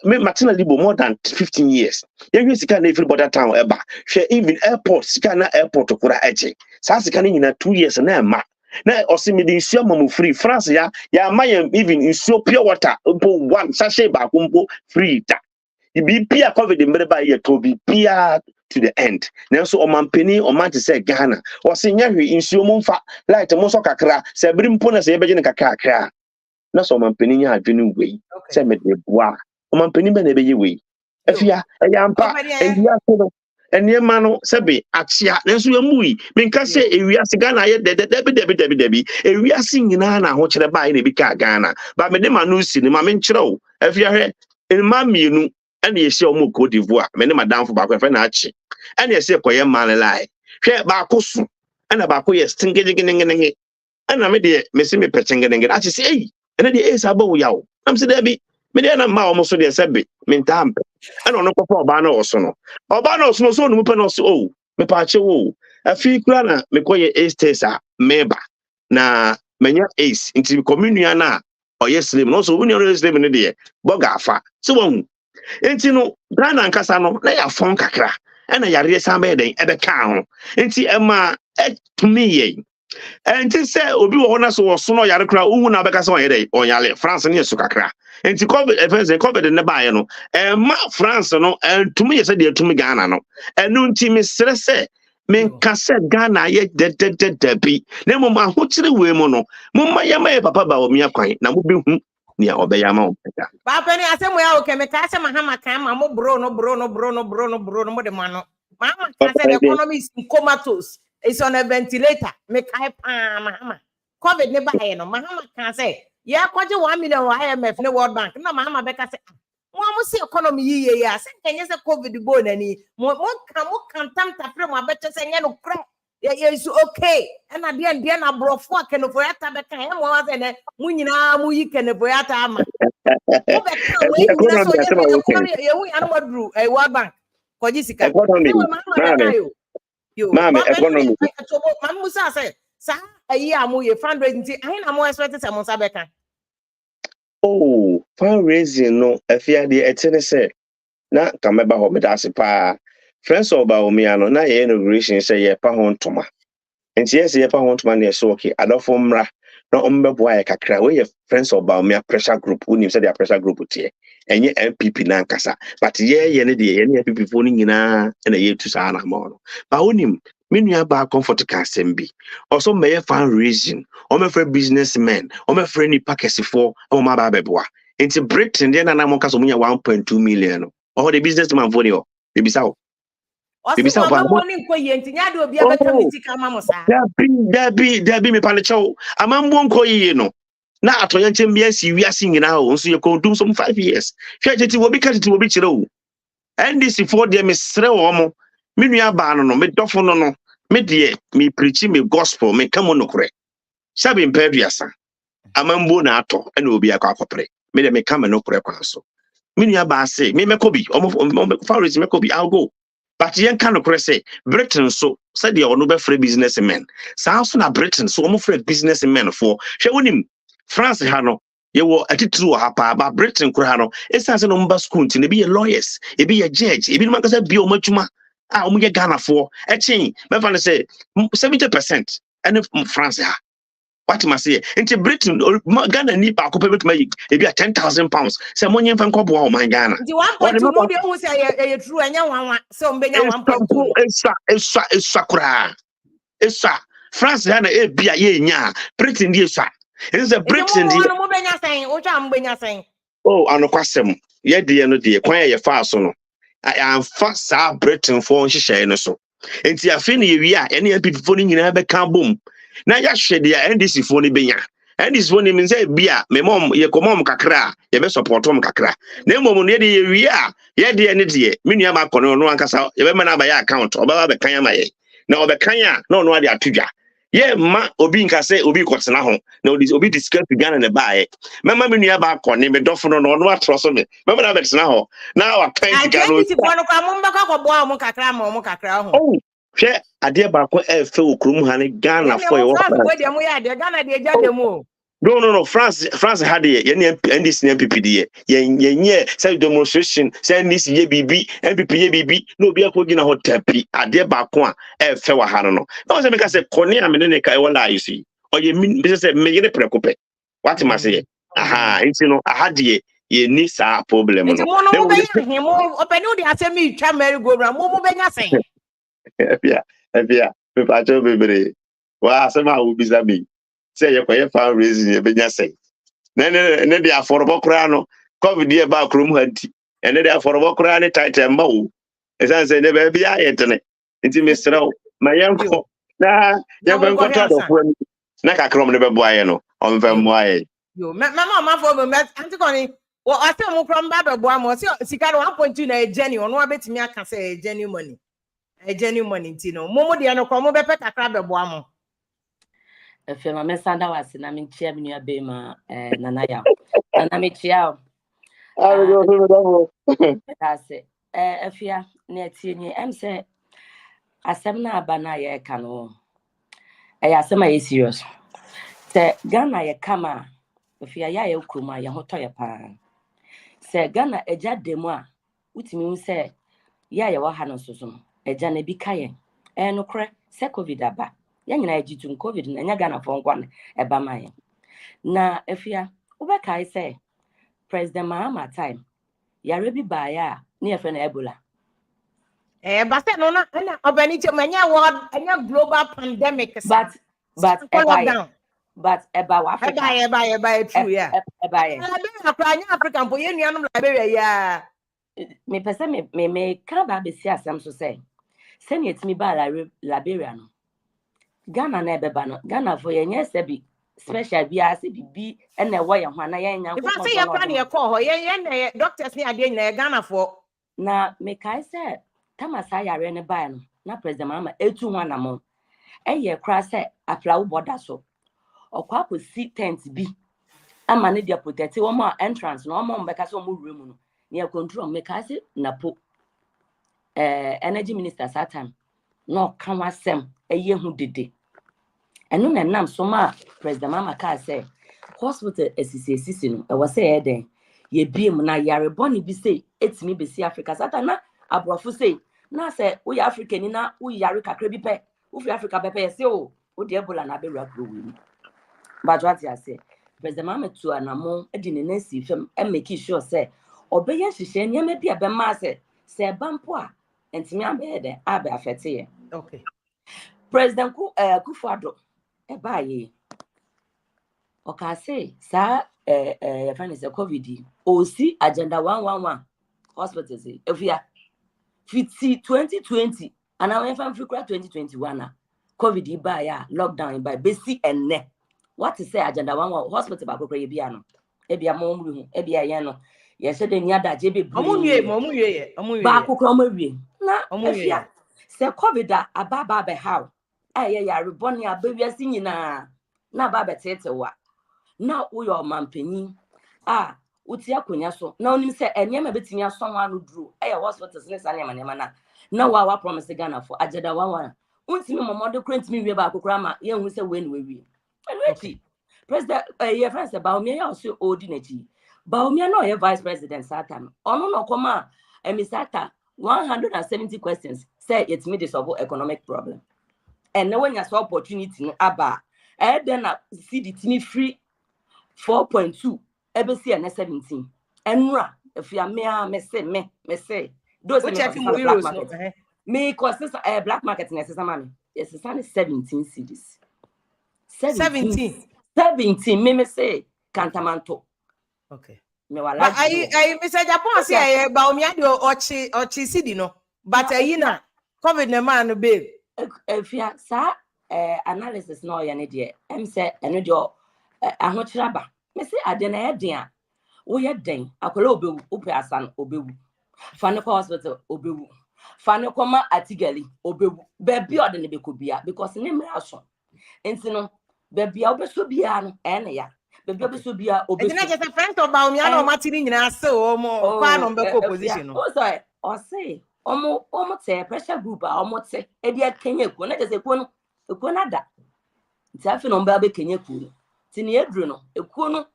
H: me Martina Libo more than 15 years yan sika na efiri border town eba hwe even airport sika na airport kura eche sa sika na nyina 2 years na ma na osimidi nsuo mamu free France ya ma even nsuo pure water mpo one sachet ba mpo free ta ibi pia covid mbre ba ye to bi pia to the end now so omampeni omanti say Ghana o se nya hwe nsuo mu mfa light mo so kakra se biri mpo na se yebeje ne kakra na so omampeni nya adwene wei se me de boa omampeni be na ebeye wei afia eyampa ewia so eniema no se be atia na so yamui menka se ewia se Ghana ye debi ewia se nyina na ho kire ba ye na bi ka Ghana ba me de ma no si ne ma me nkire o afia hwe enma mienu ene yesi omo Cote d'Ivoire me ne madam fo ba ko fe na achi ene yesi koye man lai hwe ba ko su ene ba ko ye stingegegegege ene me de me se me petengegege achi se ei ene de esa ba wo yawo am se debi me de na ma omo so de sebe me ntampe ene ono ko fa oba na oso no so no mu pe no so o me pa ache wo afi kura na me koye estesa meba na menya ace inti community na oye slim no so woni ono slim ne de boga afa so won enti no Ghana nkasa no na ya fon kakra ena yare sambe den ebe ka ho enti ema etumi ye enti se obi wo na so wo so no yare kra uhu na beka se on yare on yale France ne so kakra enti covid ne ba ye no ema France no entumi ye se de etumi Ghana no enu enti me sere se Men kase Ghana ye de bi. Ne mo ma ho kire we mo no. Mo ma ya ma papa ba o mi akwan na mo be hu nia obeyama o peta.
C: Papa ni asem ya o ke me ka se mahama kan ma mo bro no mo de mano. Mama can say the economy is comatose. It's on a ventilator. Make I mahama. COVID never had no. Mahama can say, yeah, kwaje 1 million IMF no World Bank. No, Mahama Becca say, "Mo see economy ye. Say can you say COVID born any? Mo can tam tafre mo better say no crack. Yeah, it's okay. And at the end, na brofo can for yata Becca. Mo was and mo nyina mo yi can for yata ama. Mo Becca we nyina so yeah economy yeah we animal drew a World Bank.
H: Economy. Mami, economy.
C: Musa say, "Sir, a year amuye fundraising. I na mo expect say Musa beka."
H: Oh, fundraising no. Afia de etene say na kameba ho medase pa. Friends oba omiano na ye inauguration say ye pa ho ntoma. Enti yes ye pa ho ntoma na so okay. Adofo mra na ombebo aye kakra. We ye friends oba omia pressure group. Unim say their pressure group tie. Enye NPP na nkasa. But ye ne de ye ne NPP fo ni nyina na ye tu sa na ma no. Ba unim menua ba comfort ka sembi. Also meye fundraising. O me for businessmen. O me for ni pakesifo. O ma ba beboa. Enti Britain de na mo kaso munya 1.2 million. Oh, the businessman for you. Baby sao.
C: Baby sao pa. Dabi
H: me panicho. Amambo nko yi no. Na atoya nchembi asi wiase nyina o nso ye kodum some 5 years. Hwe jeti wo bi ka jeti wo bi kire o. NDC for dem me sere wo mo. Me nua ba no me dofo no me de me preach me gospel me kamo no kure. Sabi mpeduasa. Amambo na ato na obi akopre. Me de me kamo no kure kwa so. Minya ba say me mekobi Faris mekobi I'll go but yen kan no say Britain so said the ono be free businessmen so na Britain so omo free businessmen for hwe wonim France ha no ye wo atitru ha pa ba Britain kura ha no esanse no mba school nti ne be lawyers e be judge e bi no makasa bi omo adwuma a omo ye Ghana for e chen me fa no say 70% and France ha. What must say? Into Britain, Ghana need back up maybe 10,000 pounds. Some money from Cobo, oh my Ghana.
C: The 1.2 no, they always say true and one. So, Benya 1.2.
H: It's Sakura. It's France, Ghana, a beer, yeah, Britain, dear, sir. It's a Britain. Oh, I know Quasem. Yeah, dear, no dear, quiet your fast no. I am fast, Britain for she so. And see, I feel we are any people phoning in a boom. Na ya hwede ya NDC fo ni benya NDC fo ni min say bia me mom ye komom kakra ye be support om kakra na mom ne de ye wi a ye de ne de me nua ma kono no ankasa ye be mana ba ya account oba ba kan ya maye na obekan ya na ono ade atudwa ye ma obi nkase obi kotena ho na obi discuss Ghana ne baaye mema me nua ba kone me dofo no ono atroso me mema na betena ho na wa kan sika no
C: NDC fo no kwa mom ba kwa bo am kakra ho
H: oh hwe ade ba ko efe okrum ha ne Ghana fo ye wo no France had ye NDC NPP ye say demonstration say NDC ye bibi NPP ye bibi no obi akogina ho tapi ade ba ko a efe wa ha no na say make say kone amene ne kai wala you see o ye be say me ye prekope what ma say aha nti no aha de ye ni sa problem no
C: mo be him openi o de asemi twa merry go round mo benya sen
H: Ebia, me pacho bebre. Wa asema wo bisa mi. Say ye kwaye fundraising ye benya say. Ne de affordable kra no. Covid ye ba krom hanti. Ne de affordable kra ne title mba wo. Esan say ne ba bia ye tene. Nti me sraw. Ma yenko. Na ye ben ko to do kra ni. Na kakrom ne be boaye no. On fe moaye.
C: Yo, mama for me anti koni. Wo ase mo krom ba be boa mo. Sika 1.2 na journey ono abetimi aka say journey money. A genuine money, no. Momo de no komo be peta kra be boa mo.
G: Efe ma mesanda wase na me chia me nua be ma nana ya. Na me chia. Ase efia na tie ni em se asem na aba na ye ka no. Asem a serious. Se Ghana ye kama efia ya ye kroma ye hoto ye pa. Se Ghana eja demu a utimi hu se ya ye wa ha no soso. Eja na bi kaye no kre se COVID aba ya nyina ejitu COVID na nya Ghana fo nkwan eba maye na efia ube kai se President Mahama time yare bi ba ya na Ebola
C: But no, no, Obanito, many world, any global pandemic.
G: But
C: lockdown.
G: But about Africa.
C: By true, yeah. African boy, Liberia, yeah.
G: Me person me can't be see as I'm so say. Send it me by Liberia no. Ghana na beba no. Ghana for yenye sebi special bi ase bibi na wo ye ho na yen nyanko.
C: If I say your plan your call, yeah, doctors ni ade na Ghana for.
G: Na me kai say tamasa yare ne ba no. Na president mama etu ho na mo. Eye kra say aplawo border so. Okwa ko si tent bi. Ama ne dia protect wo ma entrance no mo mbeka so mo wure mu no. Ne control me kai say napo energy minister that time no kan wasem eye hu dede eno na nam so ma president mama ka say hospital assisi no e was say eden ye biem na yare boni bi say etimi be si Africa that time na abrofo say na say we Africa ni na we yare kakra bi pe we fi Africa be pe say o de ebola na be ra pro we but what you say president mama tu anamo edi ne na si fam e make sure say obeye hihye nyama bi abema say bampo a ntimi abede abe afete.
C: Okay.
G: President Kufuado ebaye oka say sa friend is COVID osi agenda 111 hospitals efia fiti 2020 and I fan fikra 2021 COVID ba ya lockdown ba besi enne what is say agenda 111 hospital ba kokra bia no ebia mo mu hu ebia ye no ye se de ni adaje be bu omu ba kokra mo wie na efia se COVID ababa be how aye ya reboni abawiase nyina na baba tetewa na uyo mampanyin uti akonya so na onim se enyema betimi asonwa no duro hospitals ne sa na wa promise Ghana for agenda 11 untimi momodo krantimi wie ba kokra ma ye hu se we ni we anyway president your friends about me ya so odi na chi ba omi na o vice president satan ono no koma emisata 170 questions say it me solve economic problem and now when you saw opportunity no aba then see the tini free 4.2 ebesi and 17 enra if you me say those
C: euros
G: market me cause black market in money yes 17 cedis 17 me say kantamanto
C: okay
G: me wala
C: but I Mr. Japan say ba omi ade ochi cedi no but na COVID na man babe
G: if you sa analysis no ya ne de em say eno de ahochiraba me say ade na e den a wo ye den akola obewu ope asan obewu fane ko hospital obewu fane ko ma atigali obewu baby ode ne bekobia because ne mra so enti baby obeso bia no ene ya baby obeso bia obeso
C: enti na just friend of ba omi ana o matiri nyina se o mo kwa no be ko position no
G: o say omo te pressure group a omo te e dia Kenya ku na just ekuo na da ti afi no mba be Kenya ku ti ne edru no ekuo no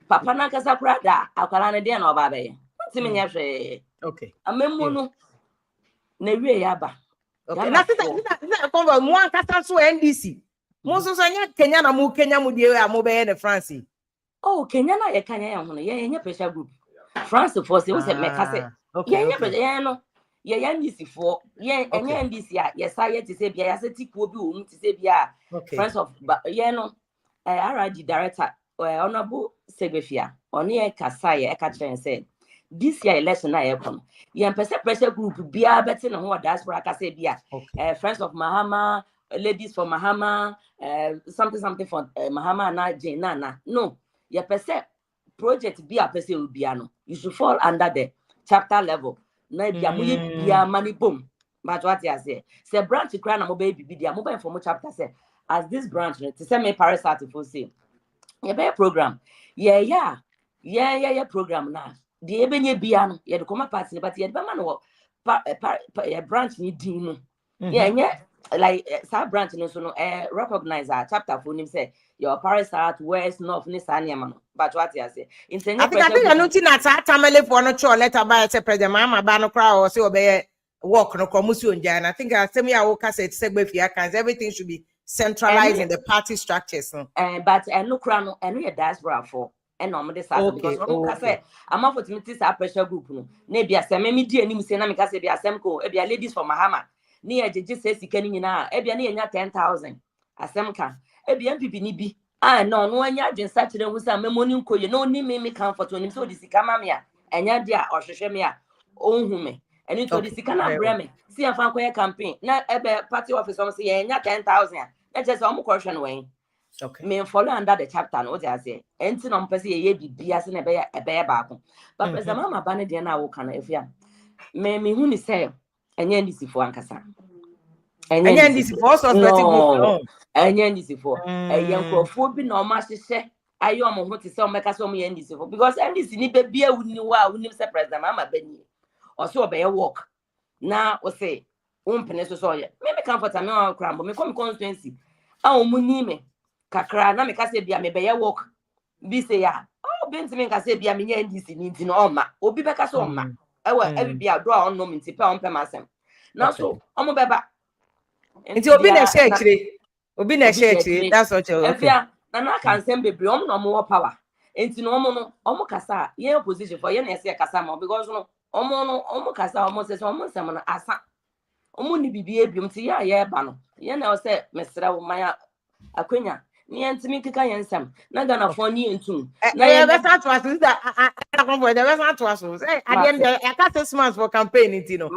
G: papa na kasa kura da akwara ne dia na oba be ye ti me nya hwe
C: okay
G: amemmu no na wie ya ba
C: okay na sita konvo mo an kasa so NDC mo so nya Kenya na mo Kenya mo die a mo be ye ne France
G: Kenya na ye Kenya ya ho no ye nya pressure group France for say we say me kase ye nya pressure no ye NDC for ye enya NDC a ye sa ye ti say bia ya se tikuo bi o mu ti say bia friends of ye no RRG director honorable Segbefia on ye kasa ye ka kire say this year election na ye come ye pressure group bia beti no ho diaspora kasa bia friends of Mahama ladies for Mahama something for Mahama na Jane no ye project bia pese obia no you should fall under the chapter level na bia mo ye bia mani boom but what you say branch kra na mo be bibi dia mo be inform chapter say as this branch to say me parasite for say ye be program yeah program na de e benye bia no ye de come party but ye de be man no branch ni din no yeah like sa branch no so no recognize our chapter for him say your parasite west north ni sanya man but what you say
C: I think I know tina ta tamale for no cho letter by say president mama ba no kra or say obey work no komusi onja and I think I say me I will cassette Segbefia can everything should be centralized in the party structures
G: but no kra no eno ye diaspora for and no this because one say I'm for to pressure group no na bia se me di anim se na me ka se bia asem ko e bia ladies for Mahama ne ya jeje se sika ni nyina e bia ne nya 10,000 asem ka e bia MPP ni bi no no anya adwen sa kire hu sa memoni nkoye no ni me comfort onim so di sika ma me a enya dia ohwehwe me a onhu me eni to di sika na bra me si afa koye campaign na ebe party office om say enya 10,000 na je se om kohwe no wen. Okay. Me follow under the chapter no what I say. Enti no mpese ye bibia se na ebe baako. But president mama ba ne de na wo kana efia. Me hu ni say enye NDC fo ankasa. Enye NDC fo suspecting group. Enye NDC fo. Eye nkrofo bi na o ma hyehyɛ ayo mo ho te say o meka say o me NDC fo because NDC ni be bia wuni wa wuni say president mama bani. O so obeye work. Na o say umpene so ye. Me comfort am no krambo me come constituency. A o muni me kakra na me ka se bia me be ye work bi se ya benti me ka se bia me nya NDC ni nti no oma obi be ka se oma ewa ebi bia do a onno nti pa on pe masem na so omo beba nti obi na share chire that's what you okay na kan sem bebre omo no mo power nti no omo kasa ye opposition for ye na se kasa ma because no omo kasa omo se omo sem na asa omo ni bibie biom ti ya ye ba no ye na o se mesra wo maya akwenya ni antimi kika yensam na gana fo ni entum na ye be start to us that I come for the be start to us say at the end I got 6 months for campaign nti no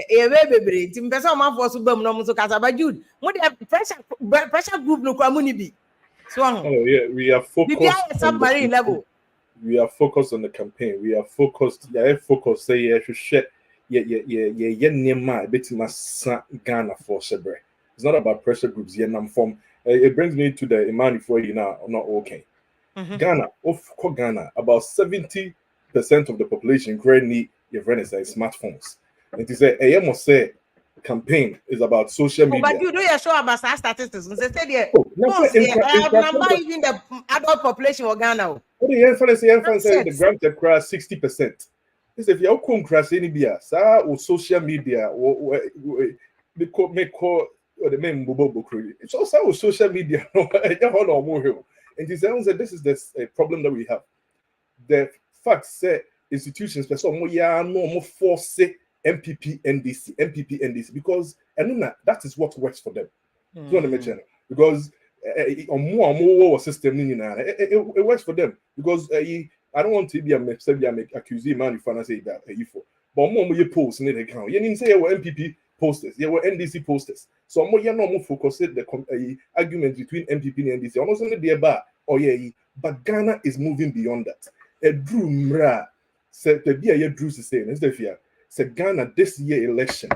G: e we bebre nti mpese o ma fo so bam no mo so kasa ba Jude mo de pressure group no kwa mo ni bi so
F: we are focused on
C: submarine level.
F: We are focused on the campaign. We are focused say yeah share yeah nema betima Ghana for sebre. It's not about pressure groups here nam form. It brings me to the Imani for you now, not okay. Ghana, Ghana, about 70% of the population currently have smartphones. And to say, I must say, campaign is about social media.
C: But you do your show about statistics. Number even the adult population of Ghana.
F: What the granted crash 60%. If you come crash any beer, or social media, or the main Bobo it's also social media. And this is the problem that we have. The fact say institutions no force NPP NDC because that is what works for them. You know what I mean? Because on more system it works for them because I don't want to be accused man if I say that but more you post in the account. You didn't say NPP posters, there were NDC posters. So more focus the argument between NPP and NDC. Almost only the bar but Ghana is moving beyond that. A Drew Mra said the be a Drew saying is the fear. Said Ghana this year election.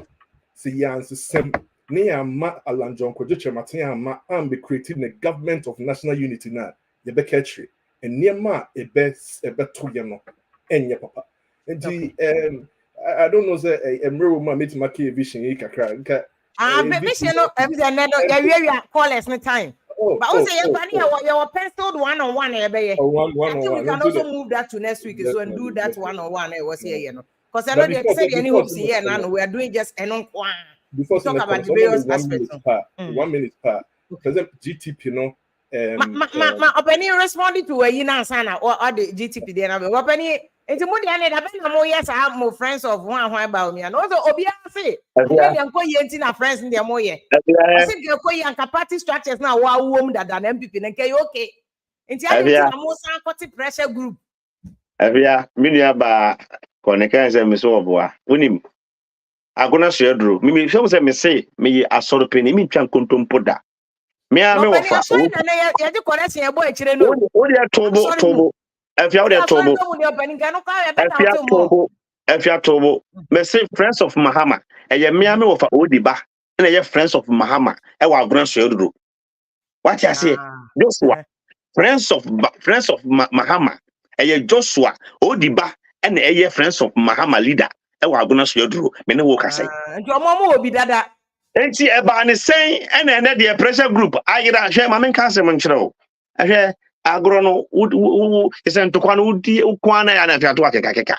F: Say Yan's sem near ma Allan Kyerematen ma am be creating a government of national unity now. The Beketri and near ma a best a better yano and ya papa. And I don't know say a mirror ma meet my vision vision
C: no yeah callers no time. But also your penciled one-on-one we can also move that to next week so and do that one-on-one was here you know because I know they said any hopes here now we are doing just
F: before talk about the various aspects 1 minute part because GTP
C: my opinion responding to you know sana or the GTP there now opinion into money and yes I have more friends of one about me and also Obia say friends in their more I think you're party structures now that than MPP and okay into pressure group
H: minia ba koneka se me so oboa wonim agona so edro me feel say me say me asoro pani me twan kontompo da me a me wofa
C: ya de correction e boy kire no
H: wo de tobo Efia de tobo. Efia tobo. Me say friends of Mahama. Eye me ame wofa odiba. Na ye friends of Mahama. E wa agona so edro. What you say? Joshua. Friends of Mahama. Eye Joshua odiba na eye friends of Mahama leader. E wa agona so edro. Me ne wo ka say.
C: Nti omo obi dada.
H: Enti e ba ne sen na de pressure group. Ayira hwe ma men ka se mon kire o. Ahwe agrono isen to kwano udi ukwana ya na fiato akeka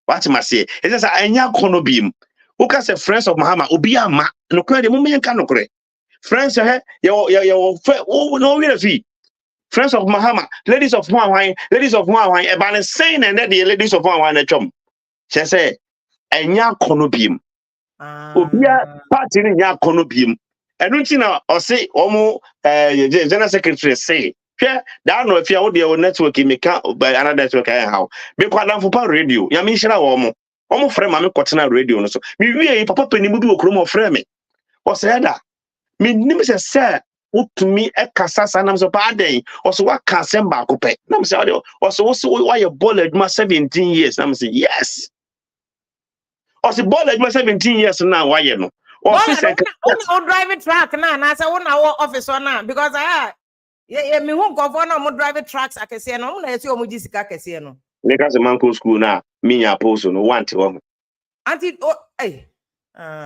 H: what must say it is anya kono bim uka say friends of Mahama obi ama no kure de mo men ka no kure friends he yo no we fi friends of Mahama, ladies of Huawei, ladies of Huawei, a ban saying and that the ladies of Huawei chum. She say, and ya conobim. Obia party in ya conobim. And don't you know, or say, Omo, General Secretary say, yeah, that no, if you are the network, you make by another network, how. Be quite down for radio. Yamishra Omo frame, I'm a radio. So, me, Papa Penny Mudu, Chromo frame. Or say that. Me, name is sir. To me, a casas and I'm so bad day. Also, what can send back up? I'm saying, also, why you bolled my 17 years? I'm saying, yes. Also, bolled my 17 years now. Why you know?
C: Office and driving truck now. And I said, one hour office or now because I me won't go for no driving trucks. I can say, no, let's see how much I can say no.
H: Because the man go school now, me and post no want to.
C: Auntie, oh, hey.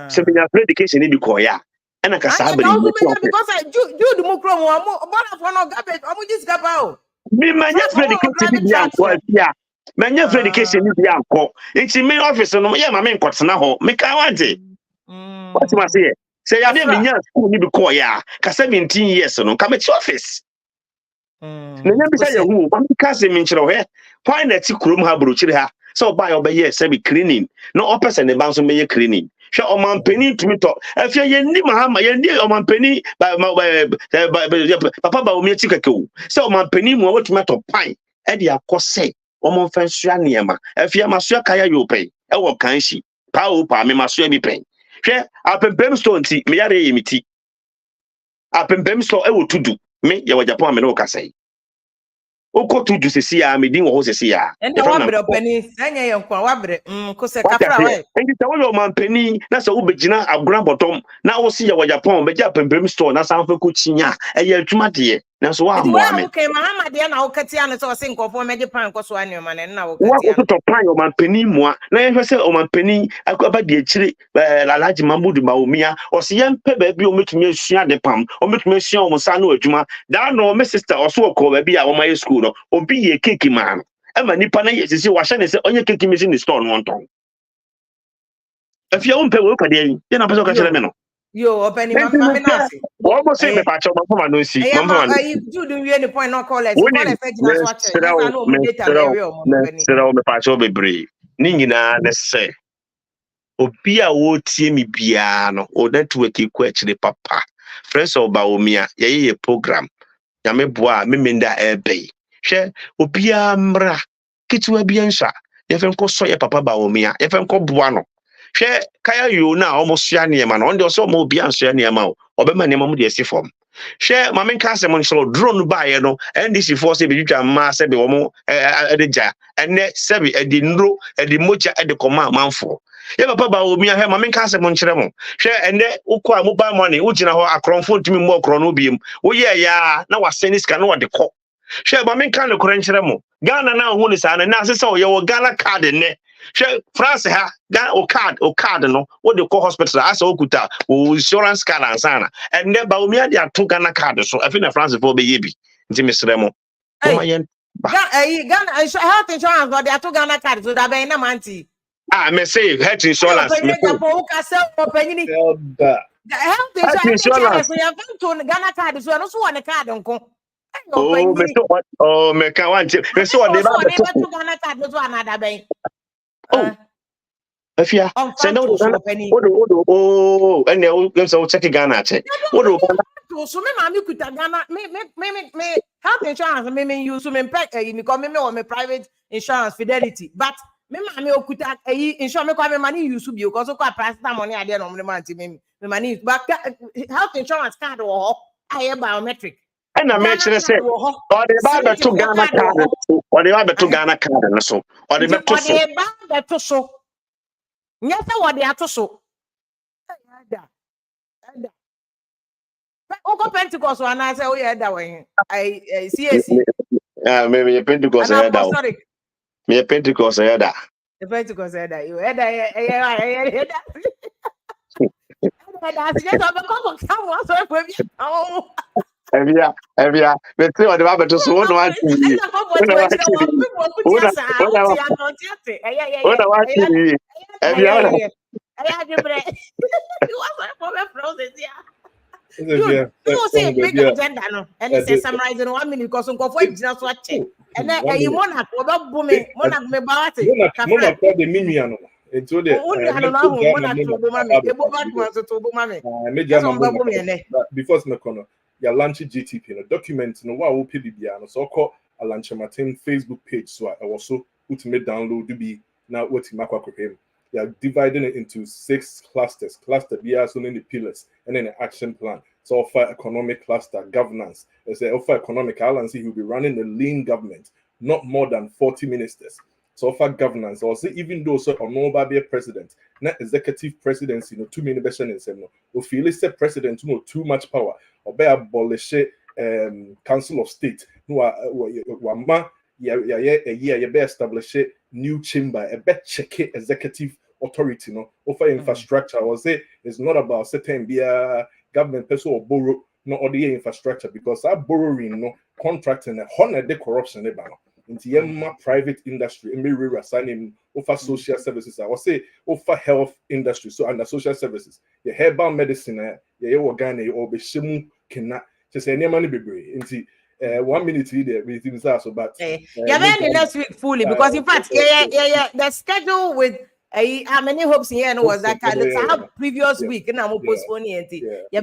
H: So, me have education in the Koya. And I can say,
C: because I do the mukro one garbage. I'm just got out.
H: Me, my education in the yeah. My education in the uncle. It's in my office, and yeah, my main course now. Make I want it. What you must say? Say, I didn't mean school need to call ya. 17 years, no, come at your office. Never say who, one cousin mentioned her. Why not you room have brochura? So by over here, say be cleaning. No uppers and the bounce on me cleaning. Show on my penny to me talk. If you're Mahama, you're on my penny by Papa Baumia Chicago. So my penny more to matter pine. Eddie, of course, say, Omo Fensuaniama. If you're Masua Kaya, you pay. Oh, can she? Pau, pa, me Masua be paying. Share up in Bemstone tea, me are a tea. Up in Bemstone, I will to do. Me, you were Japan, me no can say. Oko to do see ya, me ding was see ya.
C: And the one penny, and I am quabre, Cosacafra.
H: And it's all your man penny, that's a ubejina, a grand bottom. Now we'll see your Japan, but Japan Brimstone, that's how for Cucina, a year to Matty. That's why I'm
C: okay, Mahama, dear, now Catiana, so I think of one Japan, Coswanium, and now
H: what was to pine on my penny more. Now if I say on my penny, I could about the chili, la large mambu de Baumia, or see young Pebby, or make me share the palm, or make me share on Sano Juma. Down no, my sister, or so called be our my school, or be a cakey man. And my Nipana is see what Shannon said on your cakey machine is stone one tongue. If you won't pay work again, then I'm going to
C: yo, open him.
H: Almost say the patch of my no see.
C: You do the point, not call it.
H: Me patch over brave. Ningina, let's say. Obia wo tie mi bia no o network eku actually papa. Friends of Baomia, ye program. Ya me boa me menda ebe. Hwe obia mra kitu bia nsa. Ye fem ko so ye papa Baomia. Ye fem ko boa no. Hwe kaya yo na almost ya niema no. Onde so mo obia nso ya niema o. Obema niema mu de esi form. Hwe ma men ka se mo nso drone ba ye no. NDC force be twitwa ma se be wo mo edeja. Enne se be edi nro edi mocha edi koma manfo. Ye papa Baomia he ma men ka se mo nkyere mo. Hwe enne ukọ mobile money ugina ho akronfo ntimi mo okro no biem. Wo ye ya na wa send iska no de kọ. Hwe ma men ka no kro nkyere mo. Ghana na hu ni sa na se ye wo Ghana card ne. Hwe France ha Ghana o card no wo de kọ hospital asa okuta o insurance card ansana. And then Baomia de ato Ghana card so afi na France for be ye bi. Nti mesrɛ mo. Ghana
C: health insurance but they ato Ghana card so that be na manti.
H: Me say health insurance.
C: Health insurance. We have to Ghana card so no so one card nko.
H: Oh, me so what? Oh, me can want to. Me so they ba to
C: Ghana card so another ben.
H: Oh. If ya say no oh, and you so check Ghana check. What
C: so me mama kuta Ghana me health insurance me use so me pack me come me on me private insurance Fidelity but me mama okuta insurance me kwa me money use bi because so kwa price money ade no me manti me money but health insurance card wo aye biometric
H: and I make sure say or the ba to Ghana card or the ba to Ghana card so or the ba
C: to so nyesa wo de ato so ada Oko Pentecost one I say oh yeah that way I CAC
H: me Pentecost that me Pentecost that
C: the Pentecost that you that
H: Evia, me tell you about to so no one TV.
C: Dude, you say big agenda no, and it says summarizing 1 minute because on for just watch it. And then a monarch, about booming, monarch me bawati.
F: Monarch the minion. Into the before Smekono, your lunch GTP, no document, no what will PDB, and so called Allan Kyerematen Facebook page. So I also put me download to be now what him. They are dividing it into 6 clusters. Cluster B has only the pillars and then the action plan. So offer economic cluster governance. As they offer economic, Allan he will be running the lean government, not more than 40 ministers. So offer governance. Also, even though so or no be a president, not executive presidency, no too many versions, no. Or feel it's a president, no too much power. Or be abolish Council of State. No, you be establish a new chamber, a bet check executive authority, no, offer infrastructure. I will say it's not about certain be a government person or borrow, not all the infrastructure, because that borrowing, no, contracting, a hundred the corruption, into private industry, and maybe assigning offer social services. I will say offer health industry, so under social services, your herbal medicine, your organic or be shimu cannot just say any money be brave into 1 minute there with things also, but
C: next week fully because in fact, the schedule with how many hopes here and was that previous week and I'm postponing it. I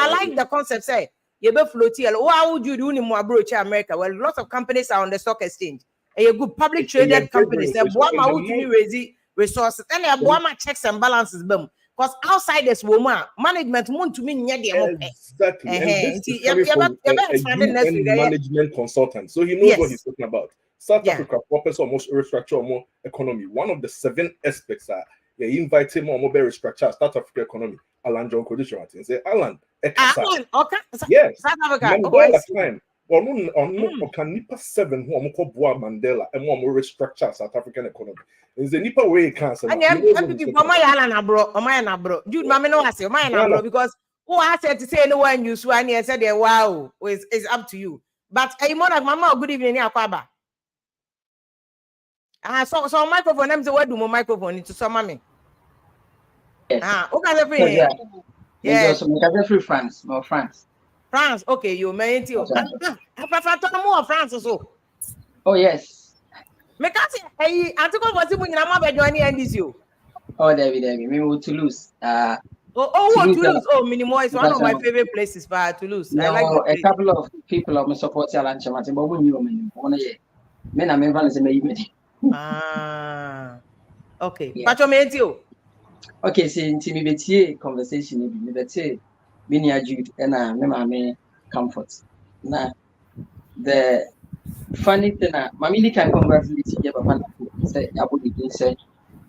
C: like the concept say you be floaty. Why would you do any more approach America? Well, lots of companies are on the stock exchange. A good public traded companies. They raise resources and they checks and balances them. Because outside this woman, management want to mean
F: exactly. And this is coming from a UN management consultant, so he knows what he's talking about. South Africa purpose almost restructure more economy. One of the 7 aspects are he invited more restructure South Africa economy. Allan John Kyerematen and say Allan, yes,
C: South Africa.
F: Mandela time. Or no, can nipa 7 who are more Mandela and more restructure South African economy. Is the nipa way cancer.
C: And MPP bro. Dude, mama no say bro because who I said to say no one you so and said wow, it's up to you. But a monarch mama good evening akwaba. So microphone them say what do my microphone to some mommy.
I: Yes.
C: Okay, free.
I: Yes. Free France, no France.
C: France, okay, you may too. I prefer to more France so.
I: Oh yes.
C: Me can't say hey, I took over to when I'm join NDC.
I: Oh, David, we will Toulouse.
C: Toulouse. Oh, Minimo is one of my favorite places for Toulouse.
I: No, I like a couple of people of my support Allan Kyerematen, but when you men are members me.
C: Okay. Pacho me too.
I: Okay, so intimate conversation me better. Mini Jude and me comfort. Now, the funny thing, Mammy can congratulate you, but say, I would be said,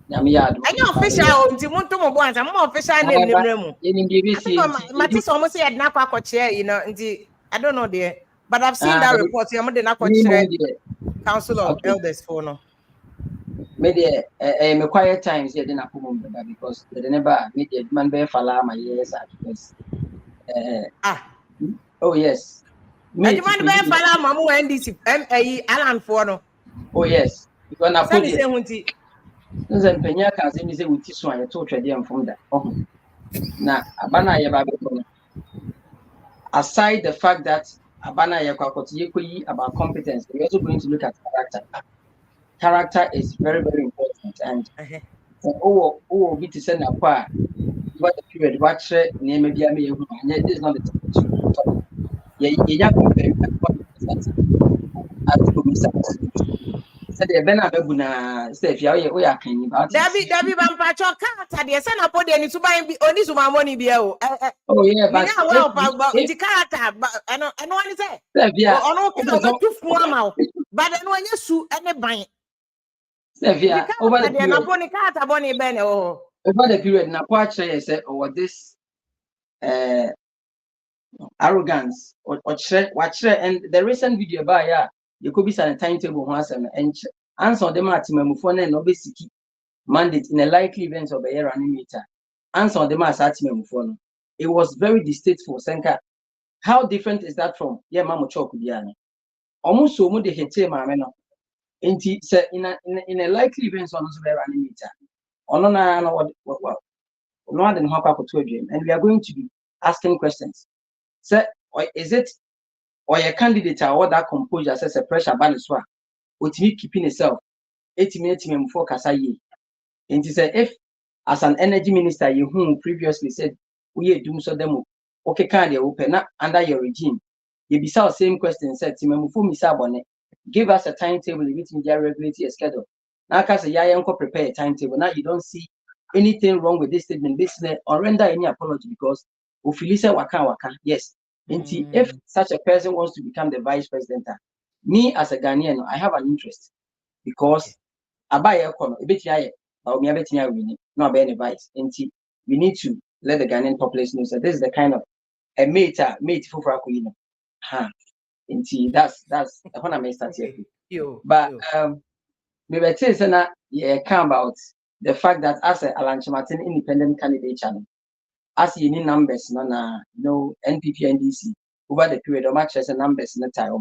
I: Yamiad.
C: I know official, Timonto once, I'm more official name. In BBC, Matisse almost said Napa chair, you know, I don't know there, but I've seen that report. I'm the Napa chair, Council of Elders for no.
I: Maybe a quiet times here didn't happen because they never made a man bear fala my years because oh yes.
C: Man bear fala mamu NDC Allan for no.
I: Oh yes. Because I put it. Then Penya can say with this one I told you from that. Oh now Abana Yababe. Aside the fact that Abana Yakoti about competence, we're also going to look at character. Character is very, very important, and we to send a part. What the period watch name maybe I may this is not the time. Yeah, said the Benabuna said, we are cleaning about
C: David Bampacho character, the son of Podi and to buy only some money. Oh, yeah, but the character, but I know what to say. Yeah, but then when you sue and buy. Over the
I: period, Naquache said, "Oh, this arrogance or watch and the recent video by you could be a timetable once and answer the Martimum and obesity mandate in a likely event of a year animator. Answer the Martimum. It was very distasteful, Senka. How different is that from Yamamo Chokudiana? Almost so much the hate my man. In a likely event on the animator, no one than hop up to a dream, and we are going to be asking questions. So, or is it or a candidate or that composure says a pressure balance with me keeping itself 80 minutes before Kasaye. And he said, if as an energy minister, you whom previously said, we do so demo, okay, can you open up under your regime? You be the same question said to me, give us a timetable which media regulate your schedule. Now, because prepare a timetable. Now you don't see anything wrong with this statement. This or render any apology because Ufilisa waka. Yes. If such a person wants to become the vice president, me as a Ghanaian, I have an interest because Abaya kono, a bit yaye, or me a bit winning, no be any advice. We need to let the Ghanaian population know that this is the kind of a mate for Queen. That's when I may start here. But maybe it's about the fact that as a Allan K independent candidate channel, as you need numbers, no NPP NDC over the period of much as a numbers in the time.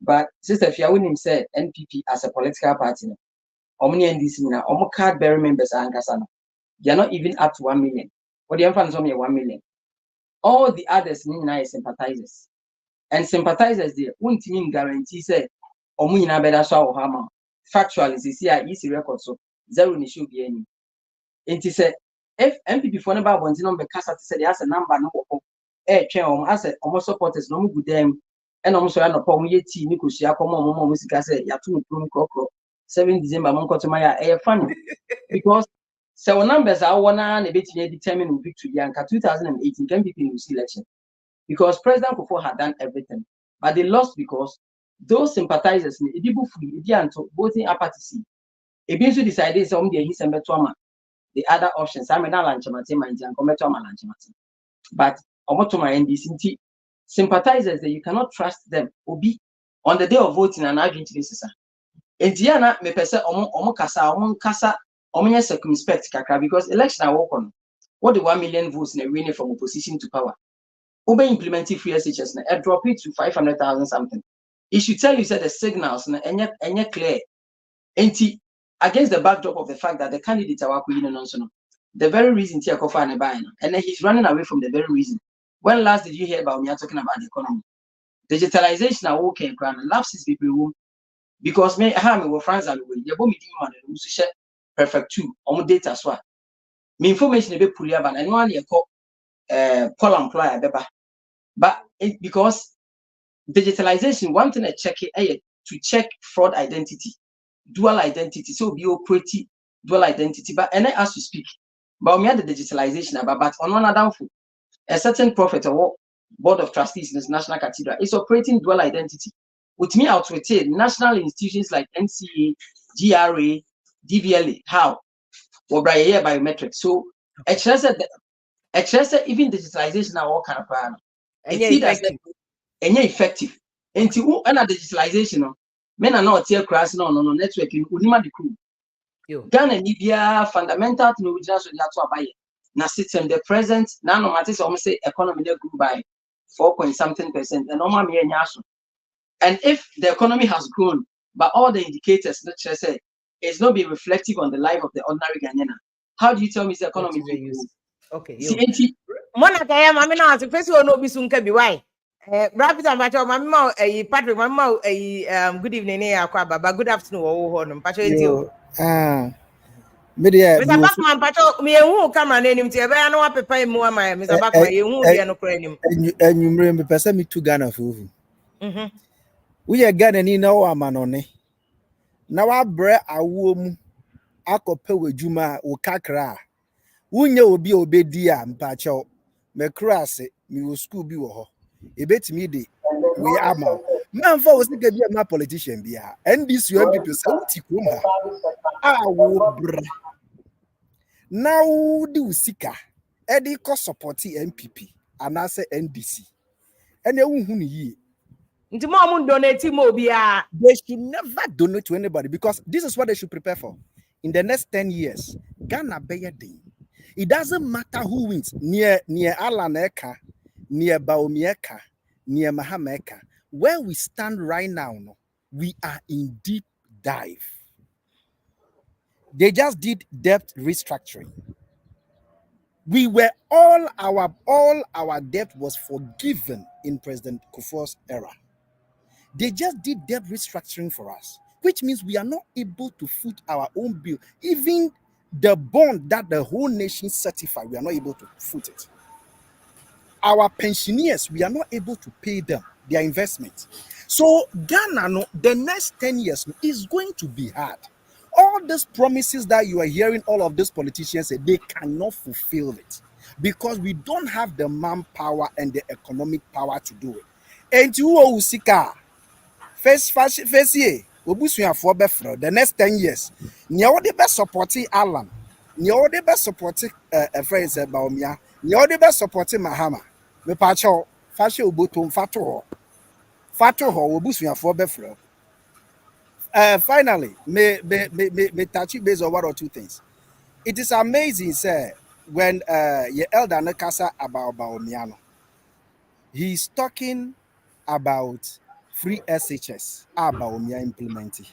I: But sister, if you wouldn't say NPP as a political party, Omni NDC now, card bearing members are they are not even up to 1 million. What the infants only 1 million. All the others need sympathizers. And sympathizers there won't mean guarantee say Omuna better saw hammer. Factually, this year easy record so zero should be any. And he said, if MPP for number one number cast said has a number no as a almost supporters no good them and almost an upon ye tea Nikusia come on music say Yatu Crocro 7 December Moncotomaya air funny because so numbers are one and a bit determined victory and 2018 MPP election because President Kufuor had done everything, but they lost because those sympathizers voting apathy. It means to decide some the other options. I mean, but NDC sympathizers that you cannot trust them. Obi on the day of voting and arguing to this. Indiana me pese kasa circumspect kakra because election I work on. What the 1 million votes in a winning from opposition to power. Obe implementing free SHS na drop it to 500,000 something. It should tell you that the signals na enye clear. Enti against the backdrop of the fact that the candidates are the very reason Tia Kofa and buying, and then he's running away from the very reason. When last did you hear about me talking about the economy? Digitalization are okay, lapses people because me were friends and we share perfect 2 on data as well. Me information a bit puliaban and one year call employer beba. But because digitalization, one thing I check it to check fraud identity, dual identity. So be pretty dual identity. But and as we speak, but we had the digitalization but on one downfall, a certain prophet or board of trustees in this national cathedral is operating dual identity. With me out with it, national institutions like NCA, GRA, DVLA, how? Or by biometrics. So even digitalization are all kind of plan. Effective. Until digitalization, men are not here crash no networking, Unima the crew. Ghana Libya fundamental to original so that's buy na system the present now no matter almost say economy they grew by 4.something%, and normal me and if the economy has grown, but all the indicators not just say it's not being reflective on the life of the ordinary Ghanaian. How do you tell me the economy
C: okay Mona kaya mami na ati first one no bi sunka bi why Rapid and Pacho, Mamma, Patrick, Mamma, good evening, Baba, good afternoon, oh, Pacho,
J: Media,
C: Mr. Backman, Pacho, me who come and name him, I know I pay more, my Mr. Backman, you won't be no cranium.
J: And you remember, person me to Ghana for you. We are Ghana in our manone. Now I bread a womb, I could pay with Juma or Kakra. Wouldn't you be obedia and Pacho? Me crass it, me will school be wo. A bit me de. We are man. Man for was the my politician be and this young people say Tikuma. Ah, bra. Now do sika. Eddie cost support NPP and I say NDC. And they won't ye.
C: They
J: should never donate to anybody because this is what they should prepare for. In the next 10 years, Ghana be a day. It doesn't matter who wins, near Allan K, near Baumieka, near Mahameka. Where we stand right now, we are in deep dive. They just did debt restructuring. We were all our debt was forgiven in President Kufuor's era. They just did debt restructuring for us, which means we are not able to foot our own bill. Even the bond that the whole nation certified, we are not able to foot it. Our pensioners, we are not able to pay them their investments. So Ghana, the next 10 years is going to be hard. All these promises that you are hearing, all of these politicians say, they cannot fulfill it because we don't have the manpower and the economic power to do it. And you will see first year, the next 10 years. Now the best supporting Allan, now the best supporting friends Baumia, now the best supporting Mahama. Me pacho fashion ubutum fatu ho obusuya for befro. Finally, me touch base on one or two things. It is amazing, sir, when your elder Nakasa about Baomiano. He's talking about free SHS. Baomia implementing.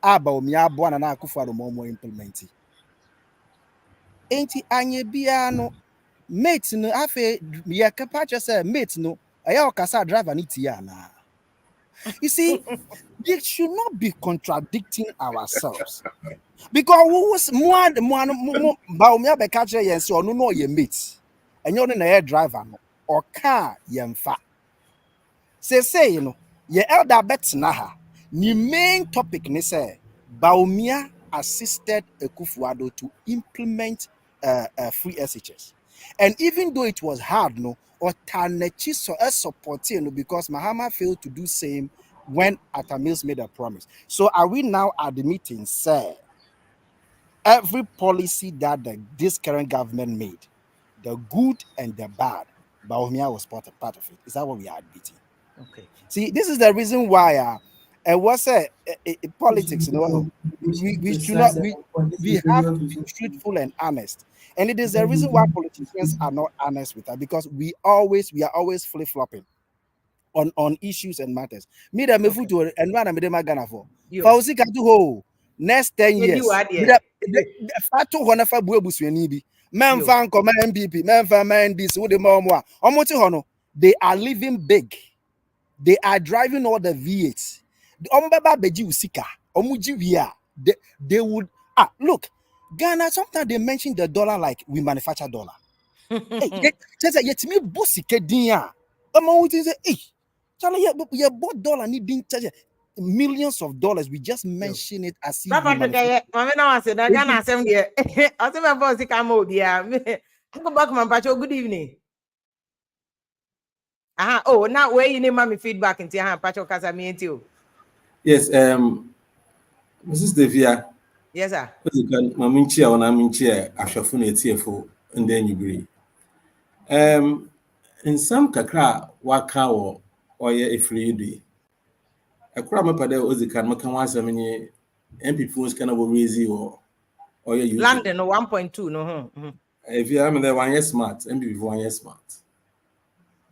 J: Baomia Buana na Akufo-Addo Momo implementing. Enti anye biano mate no afe ya kapacha say mate no aya okasa driver ni tia na. You see, we should not be contradicting ourselves. Because who was more Baumia be catch yen so no ye mate. And you na driver no or car yen fa. Say you know, ye elder bet na ha. Ni main topic ni say Baumia assisted Akufo-Addo to implement free SHS. And even though it was hard, no, or Tanechi supporting because Mahama failed to do same when Atta Mills made a promise. So are we now admitting, sir, every policy that this current government made, the good and the bad, Baumia was part of it? Is that what we are admitting?
C: Okay.
J: See, this is the reason why what's politics, you know, we should not we have to be truthful and honest. And it is the reason why politicians are not honest with us, because we are always flip-flopping on issues and matters. Me the mefu to and one am dem Ghana for. Fauzi ka to ho next 10 years. The fatu hona fa bu ebusuani bi. Men fan come NPP, men fan NDC wo de mo mo a. Omo ti hono, they are living big. They are driving all the V8s. They would look, Ghana, sometimes they mention the dollar like we manufacture dollar. You bought dollar needing millions of dollars. We just mention it as if
C: good evening. Oh, now where you name me feedback into Pacho Casamiento.
K: Yes, Mrs. Devia.
C: Yes, sir.
K: Maminchia or Naminchia, Ashafune TFO, and then you agree. In some kakra, waka or ye a free day. A crab up there was the Kanmakan many NPP was kind of raising or you
C: London 1.2, no.
K: If you are there 1 year smart, NPP 1 year smart.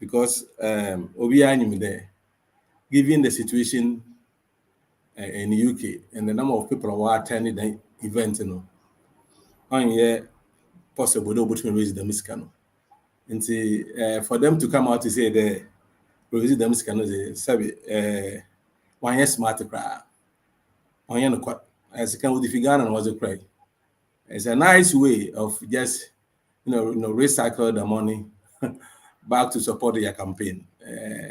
K: Because Obi me there, given the situation in the UK and the number of people who are attending the event, you know, on here possible to raise the miscano. And for them to come out to say they raise the miscano, they say 1 year smart cry. On year no quite as a kind of Ghana was a cry. It's a nice way of just recycle the money back to support your campaign.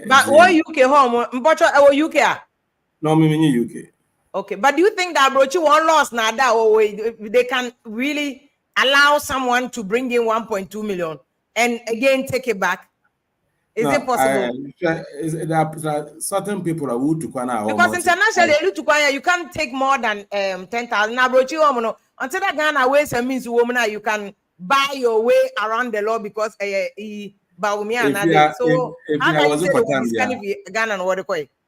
C: But what UK home? UK?
K: No, me in UK.
C: Okay, but do you think that Brochi one loss now that or they can really allow someone to bring in 1.2 million and again take it back? Is it possible?
K: There are certain people that would to
C: because internationally, you can't take more than 10,000. Now, Brochi home until that Ghana ways and means woman you can buy your way around the law because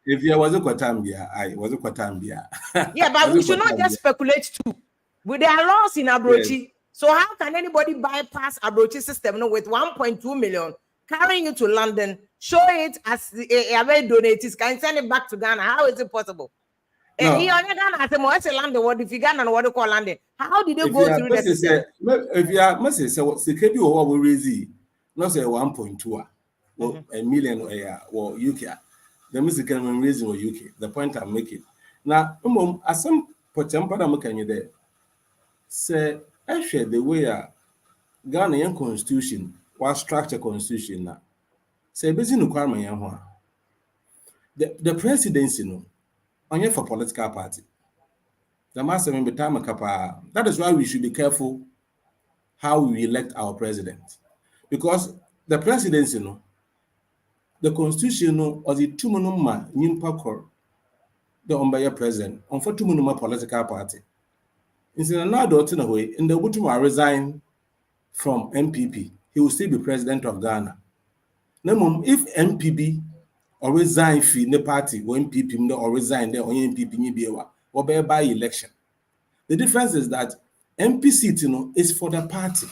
K: if you was a Quatambia, I was a Quatambia.
C: Yeah, but we should not just speculate too. With their laws in Abrochi, yes. So how can anybody bypass Abrochi system with 1.2 million, carrying it to London, show it as a donators, can send it back to Ghana? How is it possible? And he only Ghana say more land the word if you Ghana what they call landing. How did they go through the system?
K: If you are must say security or what we raise, not say 1.2 or a million or UK. The music can raise in UK. The point I'm making. Now, as some potential can you there say actually the way Ghanaian constitution was structure constitution now. Say basic requirement the presidency no only for political party. The master member time that is why we should be careful how we elect our president. Because the presidency no the constitution no or the two monoma nimpakor the umbaya president on for two monoma political party. Instead of now in a way, in the Butuma resign from NPP, he will still be president of Ghana. Now, if NPP or resign from the party or NPP or resign there or NPP or by election. The difference is that MP seat is for the party,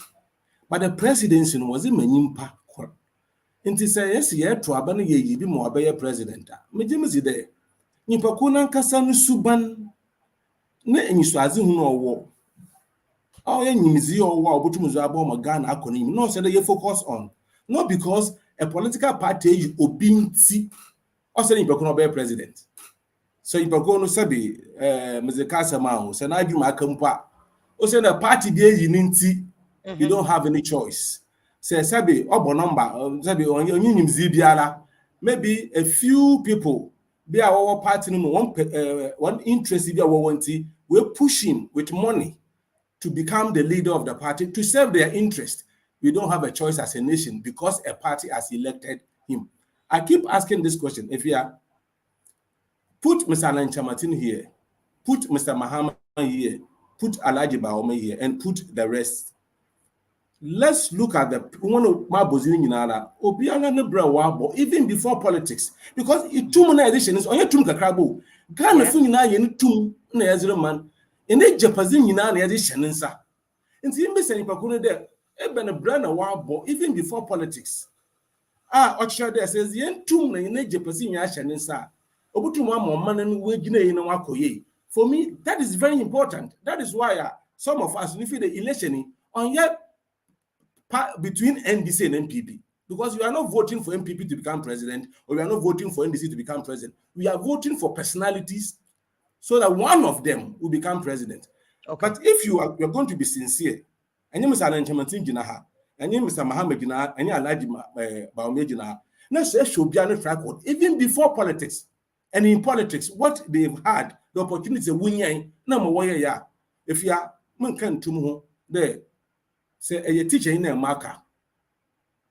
K: but the presidency was a menimpa. Inti say yes, ye to abana ye bi mo abaya president. Me jemisi there. Nipa ko na nkasa no suban na enyisuaze hu no owo. All ye nyimizi owo obotumuzo aba o Ghana akoni. No say they focus on. Not because a political party obinti or say nipa ko no be president. So nipa ko no sabi mezekasa ma say na adwuma akampa. O say the party dey yininti you don't have any choice. Say sabi obo number sabi onyimzi biara maybe a few people be our party no one interest be our wanti we push him with money to become the leader of the party to serve their interest. We don't have a choice as a nation because a party has elected him. I keep asking this question. If you are put Mr. Allan Kyerematen here, put Mr. Mahama here, put Alhaji Bawumia here, and put the rest. Let's look at the one of my bozini nala obiara ne bra wabo even before politics because it too many edition is only tum kakrabo Ghana fu nyina ye ne tum na yazire man ene japazin nyina na edition nsa nti mbe sani pakunu de ebe ne bra na wabo even before politics ocho there says yen tum na ene japazin nya hye nsa obutum amoma na no wagina yi na wakoye. For me that is very important. That is why some of us if the election on yet between NDC and NPP, because we are not voting for NPP to become president, or we are not voting for NDC to become president. We are voting for personalities so that one of them will become president. Okay. But if you are going to be sincere, and you Mr. Allan Kyerematen Jinaha, and you Mr. Mahama Jinaha, and you Alhaji Bawumia Jinaha, let's say should be on a track record, even before politics. And in politics, what they've had, the opportunity to win, number one, if you are there. Say a teacher in a marker.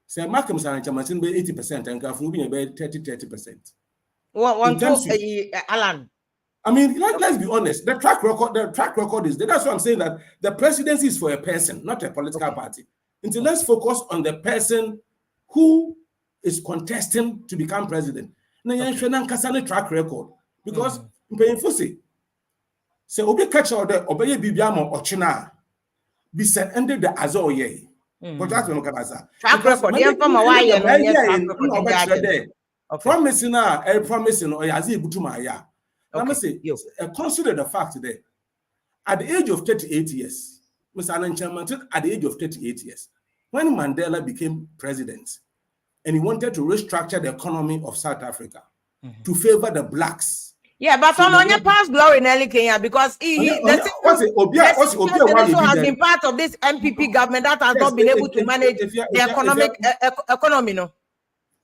K: Say a marker Mr. Allan Kyerematen be 80% and Kafu be about 30%.
C: Alan.
K: I mean, let's be honest. The track record is there. That's why I'm saying that the presidency is for a person, not a political party. Until let's focus on the person who is contesting to become president. Now you should track record because say obi catch out there obey bibiamo ochina. Be sent under the Azor ye. But that's what I'm saying.
C: Track record.
K: Promising a promising or Yazi Butumaya. I must say, consider the fact that at the age of 38 years, Mr. Allan Kyerematen, at the age of 38 years, when Mandela became president and he wanted to restructure the economy of South Africa to favor the blacks.
C: Yeah, but from on your past glory in Kenya because he has been part of this NPP government that has not been able to manage the economy. No.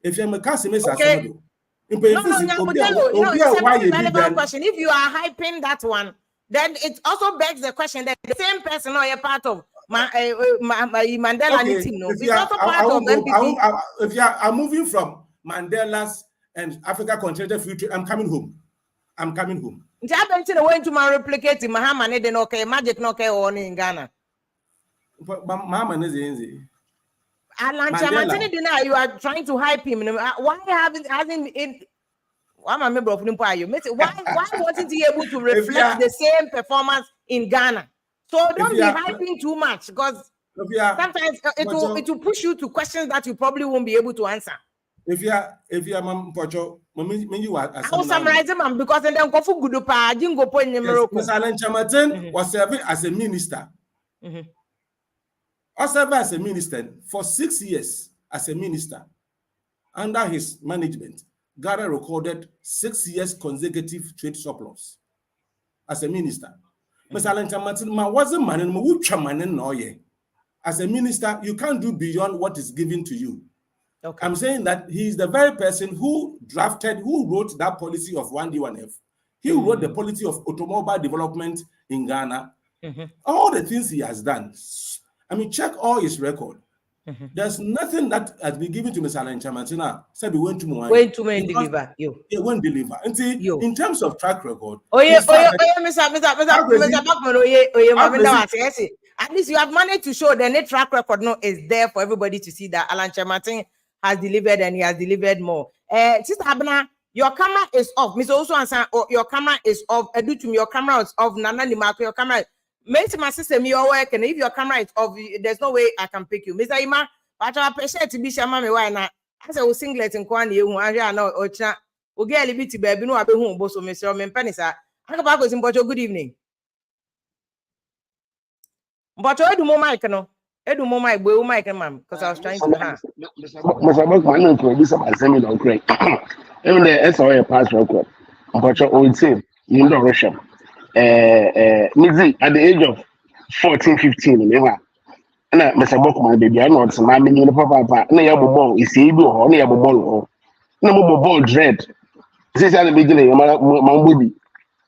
K: If you're
C: okay. Relevant question. If you are hyping that one, then it also begs the question that the same person or you're part of Mandela team. No, it's also part of NPP.
K: If you are moving from Mandela's and Africa Continental Future, I'm coming home.
C: The way to replicate Mahama then okay, magic no okay on in Ghana.
K: Mahama is
C: Allan Kyerematen, you are trying to hype him. Why hasn't it? I'm a member of Nimpayo. Why wasn't he able to reflect the same performance in Ghana? So don't be hyping too much because sometimes it will push you to questions that you probably won't be able to answer.
K: If you are Mam Pocho, you are
C: I will summarize them because then go for good pa jingo point
K: Mr. Allan Kyerematen was serving as a minister. I served as a minister for 6 years as a minister. Under his management, Ghana recorded 6 years consecutive trade surplus as a minister. Mr. Allan Kyerematen wasn't man as a minister, you can't do beyond what is given to you. Okay. I'm saying that he is the very person who wrote that policy of 1D1F. He wrote the policy of automobile development in Ghana. All the things he has done. I mean, check all his record. There's nothing that has been given to Mr. Allan Kyerematen. Said we went to
C: deliver.
K: He won't deliver. And see, in terms of track record,
C: at least you have managed to show the net track record is there for everybody to see that Allan Kyerematen has delivered and he has delivered more. Sister Abena, your camera is off. Mr. Also answer, your camera is off. Your camera is off. Nana Nimako, your camera. Make my sister me your work, and if your camera is off, there's no way I can pick you. Mr. Ima, but I appreciate to be shama me why na. As I was singlet in Kwani, you are no ocha. Oge libiti baby no abe home boso Mr. Mempenisa. Hakabago Zimbojo, good evening. But I do more mic, no. I do more mic, boy, mic, ma'am, because I was trying to.
L: Mr. Buckman, this is my semi long break. Even the SOA pass record. But your own team, you know, Russia. Mizi, at the age of 14, 15, and Mr. Buckman, baby, I know it's my mini papa, and I have a ball, is able or near a ball, no more ball dread. This is at the beginning, my baby.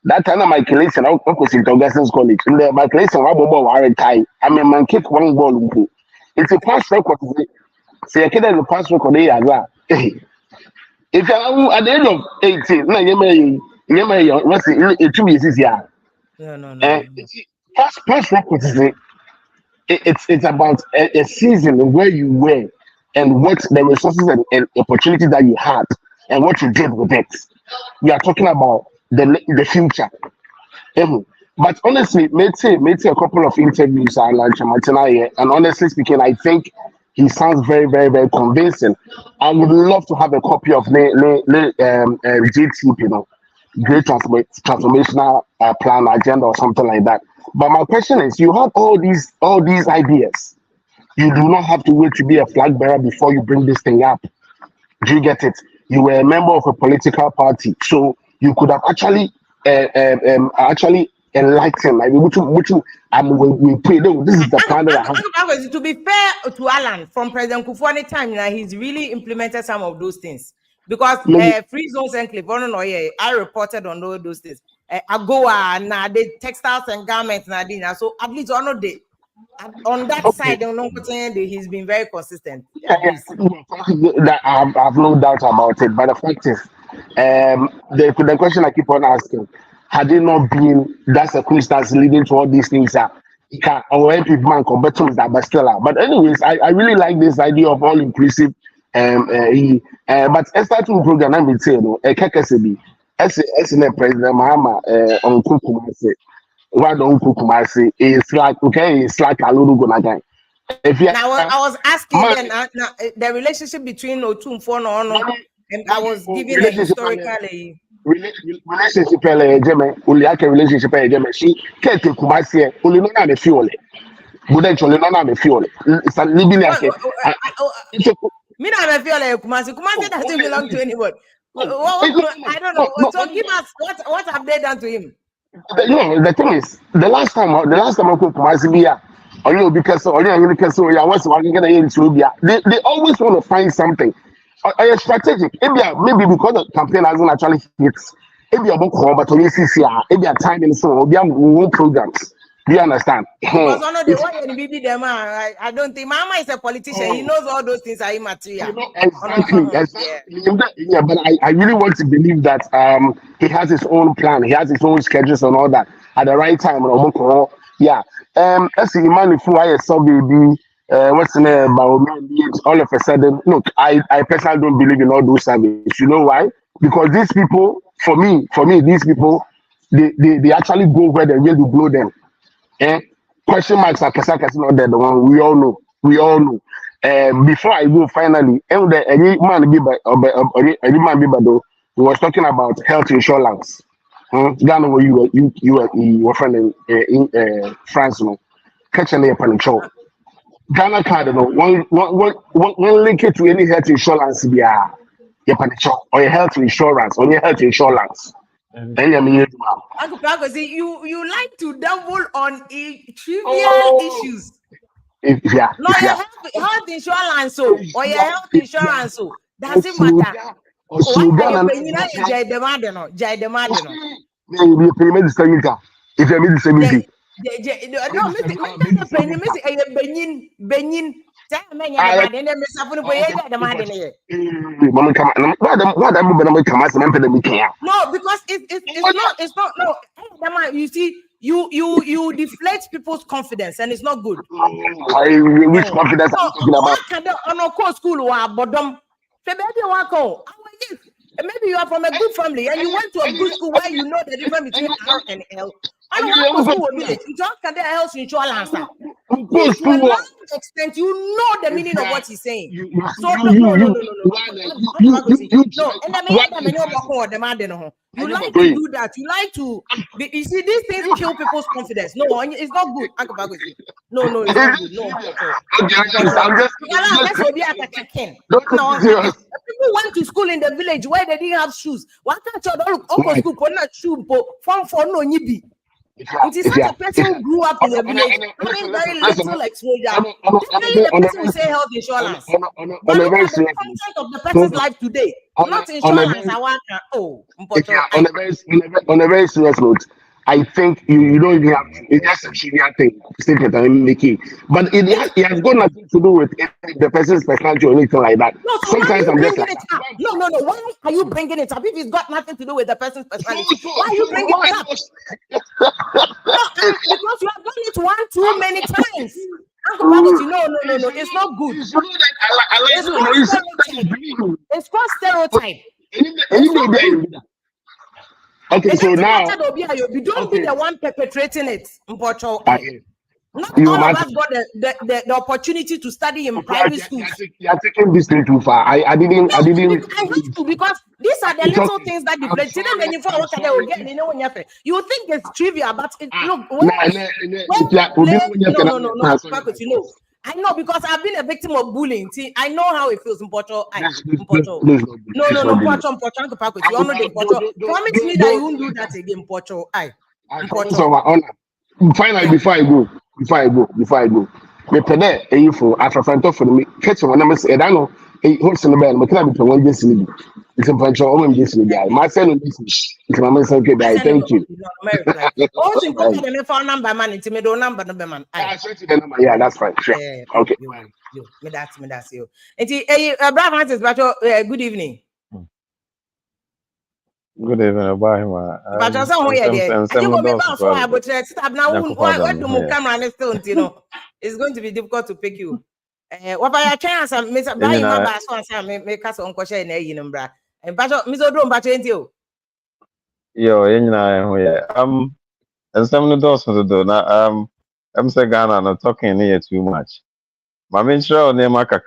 L: That time my calculation, I was in Augustin's college. In my calculation, I was tie. I mean, man, kick one ball. It's a pass record. Say, I can't pass record. If you at the age of 18, no, you may, what's it, 2 years here. No. Pass record is it's about a season where you were and what the resources and opportunities that you had and what you did with it. We are talking about the future. But honestly, made a couple of interviews Allan Kyerematen, and honestly speaking, I think he sounds very, very, very convincing. I would love to have a copy of GTP, Great Transformational Plan Agenda or something like that. But my question is, you have all these ideas. You do not have to wait to be a flag bearer before you bring this thing up. Do you get it? You were a member of a political party, so you could have actually enlightened. Like we pray. This is the plan that I have.
C: To be fair to Allan, from President Kufuor time, he's really implemented some of those things. Because free zones enclave, I reported on all those things. Agoa, the textiles and garments, so at least on that side, he's been very consistent.
L: That I have no doubt about it. But the fact is, the question I keep on asking, had it not been that circumstance leading to all these things, our NPP man combating that, but still. But anyways, I really like this idea of all inclusive. But starting program, I will say, KKCB, as the President Mahama on Kukumasi, what on Kukumasi is like, okay, it's like a little gonna guy.
C: Now, I was asking the relationship between Otumfo and I was giving a historical
L: relationship. Relationship. She can't take Kumasi, only not the fuel. Good actually, not the fuel. It's a living
C: me not feel like Kumasi doesn't belong to anyone. I don't know. So give us what have they done to him?
L: No, the thing is, the last time I could Kumasi because they always want to find something. Strategic. Maybe because the campaign hasn't actually hit. Maybe but maybe a time in so programs. Do you understand?
C: Because I don't think Mama is a politician. He knows all those things are immaterial.
L: Exactly. Yeah, but I really want to believe that he has his own plan. He has his own schedules and all that at the right time. Yeah. As the man if I saw baby, what's the name about all of a sudden? Look, I personally don't believe in all those services. You know why? Because these people, for me, these people, they actually go where they really blow them. Question marks are not there. The one we all know. Before I go, finally, and the any man be by any man be by though, he was talking about health insurance. Ghana, where you were friend in France, no, catching a panic show. Ghana card, no, one link it to any health insurance, be a panic show or a health insurance or a health insurance. Then you mean,
C: Uncle Paco, see, you like to double on trivial issues.
L: Yeah.
C: No, your health insurance, so or your health insurance, so doesn't matter. Why are you paying jai demand no? Jai demand no.
L: You pay me the same thing. If you me the same thing.
C: No, Mister, Benin. Tell me, demand, and then Mister Funu boy, demand here. No, because it's not. No, you see, you deflate people's confidence, and it's not good.
L: Which confidence are you talking about?
C: On a course school or bottom. Maybe you are from a good family and you went to a good school where you know the difference between R and L. I don't want to school village. You don't get the health insurance. To a large extent, you know the meaning of what he's saying. So no. You like to do that. You like to. You see, these things kill people's confidence. No, it's not good. No, it's not good. No. People went to school in the village where they didn't have shoes. Why can't you look school for not shoe for no nibi? It is such a person who grew up in the village having very little exposure. Definitely the person will say health insurance. But look at the content of the person's life today. Not insurance.
L: On a very serious note, I think you don't even have to. It's just a trivial thing, statement I'm making. But it has got nothing to do with the person's personality or anything like that.
C: No, so sometimes I'm just like, no. Why are you bringing it up if it's got nothing to do with the person's personality? Why are you bringing it up? Because you have done it one too many times. No, it's not good. It's called stereotype.
L: Okay, so now
C: you don't be the one perpetrating it. Not all of us got the opportunity to study in private schools.
L: You are taking this thing too far. I didn't.
C: I have to, because these are the little things that deflate. You think it's trivial, but no. I know, because I've been a victim of bullying. See, I know how it feels in Porto. Promise me that you won't do that again, Porto.
L: Finally, before I go, me pede for after front for me. Catch one number. I don't know. What's in the band? But can I be one just in the it's a bunch of just in the guy. My son is my son. Okay, thank you.
C: Also important the phone number man. It's me do number man.
L: Yeah, that's fine. Sure. Okay.
C: You. Me that's you. Bravo, Francis, good evening.
M: Good evening, Obama.
C: But I saw here. You go be back for but stop now. What do my camera still, you know? It's going to be difficult to pick you. What by your chance, Mr. Brian, my boss, one make us on question in Numbra. And but Mr. Drum, but you.
M: Yo, and some of those to do now. I'm saying Ghana not talking here too much. My mentor name Maka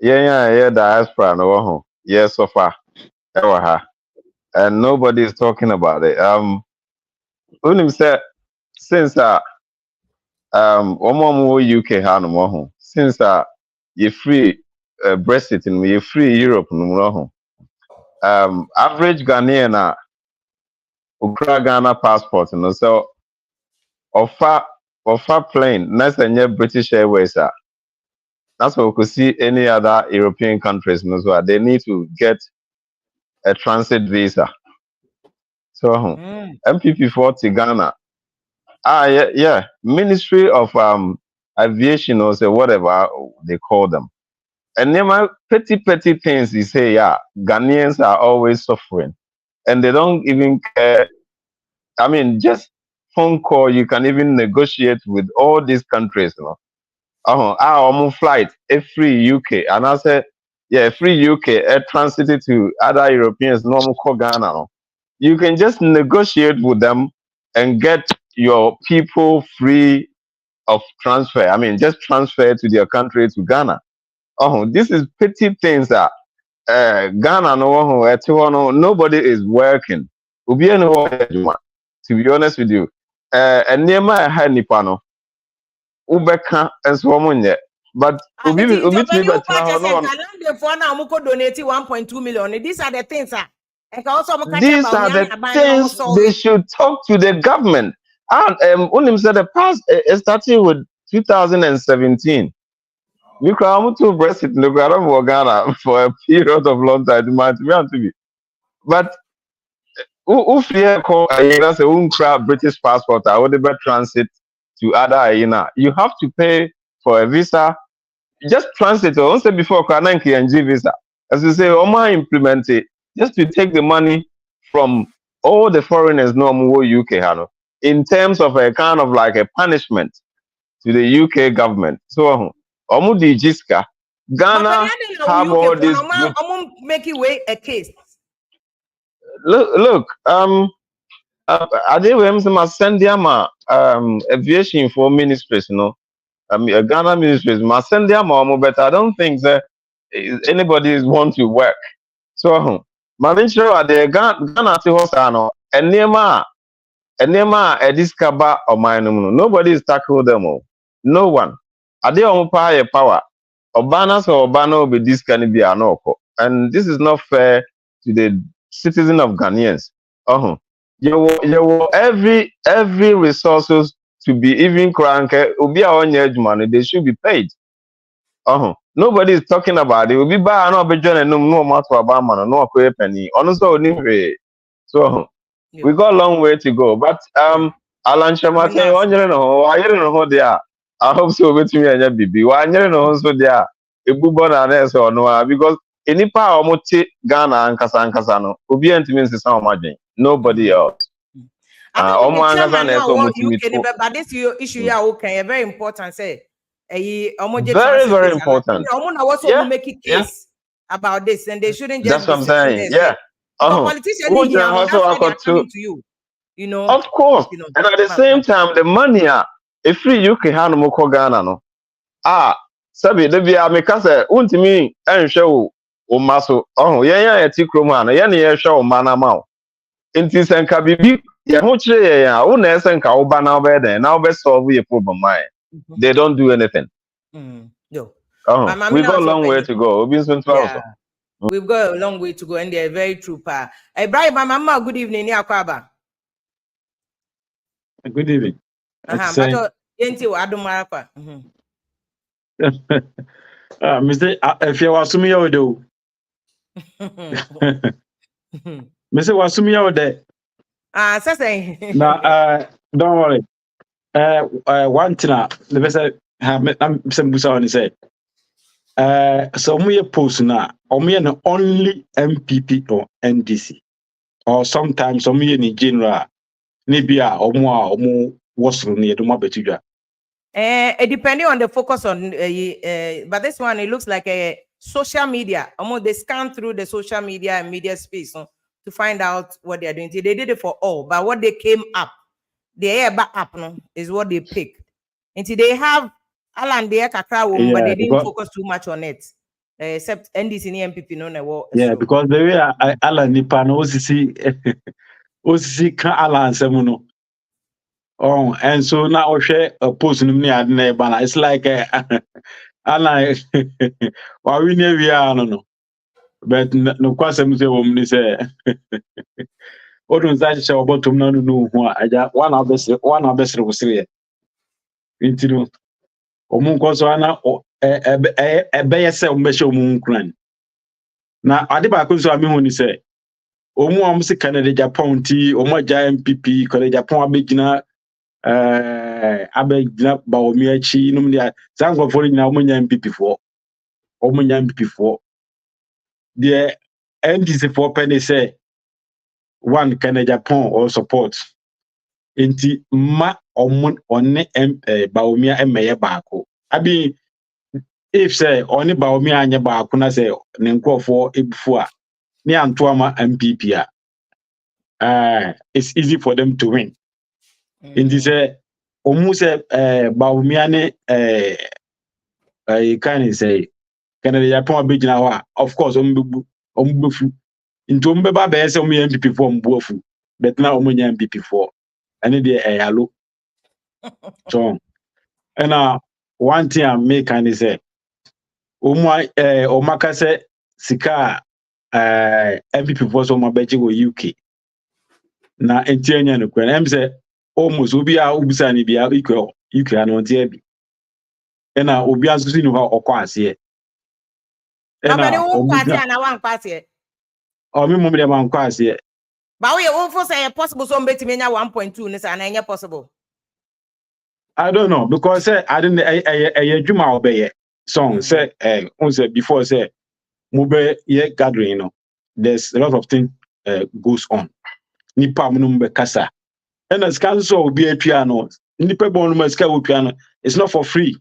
M: yeah, diaspora no yes so far. And nobody is talking about it. Unim said since UK since you free Brexit and you free Europe no average Ghanaian ukra Ghana passport no so offer plane less than British Airways that's what we could see any other European countries no so they need to get a transit visa. So MPP 40 Ghana. Yeah. Ministry of Aviation or say whatever they call them. And then petty things you say, Ghanaians are always suffering. And they don't even care. I mean, just phone call, you can even negotiate with all these countries, you know. Our flight, a free UK. And I said, free UK air transit to other Europeans, normal Ghana. You can just negotiate with them and get your people free of transfer. I mean, just transfer to their country to Ghana. Oh, this is petty things that Ghana no nobody is working. To be honest with you, and near my hand nipano, ubeka and swamunye. But
C: These are the
M: things they should talk to the government. And Unim said the past starting with 2017. We come to Brexit in the Ghana for a period of long time. But if you call a British passport, I would be transit to other you have to pay for a visa. Just transit. I said before Kananki and G visa. As you say, Oma implement it just to take the money from all the foreigners no more UK in terms of a kind of like a punishment to the UK government. So Omudi Jiska, Ghana have all this.
C: Make it way a case.
M: Look, I did send them aviation for ministries, Ghana ministries, send them but I don't think that anybody is want to work. So, sure the Ghana to Hosano and Nema Ediskaba or mine. Nobody is tackling them all. No one. Are they on power? Obanas or Obano will be this can be anoko. And this is not fair to the citizen of Ghanaians. You will every resources to be even crank ubi on money, they should be paid. Nobody is talking about it. Will be by no be joining no matter about man, no pay penny. Honestly, so we got a long way to go. But Allan Kyerematen, I don't know they are. I hope so with me and your baby. Why you know so they are a bubon and so no because any power mote Ghana and Kasano will be means the sound margin. Nobody else.
C: But this issue yeah okay very important say
M: very important.
C: Also make a case about this and they shouldn't just
M: that's what I'm saying. Yeah.
C: Politicians to you. You know,
M: of course, and at the same time, the money if free UK Hanumoko Ghana no. Sabi de bia me kase untimi enhwe wo maso yen ya tikromu ana yen ye hwe wo mana ma nti senka bibi ye ho kire ye ya wo na senka wo ba na obe den na obe solve your problem mai they don't do anything.
C: No.
M: We got a long way to go. We've
C: got a long way to go and they're very true pa. Brian mama good evening ni akwaba.
N: Good evening.
C: But yenti wa adumara kwa.
N: Mr. If you was me out do. Mr. was me out there.
C: Say.
N: Now, don't worry. One thing, the best I'm some busa say. So we post now. We are the only NPP or NDC, or sometimes we in general. Nibia or more was near the Mabetija.
C: Depending on the focus on, but this one it looks like a social media. Almost they scan through the social media and media space to find out what they are doing. They did it for all, but what they came up, the air back up is what they picked. And they have Allan K, but they didn't focus too much on it, except NDC and NPP no.
N: Yeah, because the way Allan Nipano OCC can Allan Semuno. Oh, and so now we share a post in me at Nebana. It's like Allan, why we never are no. But no question woman say. Odun Zaji shall about to know who I got one of the best was here. Into Omunkoana or a bear self measure moon clan. Now, I did back so I mean when you say. Omu amsi Canada Japan tea or my giant PP Canada Japan abegina abegina baomiachi no dia zango for na omunya MPP for omunya MPP for the NDC for penny say one Canada Japan or support inti ma omun one baomia emeye baako abi if say only baomia anya baako na say ne nkofo ebufu a ni Antoama MPP it's easy for them to win. In this omu se Baumiane can say Canada Japan Bigina, of course, ombufu. Into Mbeba Bears on me MPP for Mbofu, but now only MPP for. And it is a hello. So, and one thing I make and say, Omaka say, Sika MPP for some Beji UK. Na entienya no kwen em say almost obi a ubisa ni bia equal UK na onti abi na obi asusu ni ho okwa ase e na
C: party na one party
N: o mi mum de man kwa ase
C: ba we won for say possible so mbetimi nya 1.2 ni say na nya possible.
N: I don't know because say I didn't adwuma obeye song say on say before say mube ye gathering, you know, there's a lot of things goes on nipa munum be kasa. And as council will be a piano, independent must go piano. It's not for free.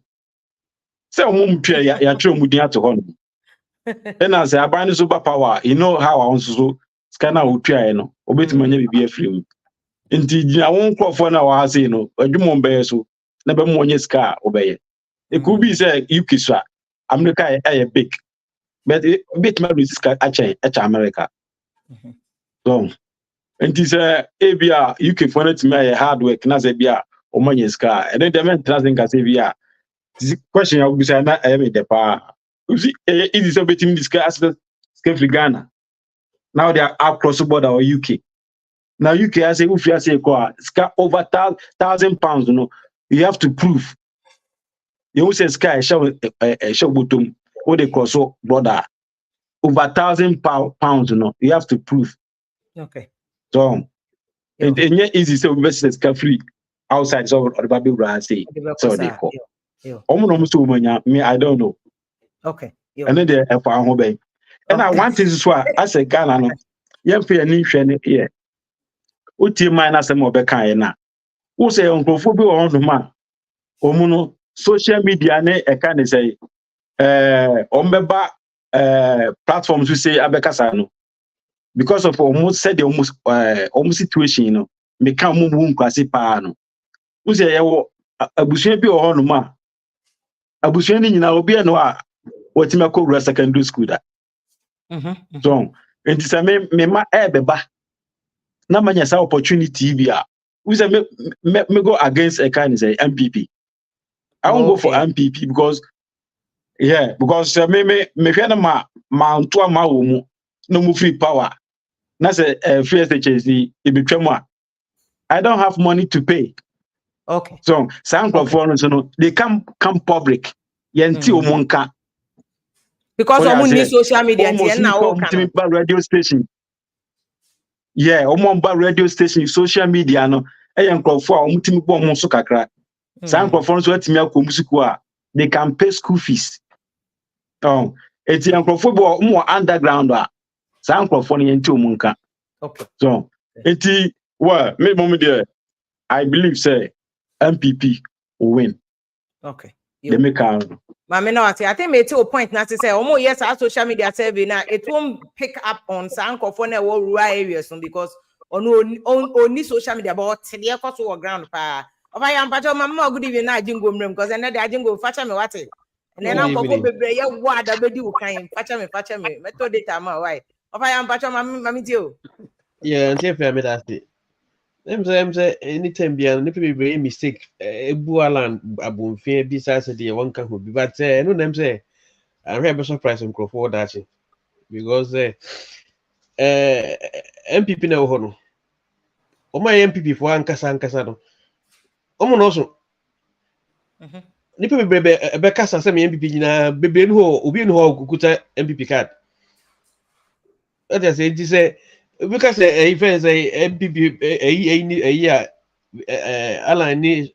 N: So, ya true mudia to home. And as I buy super power, you know how I also scanner will piano, obey to money be a free. Indeed, I won't call for now. I say, you know, a dumb bear so never more car obey. It could be said, you kiss her. I'm the guy a big, but it bit my risk at America. So, and this ABR UK for it me hard work na say bia o manye ska and then the men translate can say bia this question I will say na I am the pa you see it is so between this guys free Ghana now they are across the border or UK now UK I say if you say ska over £1,000 you know you have to prove you say sky show bottom what they cross border over £1,000 you know you have to prove.
C: Okay.
N: So and easy so business can free outside so the baby brand say so they call me I don't know.
C: Okay.
N: And then they for home bay and I want this is why I say Ghana no yam fe ani hwe here uti minus some be kan na who say onkofo bi on ma omuno social media ne e kan say ombeba platforms we say abekasa no because of almost said almost situation, you know, me come move kwase pa no. Who say yawo abusua bi o hono ma. Abusua ni nyina obi no a watima ko secondary school da. So, enti say me ma beba na manya sa opportunity bi a. Who say me go against a kind say NPP. I won't go for NPP because me hwe na ma nto ma wo mu no mu free power. Na say free SHC ibitwam I don't have money to pay.
C: Okay.
N: So for no they come public. Yenti omonka.
C: Because omo need social media and na o kan.
N: Radio station. Yeah, omo radio station social media no. Nkrofo a omutimi bo omo so kakra. Nkrofo no so atimi akomusiku a they can pay school fees. Eti nkrofo bo omo underground a nkrofo no yenti omonka.
C: Okay.
N: So, me moment there, I believe say MPP will win.
C: Okay.
N: They make a
C: I think me to a point now to say, yes, our social media survey now it won't pick up on some of rural areas because only social media but today cost to ground pa. If I am patch mama good evening na jingo mrem because then I jingo facha me what and then I'm go bebre ya word abedi wo kan facha me method data ma why. If I am patch mama tio.
O: Yeah, and if I made that. Them say anytime be an very mistake. Ebu Allan abunfin bi sa say the one can be but no them say I'm very surprised and for that because MPP na ho no. O my MPP for ankasa no. Omo no so. Nipa bebrebe be kasa say me MPP nyina bebre no ho obi no ho kukuta MPP card. That is say because friends MPP Allan ni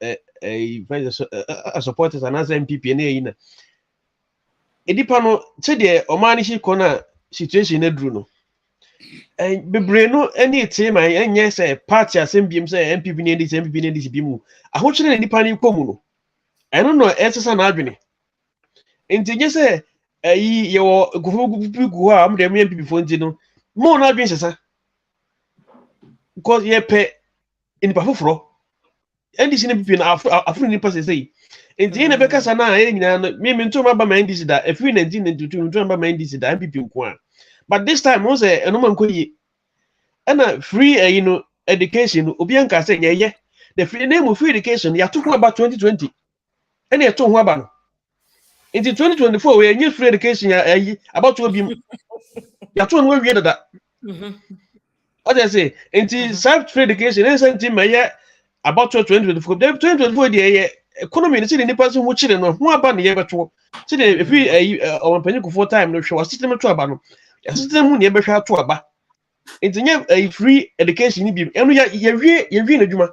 O: supporters and as MPP na na edipa no say the omani shi kona situation na duru no bebre no any team enye say party asembiem say MPP na NDC bi mu ahochire na edipa ni komu no eno no esesa na adwene ntinye say ye wo gufu ha am dem MPP fo nti no mo na adwene sesa because ye pay in Pafufro. NDC NPP na afro nipa say enti na beka sana e nyina no me nto ma ba ma NDC da every 1992 nto ma ba ma NDC da NPP nko a but this time won say eno man koyi and free education obi anka say ye the free name of free education ya to ho about 2020 and ya to ho aba no in 2024 we new free education ya about to be ya to ho wie dada what I say in self free education and something may about 2024 2024 the economy ni say nipa so ho chire no ho aba ne ye beto say the free on panyiko for time no hwe wa system to aba no ya system hu ne ye behwa to aba it's a free education ni bi enu ya wie na dwuma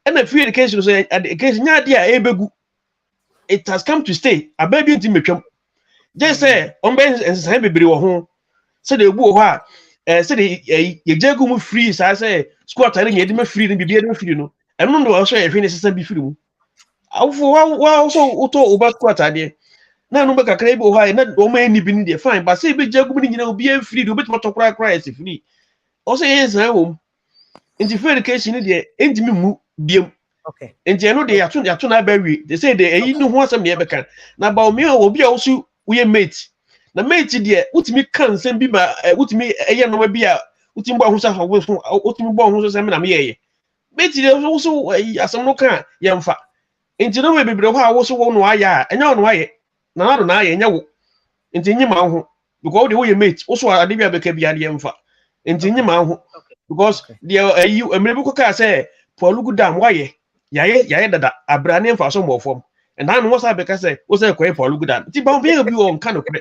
O: and a free education so education nya dia e begu it has come to stay ababi nti metwam just say on ben ensan bebere wo ho say de egbu ho a say de ye jagu mu free say school atare nya de ma free ni bibia de ma free no enu ndo wo so ye hwe ne sesa bi free mu awfo wa so uto oba school atare na no be kakra bi ho a na o ma ni bi ni de fine but say be jagu ni nyina obi free de obi to kra is free also yes na wo into free education dey entimi mu biem
C: okay
O: enti eno dey ato na ba wi they say dey eyi no ho asem dey be kan na ba omi obi a also we mate na mate dey utimi kan sem bi ma utimi eye no ma bi a utimi bo ahosa fa wo so utimi bo ahoso sem na me yeye mate dey also asem no kan ye mfa enti no we bebre ho a wo so wo no aya enya no aye na na aye enya wo enti nyima ho because dey wo ye mate wo so ade bi abeka bi ade ye mfa enti nyima ho because the you emrebu ko say polugu dam waye yaye dada abrane mfa so mofom and na no say beka say wo say ko polugu dam ti ba bi obi on kan okre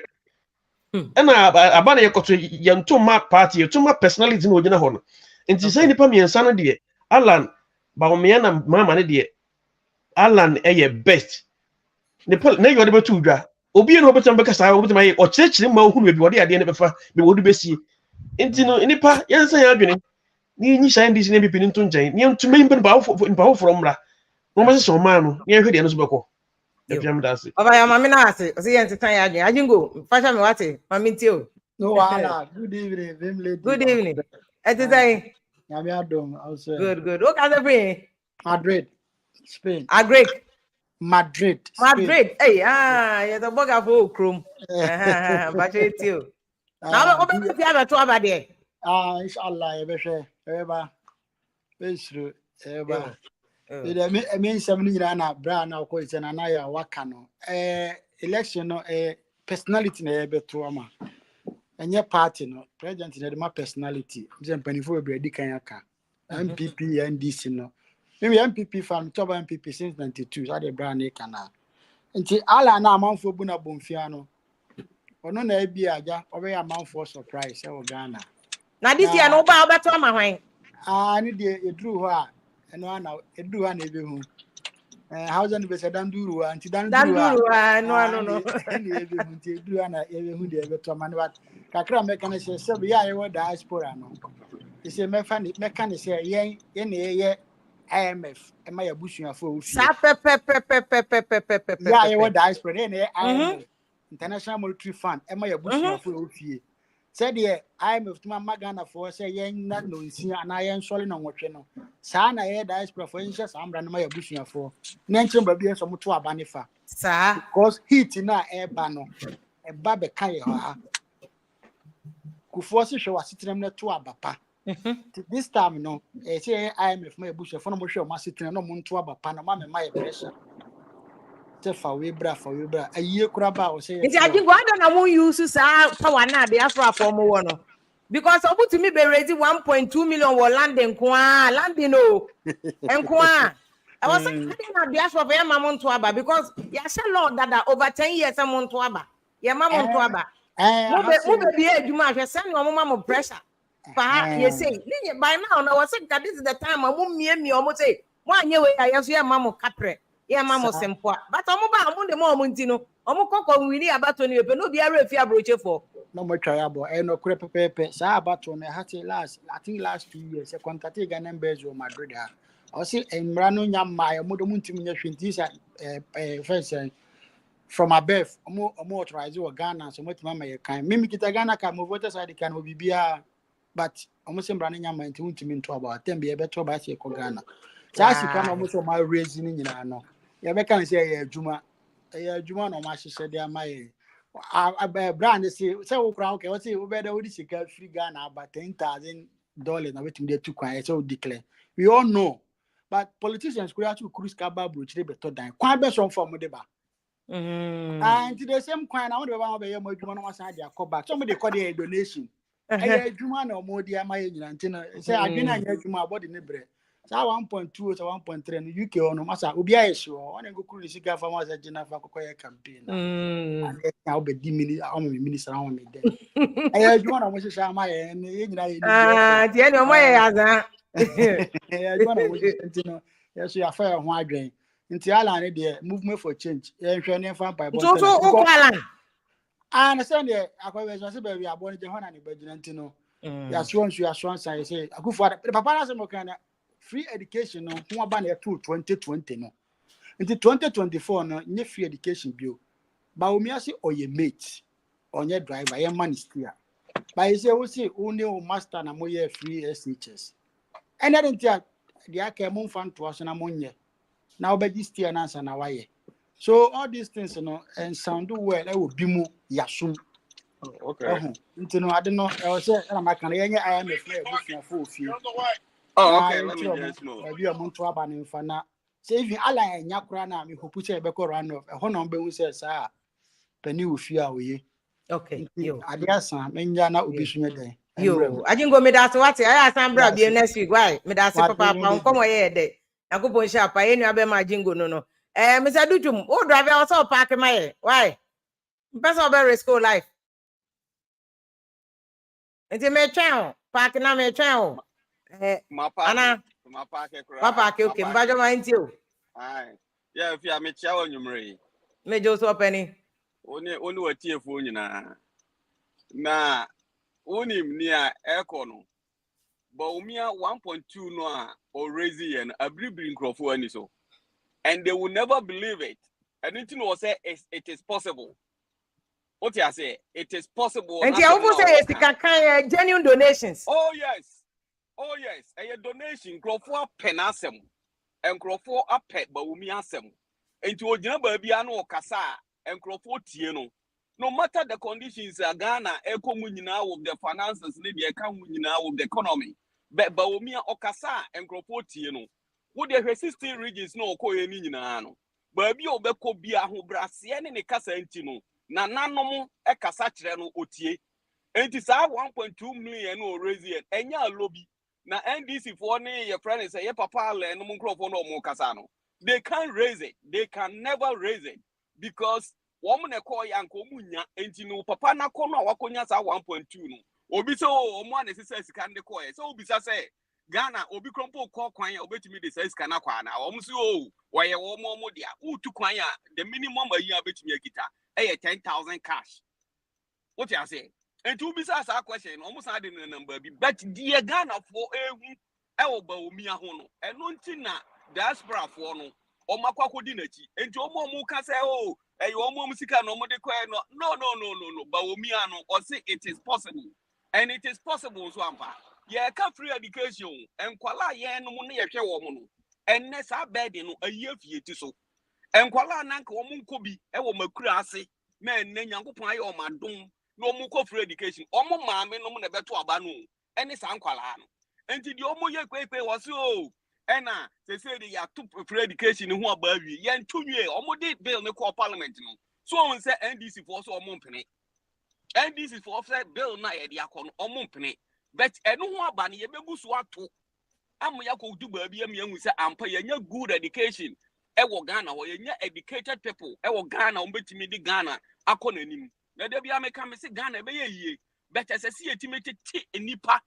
O: na aba na yekoto yento ma party yento ma personality no ogina ho no enti say nipa miensa no de Allan ba o me na mama ne de Allan best nipa na yode betu dwa obi no betam beka say obi tam o chechire ma ohunu bi wode ade ne befa be wodu besi enti no nipa yensa ya adwene ni nyi shan dis ne bi pinin to nchen ni ntumi mpen ba wo from ra no ma so ma no ni ehwe de no so beko e fiam da se
C: oba ya mami na ase o se yen titan ya adwene ajingo fasha me wate mami ntio
P: no wala good evening them lady
C: good evening it is I
P: yami adom also
C: good o ka se free
P: Madrid Spain
C: Madrid hey you the boga for okrom ba che tio na o be fi abeto aba de
P: inshallah e be hwe e ba besru e ba e me nsem ni nyina na bra na ko ise na na ya waka no election no personality na e beto ama enye party no president na de ma personality nze mpanifo be di kan aka NPP NDC no me NPP fan top NPP since 92 so de bra na kana nti ala na amanfo bu na bomfia no ono na ebi aja obe amanfo surprise e wo Ghana
C: na this year no ba obeto ama hwan
P: ni de eduru ho a eno na eduru ha na ebe hu hausa ni be se danduru anti danduru
C: no
P: ni ebe hu nti eduru ha na ebe hu de ebe to ma ne ba kakra me kan se se ya ye wo diaspora no ise me fa ni me kan se ye na ye IMF e ma ya busuafo ofi
C: sa pe
P: ya ye wo diaspora na IMF International Monetary Fund e ma ya busuafo ofi said the IMF to my Ghana for say yen na no nsia na yen sole na nwotwe no saa na ye diaspora for yen sha ambra na ma ya busuafo na nchen ba bi so moto aba ne fa
C: saa
P: because heat na e ba no e ba be kan ye ha kufo se hwe wasitinem na to aba pa this time no e say IMF ma ya busuafo no mo hwe ma sitinem no mo nto aba pa na ma me ma ye pressure fa we bra aye kura ba o say
C: nti ajigo ada na won use sa power na dey afra for mo wo no because obutumi be raise 1.2 million wo landing kwa landing no enko a I was saying na dey afra for ma monto aba because ya sha lord dada over 10 years monto aba ya ma monto aba mo be bi adwuma hwe say no mo ma mo pressure pa you say by now na was saying that this is the time mo mie o mo say mo anye we ya so ya ma mo kapre yeah, mama sempoa. But omo de mo ntino. Omo kokko nwini abato ne epe no bi ara efi abroche for.
P: No mo twa yabo. No kure pepepe. Sa abato no hati last. I think last 2 years. E contact Ghana base o Madrid ha. I say emra no nyama ya mo do ntimi nya hwenti sa first from above. Omo authorize o Ghana so mo tima ma ye kan. Mimi kita Ghana ka mo voter side kan obi bia but omo se emra no nyama ntimi ntimi nto about. Tem be beto ba se ko Ghana. Chasi kan almost my raising in no. Ya be kan say ya adwuma no ma hyehyɛ de ama ye. Brand say wo kra okay, what say wo be da wo di sika free Ghana about $10,000 na wetin dey too kwan say wo declare. We all know. But politicians could actually cruise kaba brooch they better than kwan be some form de ba. And the same kwan na wo de ba be ye mo adwuma no ma san dey back. Somebody call the donation. Adwuma na mo dey ama ye nyina ntina say adwena anya adwuma abodi ne bre. Say 1.2 or 1.3 no UK on masa obi aye sure on go kru sika farmers agina fa kokoye campaign and now be di mini am minister am me den aye adwuma na mo hyehyɛ ama ye ne nyina ye ni
C: tie ne mo ye aza
P: adwuma na mo hyehyɛ ntino yeso ya fa ho adwen nti ala ne de movement for change ye hwɛ ne fa pa
C: so o kwala
P: understand the akwa so say be we abon je hona ne bagina ntino ya so say say akufo papa na say mo kan free education no who aba na to 2020 no until 2024 no nye free education bio ba omi ase oye mate onye driver ye man is clear ba you say we say only o master na mo ye free SHS and then the aka mo fan to aso na mo nye na obeji steer na answer na waye so all these things no and sound well e obi mu yasum
Q: okay
P: until no I don't know I say na maka na ye nye IMF na e bufia fo ofie.
Q: Oh, okay, let me just know.
P: Maybe a month to Abanin Fana. Say if you Allan Yakura na me who put a beco run off a honor be who says, ah, penny will fear away.
C: Okay, yo.
P: Adiasa, Menjana Ubishme day.
C: Yo, I didn't go me that's what I asked Ambra be next week. Why? Me that's papa, come away day. I go on shop, I ain't be my jingo no. Mr. Dutum, oh, driver also park my why? Best of very school life. It's a me channel, parking na me channel. Ana Papa okay mbajo mind you
Q: aye yeah if you me chia onwumre
C: me jo so penny
Q: oni watiefo nyina na onim ni a eko no ba umia 1.2 no a or raise yen abribri nkrofo ani so and they will never believe it anything was say it is possible what you say it is possible
C: and you also say it's can genuine donations.
Q: Oh yes a donation nkrofo penasem nkrofo apɛ ba umi asem enti ogina ba bia no kasa nkrofo tie no no matter the conditions Ghana ekomu nyina with the finances ne de eka hu nyina with the economy ba umi okasa nkrofo tie no wo de 16 regions no okoye ni nyina no ba bia obekɔ bia ho brase ne ne kasa enti no na nanom ekasa kyerɛ no otie enti sa 1.2 million no raise it enya lobby na NDC for ne your friend say your papa le no microphone no mo kasa no they can't raise it they can never raise it because woman e call yanko munya enti no papa na ko no wakonya sa 1.2 no obi so omo na sisa sika nde ko e so obi sa say Ghana obi krompo ko kwan ya obetimi de sa sika na kwa na omo so o waye wo mo dia utu kwan ya the minimum ayi abetimi akita e 10,000 cash what you say. And to be asked a question, almost I didn't number be, but dear Ghana for elbow me a hono, and nontina diaspora for no, or Makwako dinati, and your mom can say, oh, a your mom sika no more no, Baomiano, or say it is possible, and it is possible, Swampa. Yeah, can free education, and Kuala Yan money a share woman, and Ness are bed in a year for you to so, and Kuala Nanko Munkobi, Ewo Macrasi, men, Nanyango Pai or Madum. No more free education. Omo maame no mo na beto aba no. Ene san kwala no. Enti di omo ye kwepe was o. Ena se say dey ya to free education ho aba wi. Ye ntunwe omo dey bill ne call parliament no. So on say NDC for so omo mpene. NDC for say bill na ye dey akọ no omo mpene. But eno ho aba ne ye begu so ato. Am ya ko du ba bi am ya hu say ampa ye nya good education. Ewo Ghana ho ye nya educated people. Ewo Ghana o betimi di Ghana akọ nanim. Na de bia me ka me se Ghana be ye but as see etimete nipa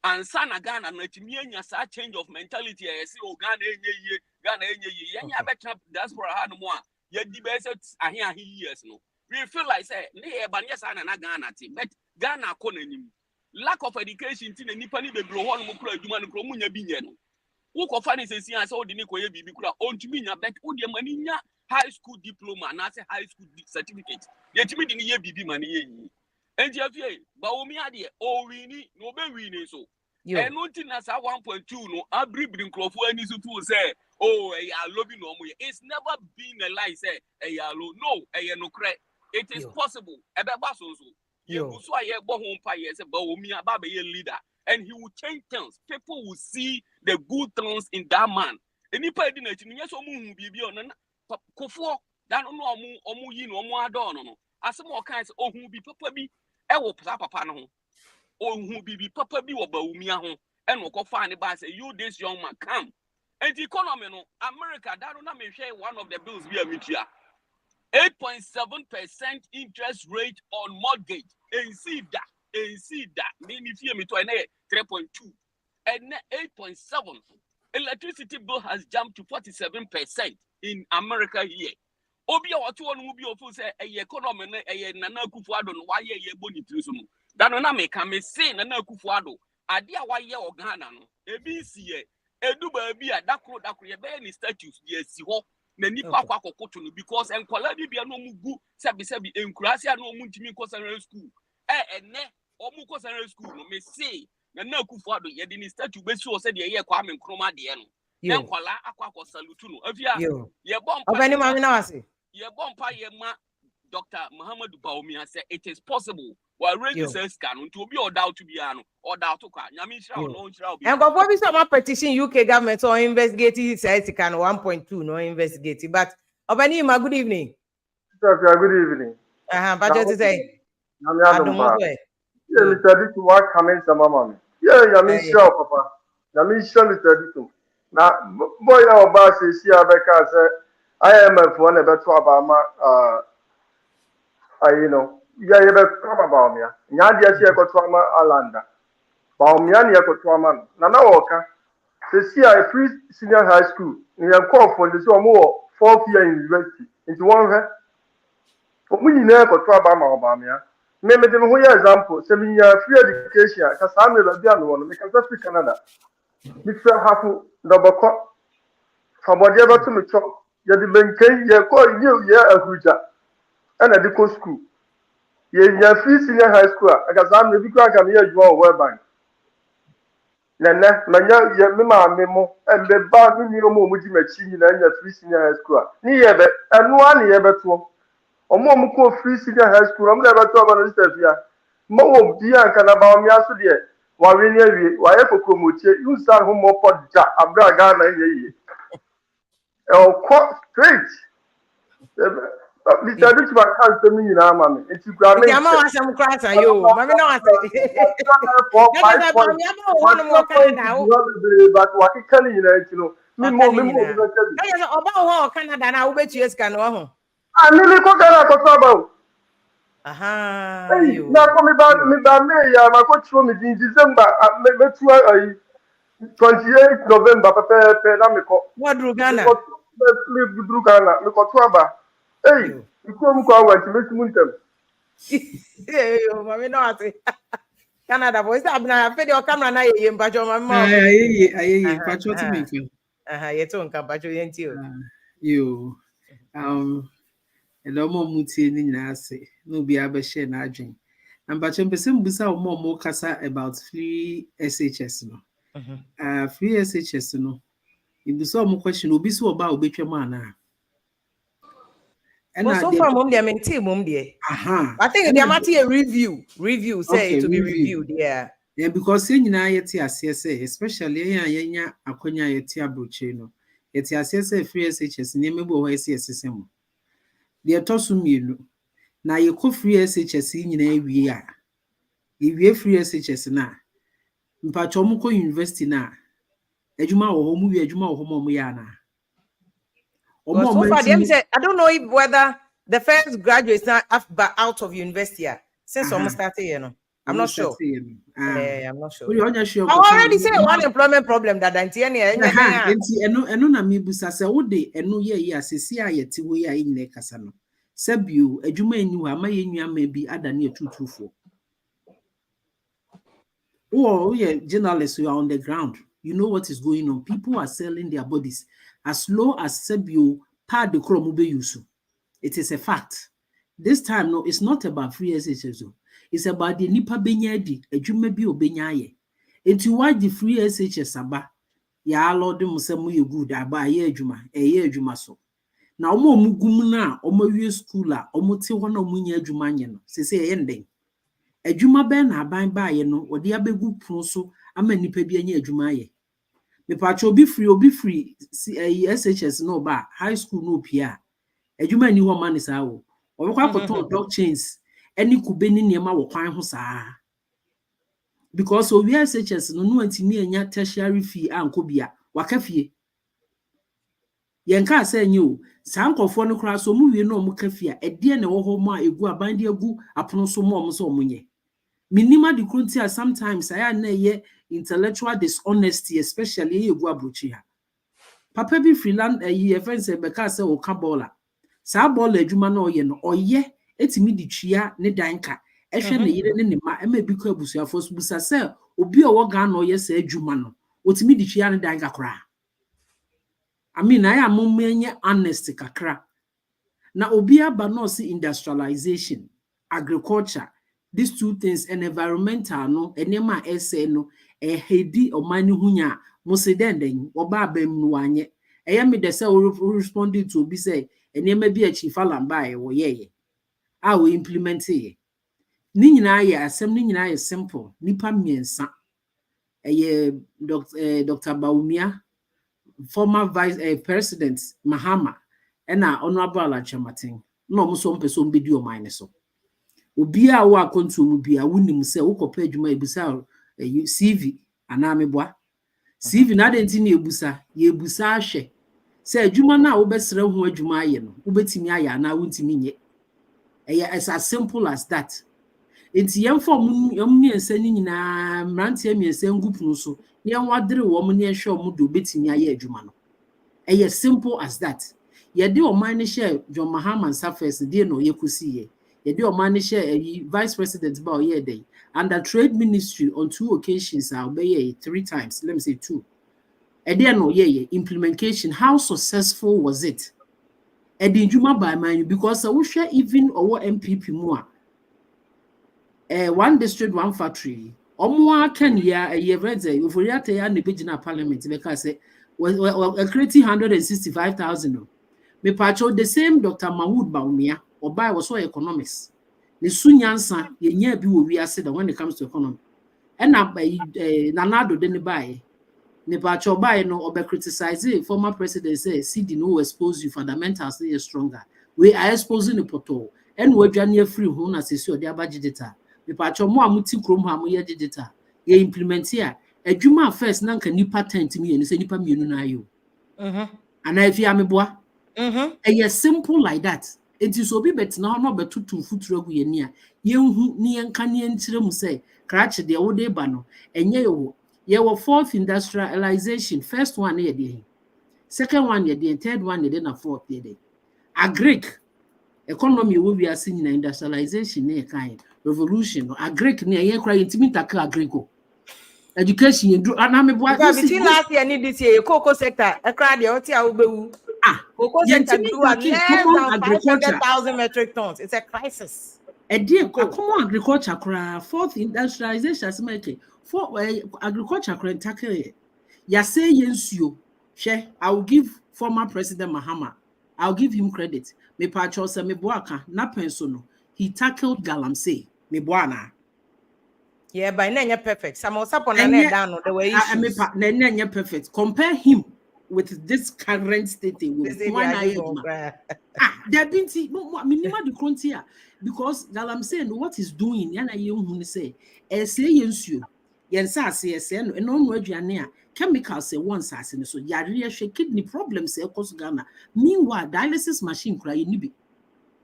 Q: ansa na Ghana na timi anya sa change of mentality e se o Ghana enye ye nya betra diaspora ha no mo a ye di be se ahe years no we feel like say ne ye ba ne sa na Ghana ti but Ghana ko nanim lack of education ti na nipa ni be bro ho no mo kura adwuma no kro mo nya bi nye no wo ko fa ne se sia se o di ne ko ye bibi kura on tumi nya but o de mani nya high school diploma na say high school certificate yetimi di ye bibi mani ye yi enti afie ba omi ade o wini no be wini so And nothing as 1.2 no every bring crofo any so to say oh a lobby no more. It's never been a lie say a yellow no a no crack. It is possible. Ebe basozo. You so I bo home pa yes but me about be a leader and he will change things. People will see the good things in that man. Any party na chini yes omu bibi on kofo that no omu yi no omu adon no. Asem o kan say ohun bi papa bi e wo papa no ho. Ohun bibi papa bi wo ba umia ho e no ko fa ne ba say you this young man come. And the economy no America that no me share one of the bills we are metia. 8.7% interest rate on mortgage. And see that. Maybe fear me to 3.2 and 8.7. Electricity bill has jumped to 47% in America here. Obi a watu onu bi ofu say e economy na e Nana Akufo-Addo no wa ye boni triso no. Da no na me ka me say Nana Akufo-Addo ade a wa ye o Ghana no. E bi si ye edu ba bi a dakro ye be ni statues ye si ho. Na nipa kwa kokoto no because enkwala bibia no mugu sebi enkurase no mu ntimi ko secondary school ene omu ko secondary school no me say na Akufo-Addo ye di ni statue be so se de ye kwa me nkroma de no enkwala akwa salute no afia ye bompa
C: obani ma na wase
Q: ye bompa ye ma Dr. Muhammad Baumia said it is possible. Well, really says can to be or doubt to be an or doubt to can. Yamisha no shall be. And
C: go for some petition UK government or investigating says can 1.2 no investigating. But Obani ma good evening.
R: Good evening.
C: But just say
R: Yeah, Mr. Ditu, what coming some mama? Yeah, Yamisha, Papa. Yamisha, Mr. Ditu. Now, boy, our boss is here because I am a one about Obama. You know, yeah, you better come about me. Nyandia siya ko trauma Alanda. Baumia niya ko trauma. Nana waka. Se siya free senior high school. Niya call for the so more 4th year university. Into one he. We niya ko trauma Baumia. Me dem ho ya example. Se me free education. Kasa me ba bia no no. Me kasa free Canada. Me free hafu doboko. Fabodi eba to me chop. Ya di benken ye ko ye ahuja. And at the school. Ye free senior high school. I got some because I can hear you all World Bank. Nana, Manya, Memo, and the bar me no more machine in your free senior high school. Near and one year better. Or more free senior high school. I'm never talking about this here. More dear can about me as dear. While we near why ever come you start home more pot jack, Abra Ghana ye. Oh, quite straight. Mr. Richman can't tell me now, mammy. It's you grab me.
C: I'm not some class. Are you? Mammy, no, I say.
R: But what can you know? Me more.
C: About Canada now, bet you can know.
R: I nearly got that trouble.
C: Aha.
R: Now, come about me by me. My coach told me in December, 28th November,
C: what drew Ghana?
R: Drew Ghana, me got trouble. Hey, you come to make Muntam.
C: Hey, mammy, no, I say. Canada boys, I'm not your camera now. You but your mom.
S: Aye, patrol to make you.
C: You don't come back to
S: you. And no more muti in Nase, no be able share na drink. And but you person busa more kasa about free SHS no. Free SHS no. In the some question, will be so about Betramana.
C: And so far, mom, they maintain mom there. I think they might a review say okay, to be reviewed. Yeah,
S: because in yeti assess, especially yenya akonya yeti abrocheno. Yeti assess free SHS nemebo SSM. The tosum na ye ko free SHS nyina ewie a. Ewie free SHS na. Mpacho mu ko university na. Ejuma wo mu wie ejuma wo mo ya na.
C: So far, them say I don't know if whether the first graduates now out of university since almost started, you know. I'm not sure. I'm not sure. I already say one employment problem that
S: eno na me busa say wo de eno ye asesi ayeti wo ya nyine kasa no. Sabio adwuma enyu ama ye nyu ama bi adane atutufo. Oh, yeah, journalists who are on the ground. You know what is going on. People are selling their bodies as low as Sabio part the Kromube Yusu. It is a fact. This time, no, it's not about free SHS. It's about the Nipa Benyadi, a Jumebi Obenyaye. Enti why the free SHS aba ya lord dem say mu ye good aba ye adwuma so. Na omo gum na omo wie school a omo te ho na omo nya adwuma nye no se ye ndeng. Adwuma be na aban ba ye no odi abegu pon so ama nipa bi anya adwuma ye. Me pacho obi free SHS no ba high school no pia. Adwuma ni ho man sa wo. Obekwa koton dog chains any kube ni niema wo kwan ho saa. Because we SHS no antimi anya tertiary fee ankobia wakafie. Yenka say nyu sankofo no kra so mu wie no mu kafia ede na wo ho ma egu abande egu apono so mo so omunye. Minima de krontia sometimes aya na ye intellectual dishonesty especially egu abrochi ha. Papa bi freelance ye friends e beka say o ka bola. Sa bola adwuma na oye no oye etimi di twia ne danka. Ehwe ne yire ne ne ma ema bi ko abusuafo so busa say obi owo ga na oye sa adwuma no otimi di twia ne danka kra. I mean I am menye honest kakra. Na obi aba no see industrialization, agriculture, these two things and environmental no enema ese no hedi omani hunya mo se denden oba abam no anye. Eya me de say responding to obi say enema bi achi falamba wo ye a we implement ye. Ni nyina ye asem ni nyina ye simple nipa miensa. Dr. Baumia, former vice president Mahama, and honorable Allan Kyerematen. No mo so mpese ombedi o mine so. Obi a wo akontu mu bia wonim se wo kopa adwuma ebusa CV ana meboa. CV na denti na ebusa, ye ebusa ahwe. Se adwuma na wo besere ho adwuma aye no, wo betimi aye ana wontimi nye. It's as simple as that. Enti yemfo miensa ni nyina mrantie miensa ngupunu so ye wadre wo mo ne ehwe o mo do betimi aye adwuma no. Simple as that. Ye de o man share John Mahama surface de no ye kusi ye. Ye de o man share vice president ba o ye dey. Under trade ministry on 2 occasions I'll be 3 times, let me say 2. And then no ye implementation, how successful was it? And the Juma by man because I wish even our NPP more. 1 district 1 factory. Omwa can ya a year read if we are te and the parliament because creating 165,000. Me pacho the same Dr. Mahmoud Baumia or by was so economics. The sunyansa ye nya bi wo wi ase da when it comes to economy. And na nanado de ne buy. Ne pacho buy no obe criticize former president say CD no expose you fundamentals is stronger. We are exposing the portal and we dwane free ho na sesi ode abaje data. Me pacho mo amuti krom ha mo ye data. Ye implement here. Adwuma first na nka nipa 10 mi se nipa mienu na ayo. And if you ameboa. Simple like that. It is obi bet na no betutu futuro gu ye ni a yenhu ni enka ni entire mu say krach de wo de ba no enye yo ye wo 4th industrialization. First one ye de, second one ye de, third one ye de, na fourth ye de. Agric economy wo wi ase nyina industrialization ne kan revolution no agric ne ye kra yentimi taka agrico education you do anameboa
C: between last year and this year cocoa sector a crowd the oti awu cocoa sector do less than 500,000 metric tons. It's a crisis.
S: Common agriculture cra 4th industrialization as make for agriculture cra tackle ya say yensuo she I will give former president Mahama, I'll give him credit. Me pacho se me boaka na penso no he tackled galamsey me boana.
C: Yeah, but nanya perfect. Some upon down the way
S: nanya perfect. Compare him with this current state with there been minima de frontier because galamsey what he's doing yana ye say say yensuo yensa say no no aduane a chemicals say once asene so yare hwe kidney problems e cause Ghana. Meanwhile dialysis machine kra ye nibi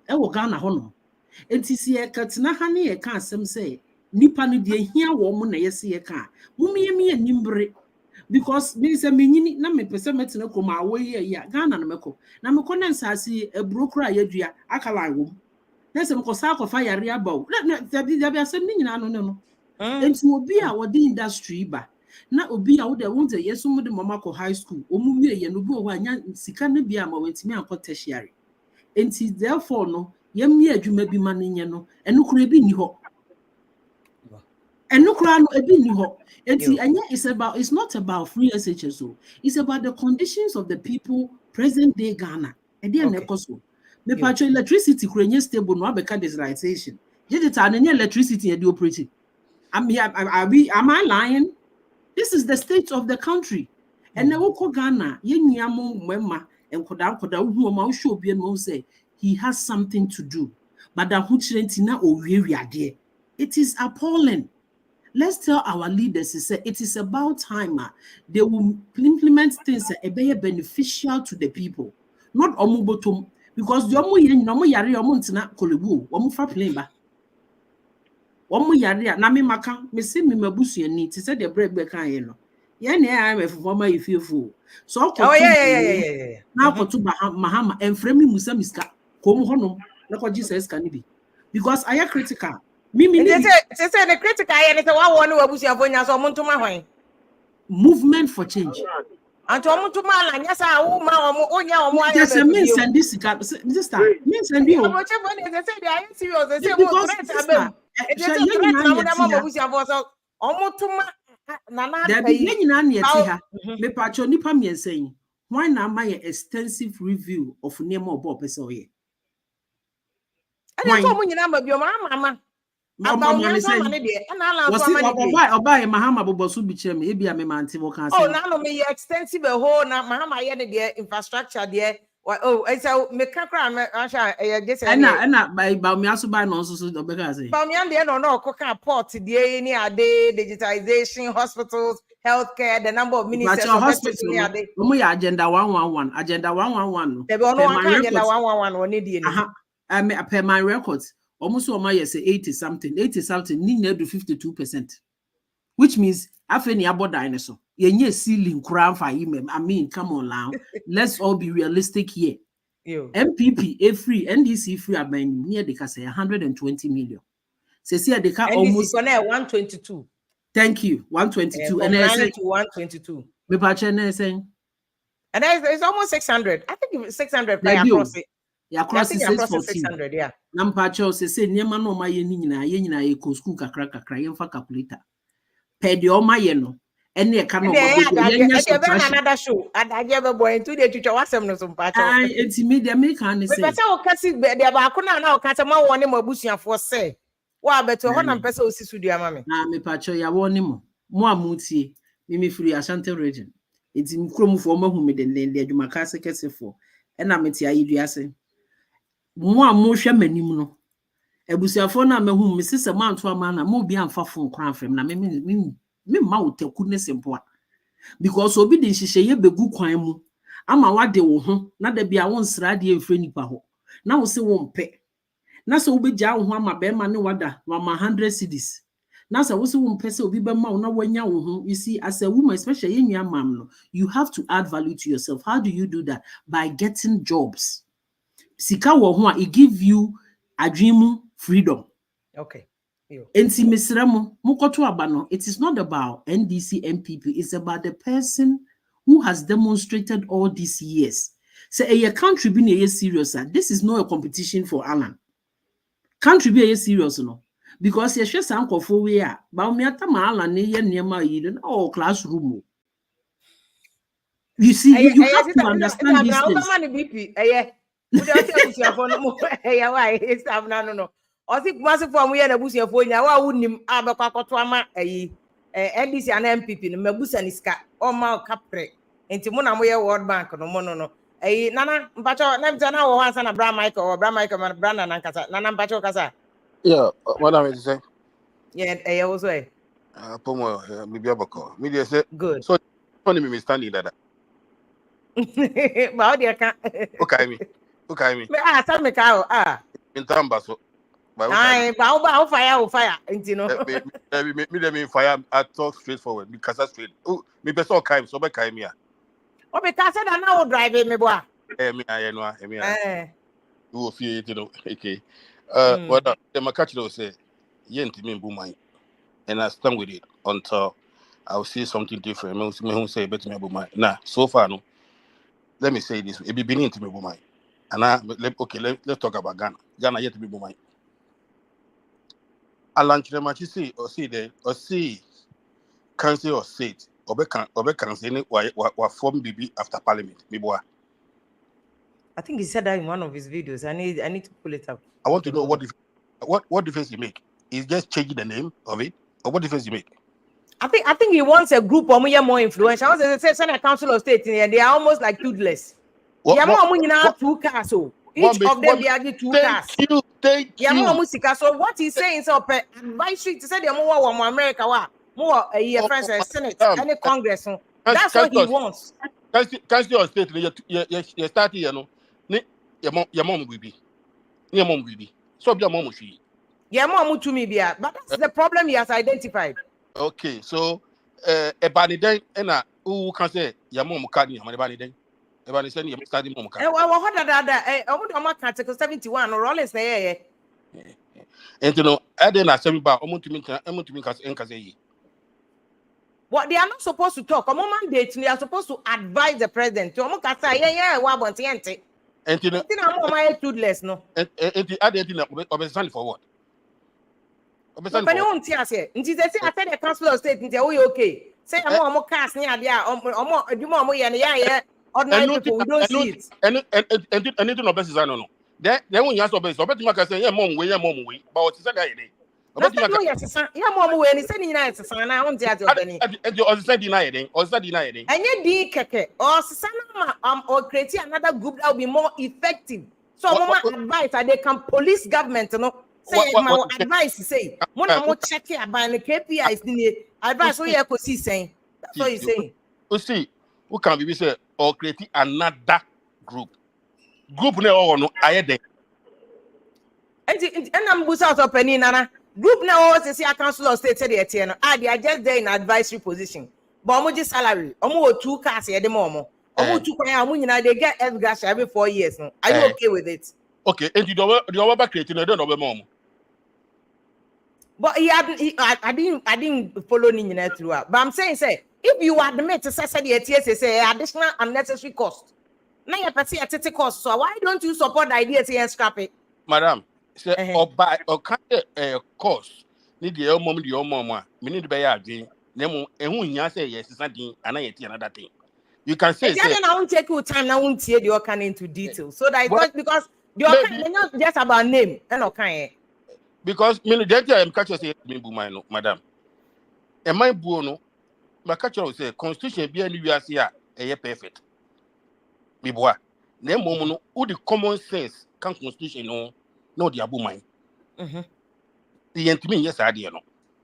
S: e wo Ghana ho no enti si e katena ha ne ye ka asem say nipa no de hia wo mo na yesi ye ka mumie me nimbre because me say me nyini na me pese metena ko ma wo ye ya Ghana no meko na me ko na nsase eburo kra yadua akala wo na se me ko sa ko fa yare abaw na da asem ni nyina no enti obi a wo de industry ba na obi a wo de won ze yeso mo de mama ko high school omumie ye no bi wo anya sika na bi ama wantimi akọ tertiary enti therefore no yemie adwuma bi ma no nye no eno kura bi ni ho And no crown a bit new. It's not about free SHSO. It's about the conditions of the people present day Ghana. And they are nekoso. Me patcho electricity krenye stable no abeka digitalization. Did electricity and the operating. Am I lying? This is the state of the country. And now Ghana, and show say he has something to do. But the it is appalling. Let's tell our leaders it is about time they will implement things that are beneficial to the people, not omubotum. Because the omu yari omuntina kolebu omufa plane ba. Omu yari na me maka me say me mabusu ani te say the bread be kan ye no. Ye na am former you feel full. So
C: yeah.
S: Now to Mahama and frame musa miska kom honom na ko Jesus can be. Because I am critical.
C: They say the critical and say what one wabusia fonya so montuma hwan.
S: Movement for change.
C: And to montuma la nya sa wo ma omo onya omo aya.
S: There's a means and this time. Means and you.
C: They say they are serious. They say mo threat abem. It is a threat na mo na wabusia for so omo tuma na na
S: there be yen na na yeti ha. Me pacho nipa me saying why na my extensive review of name obo person oye.
C: And so mo nyina ma bio mama. About me so many there. And Allan so many there.
S: Oba Mahama bobosu bi kire me e bia me mante wo kan say.
C: Oh, now me extensive a whole na Mahama ye there infrastructure there. Oh, it's a me kakra me ansha this
S: na ba me aso ba no so obeka say.
C: Ba me and there no koka port there ni ade digitization, hospitals, healthcare, the number of ministers of
S: hospitals ni ade. Omo ya agenda 111, agenda 111 no.
C: There be no agenda 111 one dey ni.
S: Per my records almost say 80 something, need do 52%. Which means afeni abo dinosaur. Yenye ceiling crown for him. I mean, come on now. Let's all be realistic here. MPP free, NDC free aben near the say 120 million. Say they can almost
C: 122.
S: Thank you. 122. And I say
C: 122.
S: Me pache saying.
C: And it's almost 600. I think 600 by across it.
S: Yeah, cross
C: 600, yeah.
S: Nampacho say niema no ma ye nyina ye ko school kakra ye mfa calculator. Per de o ma ye no. Ene e ka no
C: another show. Adaje be boy into the teacher wasem no so mpacho.
S: Enti me de make an say.
C: But o kasi de ba ko na o kasa ma woni mabusuafo say. Wa beto ho na mpesa osisu dua ma me.
S: Na me pacho ya woni mo. Mo amutie. Me free Ashanti region. Enti mkromfo ma hu me de adwuma ka se kesefo. Ena meti ayiduase. Mo hwe manim no ebusuafo na mehu me sese manto ama na mo bi amfa fon kran frem na me ma wotaku ne sempo a because obi de nhihye ye begu kwan mu ama wade wo ho na da bia won sra de emfre nipa ho na wo se wo mpe na se obegya wo ho ama be ma ne wada wa 100 cedis na se wo se wo mpe se obi be ma wo na wanya wo ho. You see, as a woman, especially in your mam no, you have to add value to yourself. How do you do that? By getting jobs. Sika wo ho it give you adwemu freedom.
C: Okay.
S: Enti mesremo mukoto aba no, it is not about NDC MPP, it's about the person who has demonstrated all these years. Say a country be na serious. This is not a competition for Allan. Country be serious no. Because ye hwe san kofo we a ba me atama Allan ne ye niema yi no classroom. You see, you have to understand these things.
C: We don't tell you for no why it's no. O si kumase for mu ye na busia for nya wa wunim abekwa koto ama NDC and MPP no mabusa ni ska o ma kapre enti mu na mo ye World Bank no mo no nana mpacho na mta na wo hansa na Bra Michael man Brandon na nkasa nana mpacho kasa
T: yeah what am I say
C: yeah also
T: pomo me bia bako me dey say
C: good
T: so funny me standing that
C: ba o dey kan
T: okay me
C: me tell me ka
T: in tamba so
C: ba fire enti no
T: me fire I talk straightforward because that's straight me be so kind so be kind me
C: o be ka say that now drive me boy
T: me you will feel it okay what the makachiro say yenti me bu man and I stand with it until I'll see something different me who say better me bu man nah so far no let me say this it be beginning to me bu man and let's talk about Ghana yet to be bu man Allan K or see council or state or council wa form BB after parliament.
C: I think he said that in one of his videos. I need to pull it up.
T: I want to know what difference you make. Is just changing the name of it, or what difference you make?
C: I think he wants a group of more influential. Once they say Senate Council of State in here, they are almost like toothless. Two cars. So each of them they are two cars.
T: Thank you.
C: So what he's saying is advisory to say they more America more friends Senate any Congress. That's what he wants.
T: Council of State you start here no. Your mom will be. Your mom will be. So your mom will be.
C: Yeah, mom to me be. But that's the problem he has identified.
T: Okay, so a bani then and who can say your mom can't your money then? A bani send you study mom can.
C: What I want article 71 or all is there.
T: And you know, I didn't ask me about say.
C: What they are not supposed to talk. A moment date, they are supposed to advise the president. To yeah, what
T: and you know,
C: I'm toothless, no.
T: And I didn't understand for what?
C: But I won't see us here. I said the Council of State, okay. Say, I'm more cast near there, or do more, yeah, ordinary people, we don't see it.
T: And anything of best is I don't know. Then when you ask about best, I bet you can say, yeah, mom, but what is that guy?
C: Yeah, mom, when he's sending us, and I won't tell you.
T: And you also denying, or denying.
C: And you keke, or Susana, or create another group that will be more effective. So, mama advice, they can police government, you know. Say my advice say, when I'm checking about the KPIs, the advice what you see saying. That's what you're saying.
T: You see, who can be say or create another group? Group no, I had.
C: And I'm busy out of penny nana. Group now also see a Council of State say they are just there in advisory position. But I'm just salary. I'm 2 cars here the moment. I'm 2 they get every 4 years. No, are you okay with it?
T: Okay, and you don't creating I don't know mom.
C: But I didn't follow Nina throughout. But I'm saying, if you admit to say additional unnecessary cost, now you pay a cost. So why don't you support the idea to scrap it?
T: Madam, say or buy or kind cost. Need your mom, we need to buy again. Nemo, and who you say yes, something, and I another thing. You can say,
C: I won't take you time, I won't hear the can into detail. So that because the not just about name and okay.
T: Because I am catching say madam. And my buono, my catcher will say constitution be any a perfect. Biboa. Name mono, who the common sense can constitution no the abu mine. The intimate yes idea no.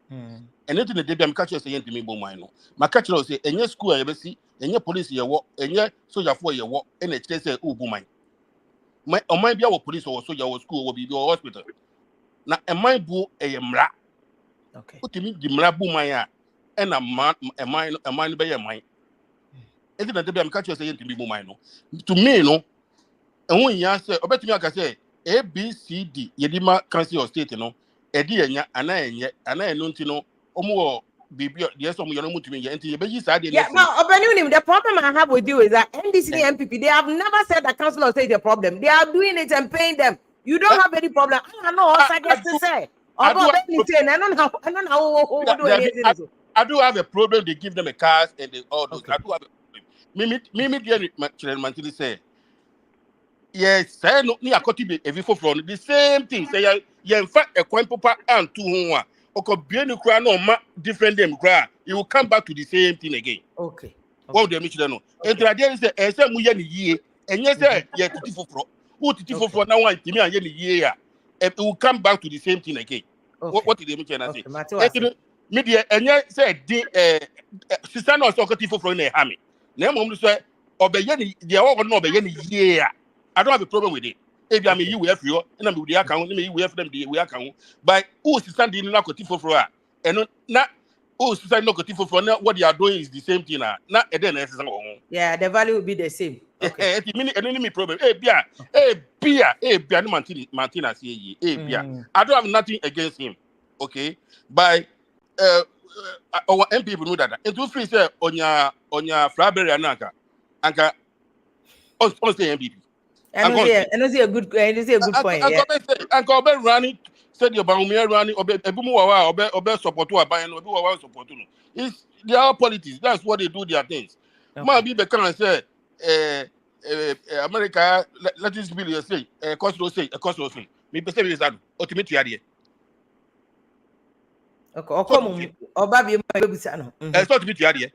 T: And anything the day I'm catching say intimate bo mine no. My catcher will say any school I ever see, any police your work, any soldier for your work, and it say ubu mine. My or might be our police or soldier or school will be your hospital. Na my boo a mra.
C: Okay.
T: What you mean the mrabu maya and a man by a mine? And then I'm catching saying to be mine. To me, no. And when you answer, I bet me I can say A, B, C, D, Yedima Council of State, no, a dear, and I know to know, more baby, yes, some you're not to me, and you said,
C: yeah, no, the problem I have with you is that NDC and NPP, they have never said that Council of State is a problem. They are doing it and paying them. You don't have any problem. I know what I guess to say. I
T: do have a problem. They give them a cars and they all those. Okay. I do have a problem. Mimi, say, yes, I know. Ni akoti be every for the same thing. Say, in fact, a coin papa and 2 1. Okay, be any cry no different them cry. You will come back to the same thing again.
C: Okay.
T: What they mention no. And the idea is that say mu ye ni ye. And yes, yeah, to for. Who for now one to me and year. It will come back to the same thing again. Okay. What did they mention? Say, media and yet said, sister no so for in a hammy. Name say, obey the all no be any year. I don't have a problem with it. If I mean you have you, and I'm with the account, we have them the way account. But who's standing in for and not who's standing for what they are doing is the same thing. Not then
C: yeah, the value will be the same.
T: Okay. Enemy problem. Bia, no Martina say Bia. I don't have nothing against him. Okay. By our MP know that. And 2 3 say on your Flaberry anaka. Anka on say MPP.
C: And it's a good point.
T: Uncle Ben running said your Baumia running obe support to a buy and obe support. It's their politics. That's what they do their things. Might be the kind of say America let this bill you say cost say a cost say. Me person is that ultimate idea.
C: Okay, okay, Obabi bisa no.
T: It's not ultimate idea.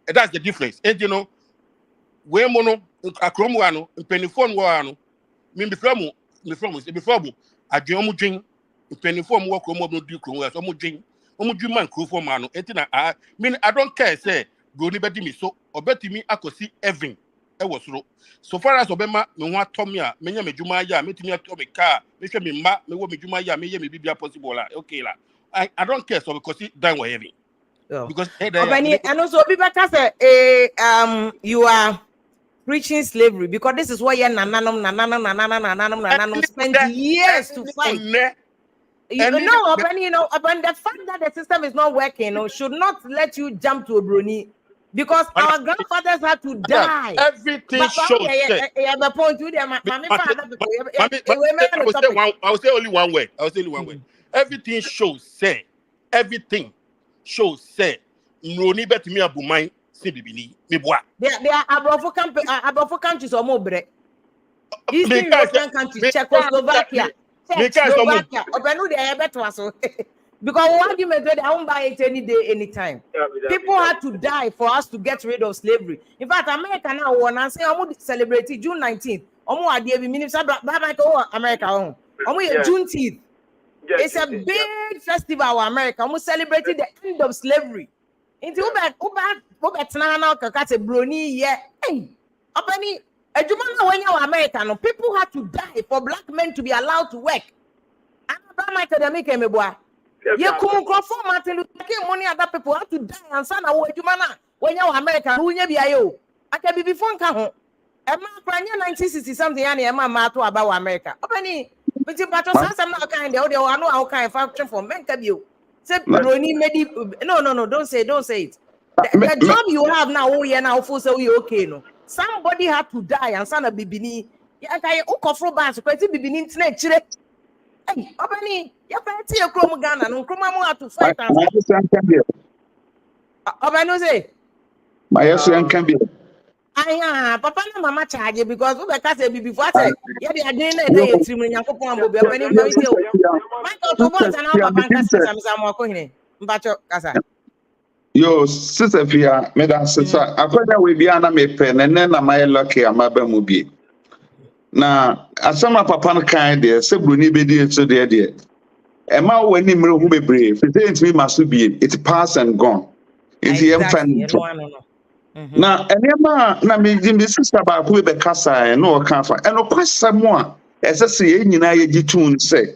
T: That's the difference. And you know, we mono akromwano penifon wano me before adwom dwen penifon wo kromo no du kromo so mo dwen man krofo ma no entina I don't care say go ni bedi mi so obetimi akosi Evan e wo soro so far as obema me ho atom a menya medwuma ya metimi atom me car me hwe me ma me wo medwuma ya me ye me bibia possible la okay la I don't care so because dan wo heavy because
C: and also be better say you are preaching slavery because this is what you spend years to fight. Upon the fact that the system is not working, should not let you jump to a brony because our grandfathers had to die.
T: Everything shows. I will say only one word. Everything shows. Say everything shows. Say no need bet me abumai. There
C: are above countries or more bread. Eastern European countries, Czechoslovakia. Because one argument they won't buy it any day, anytime. People had to die for us to get rid of slavery. In fact, America now want to say I'm celebrating June 19th. America Juneteenth. It's a big festival America. I'm celebrating the end of slavery. Into brony American people had to die for black men to be allowed to work. Martin Luther King money other people had to die and son when you American who I can be before 1960 something about America. But you kind of function for men no, don't say it. The job you have now, okay, no. Somebody had to die and son of Bibini. Hey, Obani, you can't see a Chromagana, no Chromamu to fight. Obano say,
L: my son can be.
C: Papa and Mama charge because we can't say before I say, yeah, they are doing a day at Trim and Yakopon will be opening my deal. Michael Tobos and our bankers, I'm walking. But
L: Yo, sister Fia, Madam Sister, I put that we be an me pen and then I'm lucky I'm a bamubi. Now, as some of Papa kind there, Sebuni be so dear. Emma when him who be brave, it we must be it's past and gone. It's the infant. Now, and Emma, me sister about who be Casa and no comfort, and of course someone as I say in United tune say.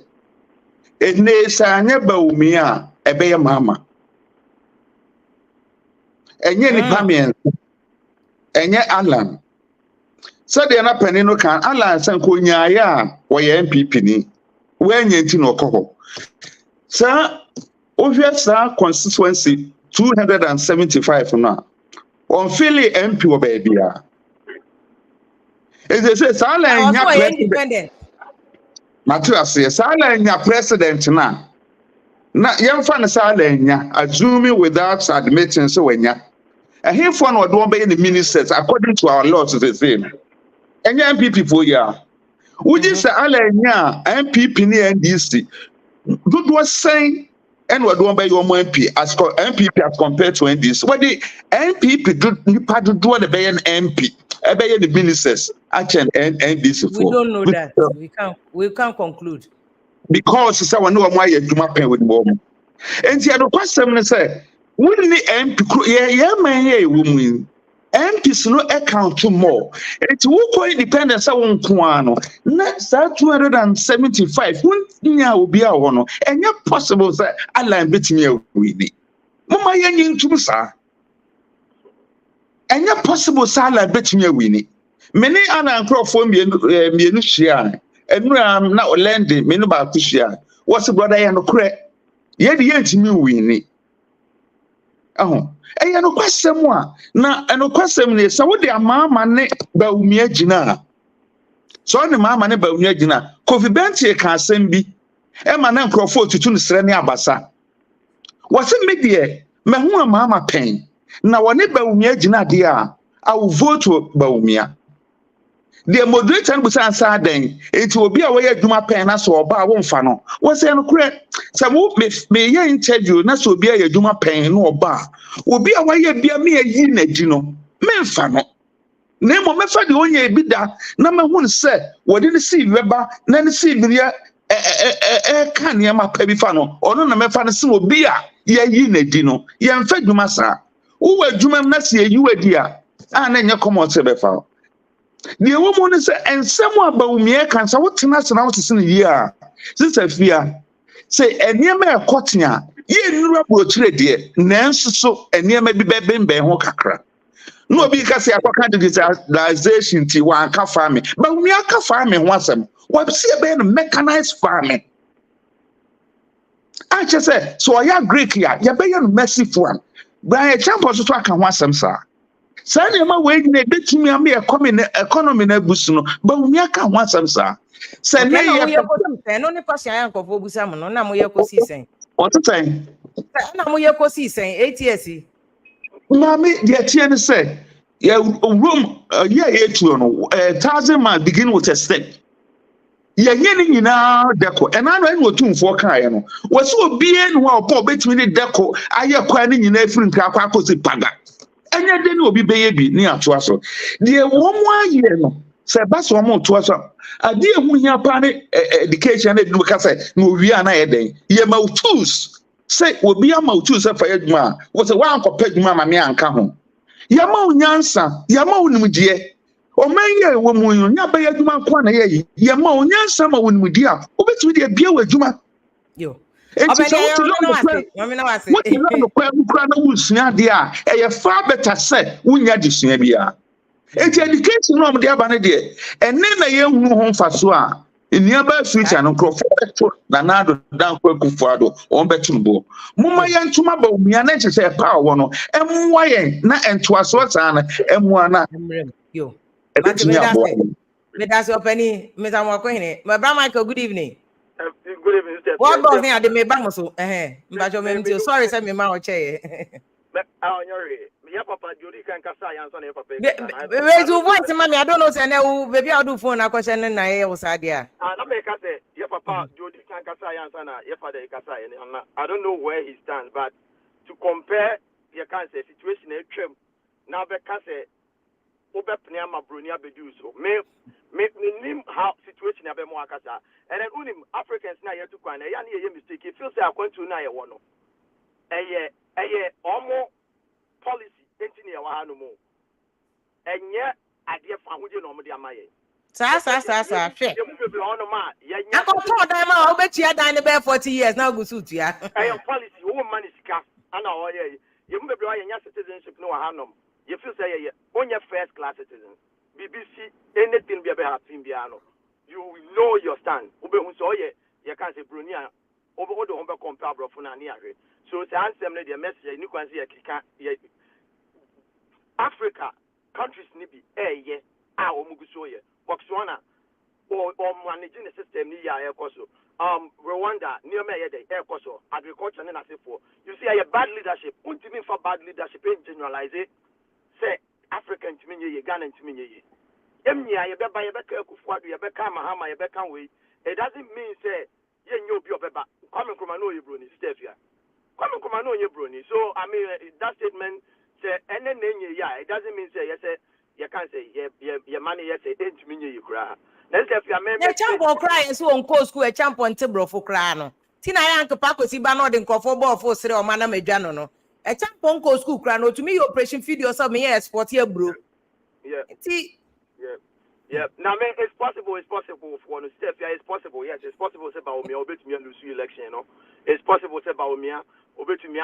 L: It nays I never umia, a bear mama. And yet, Pamian, and yet Allan. So they are not penning no can Allan San Kunya, or NPP, when you know Coho. Sir, obvious constituency 275 now. On Philly MP or baby. It says Allan independent. Matua says Allan president now. Now, young fan is Allan, assuming without admitting so when ya. And here for no don't be any ministers according to our laws the same. And young people for ya. Would you say Allan NPP NDC? Good was saying and what don't be your MP as NPP as compared to NDC. What the NPP do the bay an MP, a bay the ministers actually NDC for.
C: We don't know that. We can't conclude.
L: Because someone know why you do my pen with mom. And the other question say, wouldn't the MP man woman MPs no account to more. It's who call independent someone kuano. Next 275 will be our one. And yet possible that Allan bit me with it. Mama yen to sa. And yet possible Allan bit me with it. Many Allan Crawford me share. And I'm not lending me about to share. What's the brother and crack? Yet the end to me winning. Oh, and you know, question one now, and no question is so what the mamma ne Baumia Gina. So the mamma ne Baumia Gina. Coffee Benty can't send me.
U: Emma na nkrofo tutu ne sere ne abasa. Was it media? Mahua mama pain. Na wone Baumia gina dia. I will vote to Baumia. The moderator and Busan Sarden, it will be a way of Juma pen as or bar won't funnel. Was there no correct? Some may ye interview, not so be a Juma pen no bar. Will be a way of be a mere unit, you know. Men funnel. Name of my father only be that. Number one said, what didn't see Weber, none see me. Can you my baby funnel or no? My father will be a ye unit, you know. Ye and fed you, massa. Who were Juma Nassi, you a dear, and then you come on, Sebefal. The woman is and someone about me can say what tenants and houses in a year. Since I fear, say, and near me a cotina, ye knew about dear, Nance so, and near maybe baby Hokakra. No, because I can't do digitalization to one car farming, but we are car farming once. What see about mechanized farming? I just said, so I agree here, you're being a massive one. But I jump also to a once, sir. Sani ma we ne betumi am economy na busu no ba umi aka ho asem sa se na ye
C: no ne kwase ayan kofo busa mo no na mo ye kosi sen
U: otetan
C: na mo ye kosi sen 8 years
U: mami de tie ne say ye room ye tuo no 1000 man begin with a step ye nyeni nyina deko ena no enu otumfo kan ye no wo se obie no wa opo betumi ne deko aye kwa ne nyina afiri nkra kwa akosi paga enya de ni obi beye bi ni atoa so de wo mo aye no se ba so mo toa so ade ehu hia pa ne education na edu ka se no wi ana ye den ye ma tools se obi ama tools fa adwuma wo se wa ankopa adwuma ma me anka ho ye ma onyansa ye ma onimdie o man ye wo mu yo nya ba ye adwuma ko na ye ye ma onyansa ma onimdie a obetumi de bia wa adwuma
C: yo
U: What you learn the crown who's near there, a far better set, when you're disney. It's education on the abandoned day, and then a young home for Swa in nearby future and Nanado down Quakuado on Betumbo. Mumma yan to my bow, me an say power one, and why not and twas what's on and one.
C: Yo, that's your penny, Miss Amakone. My brother Michael, good evening.
V: Good evening, Mr.
C: What goes near the Mebang so? Sorry, send me my chair.
V: Papa Judy can Kasa answer your papa.
C: Raise your voice, mommy. I don't know, say no, baby. I'll do phone a question and I was idea.
V: I make us say, your papa Judy can Kasa answer your father Kasa. I don't know where he stands, but to compare your cancer situation, now the cancer. Obe pneuma brunia beduso. Me name how situation abe mo akasa. And then unim Africans na yetu kwa na yani ye mistake. It feels like going to na ye wono. Eye omo policy enti ne wa hanu mo. Enye ade fa hoje no mo de amaye.
C: Sa hwe.
V: Ye mu bebe ono ma ye nya.
C: Akoto dan ma obetia dan ne be 40 years na go suit ya.
V: Eye policy wo man sika ana o ye. Ye mu bebe wa ye nya citizenship no wa hanu. You feel say on your first class citizen. BBC anything be about Timbiano. You know your stand. Ube unso ye can say Brunia over the home compare from an so say answer the message you can see Africa countries nibi ye muguso ye Botswana or managing the system ni ya ekoso. Rwanda near me ye ekoso agriculture and as for you see a bad leadership. Ultimate for bad leadership in generalize it. Say African to me, Ghana to me. Emnia, you be by a becker Kufuadu, you become Mahama, you become way. It doesn't mean, say, you know, be over coming from an oil bruni, Stevia. Coming from an oil bruni. So, I mean, that statement, say, and then, yeah, it doesn't mean, say, yes, you can't say, your money, yes, it ain't me, you cry. Let's say,
C: a champion cry, so on course, a champion Tibro for crano. Tina Yanko Paco, Sibano, and Cofo, for Sir Mana Medjano, no. A champion co school crano to me, operation video some years, 40 year bro.
V: Yeah. Now, man, it's possible for one step. Yeah, it's possible. Yes, it's possible to say about me, obey to me and lose election, you know. It's possible to say about me, obey to me,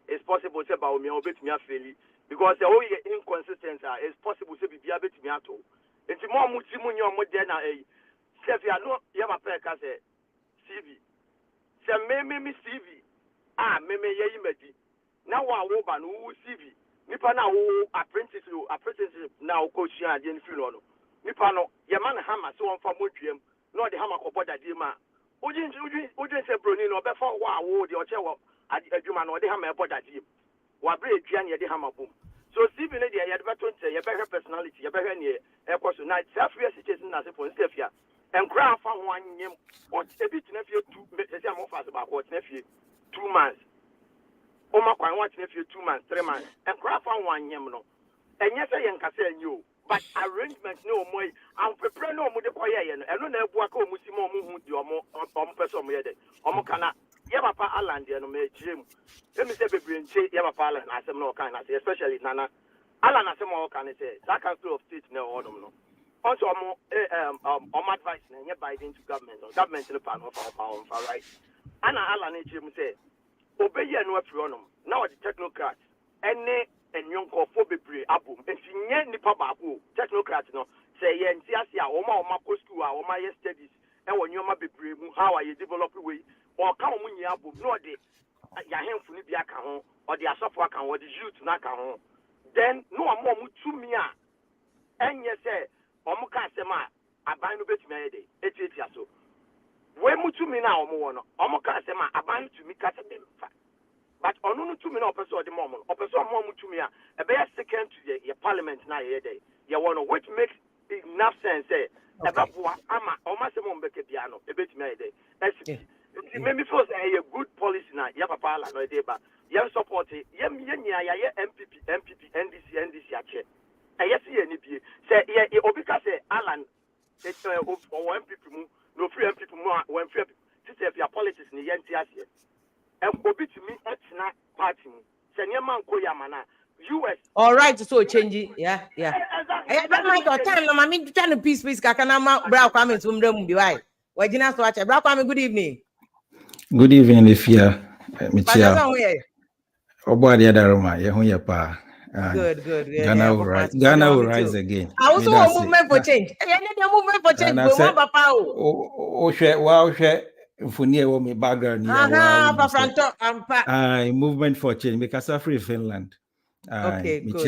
V: it's possible to say about me, obey to me, fairly. Because the only inconsistent it's possible to be able to me at all. It's more multimunion, more than a Steph, you know, you have a pair of CV. Say, me CV. Me, now I will ban who CV. Nipa now apprenticeship now coach you and you know. Nipa no, your man hammer so on for Motrium, no the hammer for body dima, Ujin say Bruni no before wow the ochewo adwuma no de ha ma eboda di. Wa bre eduan ye de ha ma bom. So Stephen dey ye beto nte ye better personality ye better ne e koso na self-fear situation na se for self-fear. And cry for 1 year or a bit in a few 2 say I'm fast about what 2 months. Oh my God, watching a few 2 months, 3 months, and cry for 1 year no. And yes, I can say you, but arrangement no more. I'm prepared no more the choir and I don't know what Musimo or person made it. Omokana, Yabapa Allan, the no Jim. Let me say, Yabapa Allan, I say no kind, especially Nana. Allan, I say more can say, that council of state no order no. Also, advice and Biden to government or government in the panel of our right. Anna Allan Jim say, obey no freedom. Now the technocrats, any and young for be abum and senior nipa babu technocrats no say yen sia oma school or my studies and when you ma be how are you develop way or come when you abum no de ya hem funi bia ka ho or the asofo ka ho the youth na ka ho then no more to me and yes say omo ka se ma aban no betumi ayede etiatia so we mutu mi na omo ka se ma aban to mi ka se dem fa. But on no 2 minutes person the moment or person more to me a be second to the parliament na ye day you want which makes enough sense say about ama o ma se mo mbeke piano e betimi day it make me feel say a good policy na ya papa la no dey ba you support ye nya ya NPP NDC ache e yes ye ni bi say ye obika say Allan o NPP mu no free NPP mu when free say your politics ni ye ntiase and Bobby to me at party. Senyaman Koyamana, US.
C: All right, so change it. Yeah. I don't mind your time. No, I mean, trying to peace, Kakanama, Brow comments from them. Why? Why didn't I watch a Brow comment? Good evening.
B: Good evening, Lifia. Michia.
C: Good.
B: Ghana will rise. Ghana will rise again.
C: I also want movement for change. I need a movement for change. But one papa.
B: Oh, me background. Movement for change. Because I'm free Finland.
C: Okay, good.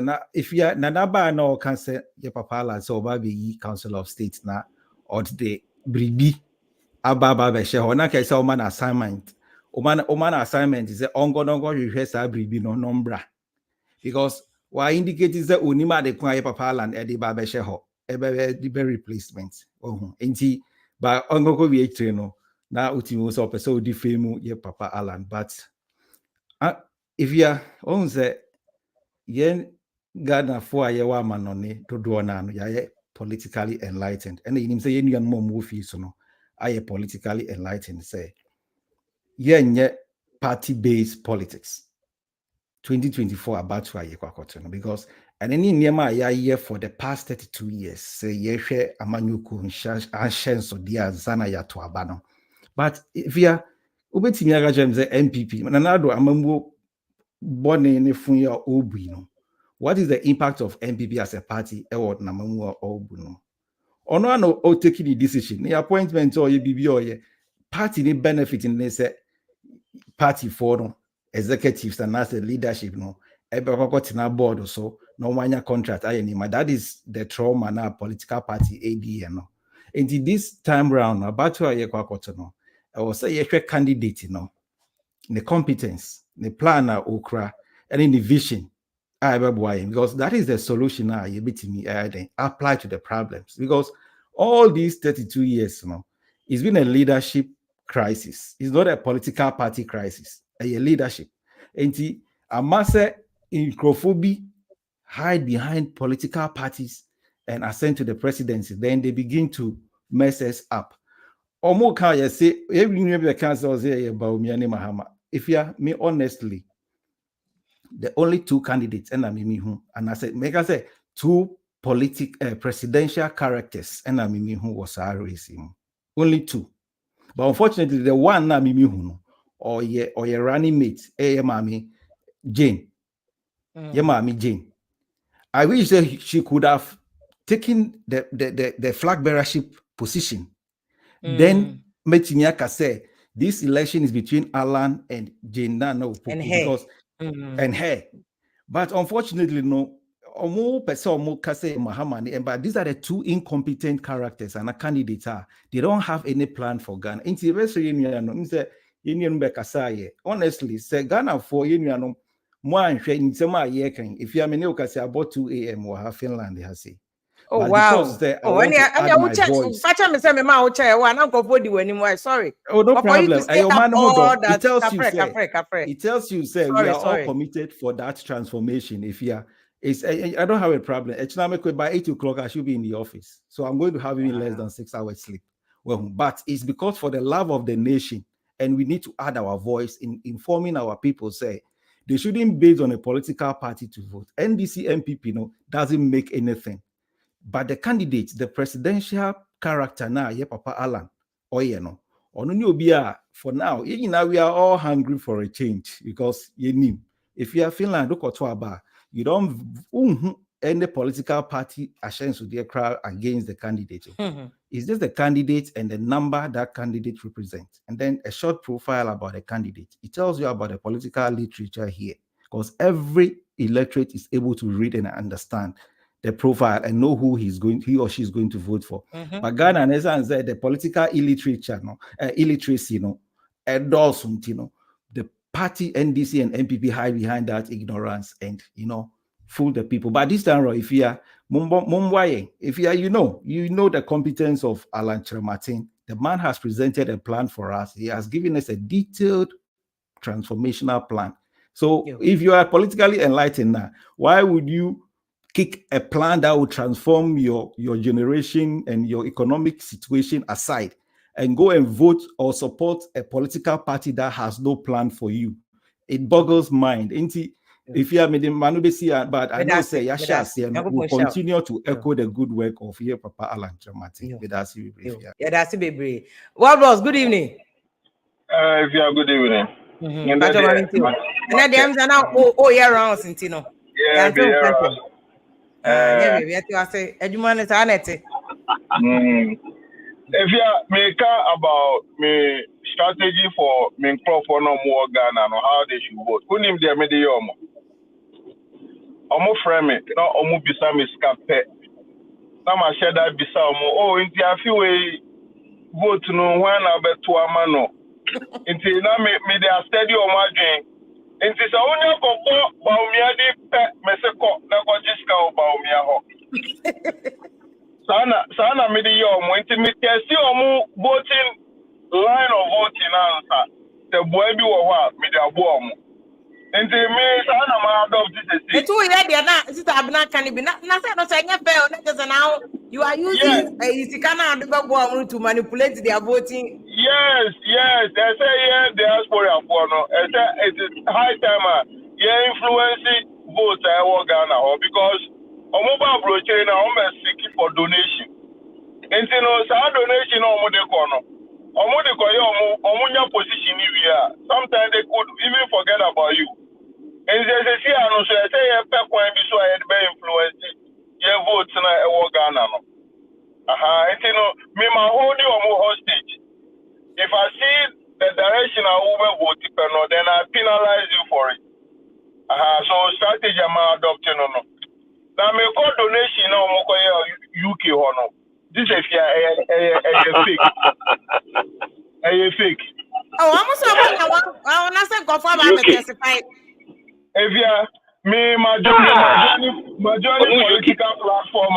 B: Now, if you are Nanaba no can say your papa so baby Council of State na or the bribi ababa be she ona ka say oman assignment. Oman assignment is ongo you hear sa bribi no nombra. Because why indicate is that unima de kwa papa land e de ba be she ho e be replacement. Enti ba ongo ko we no na utimo so person di femu ye papa Allan but if you are on the yen Ghana for a year manone to do on ya politically enlightened and in him say yen more movie so no I politically enlightened say yen party-based politics 2024 about to a because and any near year for the past 32 years say ye share amanyuku and so dear zana ya to abano but if you are ubeti miaga james NPP nanado amambo born in Funya Obuno. What is the impact of NPP as a party? Or Namamu Obuno? Or no, or taking the decision, the appointment or BB or party ni benefiting this party for executives and as a leadership, no, got in a board or so, no one contract. That is the trauma now political party ADN. And this time round, about to a year, I was a candidate, the competence, the plan okra, and in the vision. Because that is the solution now you beat me apply to the problems. Because all these 32 years, it's been a leadership crisis. It's not a political party crisis, a leadership. And I must say, in hide behind political parties and ascend to the presidency, then they begin to mess us up. Or more can you say every council say about me and Mahama. If you are me honestly, the only two candidates and I said, make I say two presidential characters and who was raising. Only two. But unfortunately, the one or your running mate, Mami Jane. Mami Jane. I wish that she could have taken the flag bearership position. Then Metiniaka say this election is between Allan and Jane Nana
C: and
B: because and her. But unfortunately, no, Omo pese omo kase Mahamani, but these are the two incompetent characters and a candidate are. They don't have any plan for Ghana. Inti bese union say union be kasa honestly say Ghana for union mo anhwe nsema yekan if you am ne okase about 2 a.m. or Finland has say.
C: Oh
B: But
C: wow.
B: because I
C: Oh,
B: want to add my voice.
C: Sorry.
B: Oh, no
C: But for you to
B: problem.
C: say that all that,
B: It tells you, say, we are all committed for that transformation. If you are, I don't have a problem. By 8 o'clock, I should be in the office. So I'm going to have even less than 6 hours sleep. Well, but it's because for the love of the nation, and we need to add our voice in informing our people, say, they shouldn't base on a political party to vote. NDC NPP doesn't make anything. But the candidate, the presidential character now, Papa Allan, for now, we are all hungry for a change because if you are Finland, you don't any political party ashamed to their crowd against the candidate. It's just the candidate and the number that candidate represents. And then a short profile about the candidate. It tells you about the political literature here because every electorate is able to read and understand the profile and know who he or she is going to vote for. But Ghana and said the political illiteracy, the party NDC and NPP hide behind that ignorance and fool the people. But this time, if you are if you are, you know the competence of Allan Kyerematen. The man has presented a plan for us. He has given us a detailed transformational plan. So if you are politically enlightened now, why would you kick a plan that will transform your generation and your economic situation aside and go and vote or support a political party that has no plan for you? It boggles mind. If you are but I know say will continue to echo the good work of here Papa Allan Kyerematen.
C: That's baby. What boss? Good evening.
D: If you are good evening.
C: And then the M's now year round Sintino.
D: Yeah, be around.
C: Yeah, I say, Eduman is Annette.
D: If you make about me strategy for me for no more Ghana or how they should vote, who name their medium? Omo frame it, no omo bisa me scape. Now I share that bisa omo. Oh, in the few way vote no when I bet to a mano. Until now me they steady on my drink. Until so when you go baumia di pe meseko na go jiska o baumia ho. Sana me di yo mo until me testi omo voting line of voting answer. The boy bi wo ho me dey abo omo. Until me sana ma adopt this.
C: It's who there now. Sister Abna can be not say now. You are using a Sikana to manipulate their voting.
D: Yes. They say diaspora for no. It is high time. Influencing votes I work Ghana because mobile brochure now seeking for donation. And donation position sometimes they could even forget about you. And there's a fear no say so I had influence your votes na I work Ghana no. Me my hold you hostage. If I see the direction I will vote then I penalize you for it. So strategy I'm adopting no. Now me call donation no mo UK no. This is a fake. A fake.
C: Oh, I'm also I want to say go for about testify.
D: If you me my journey political platform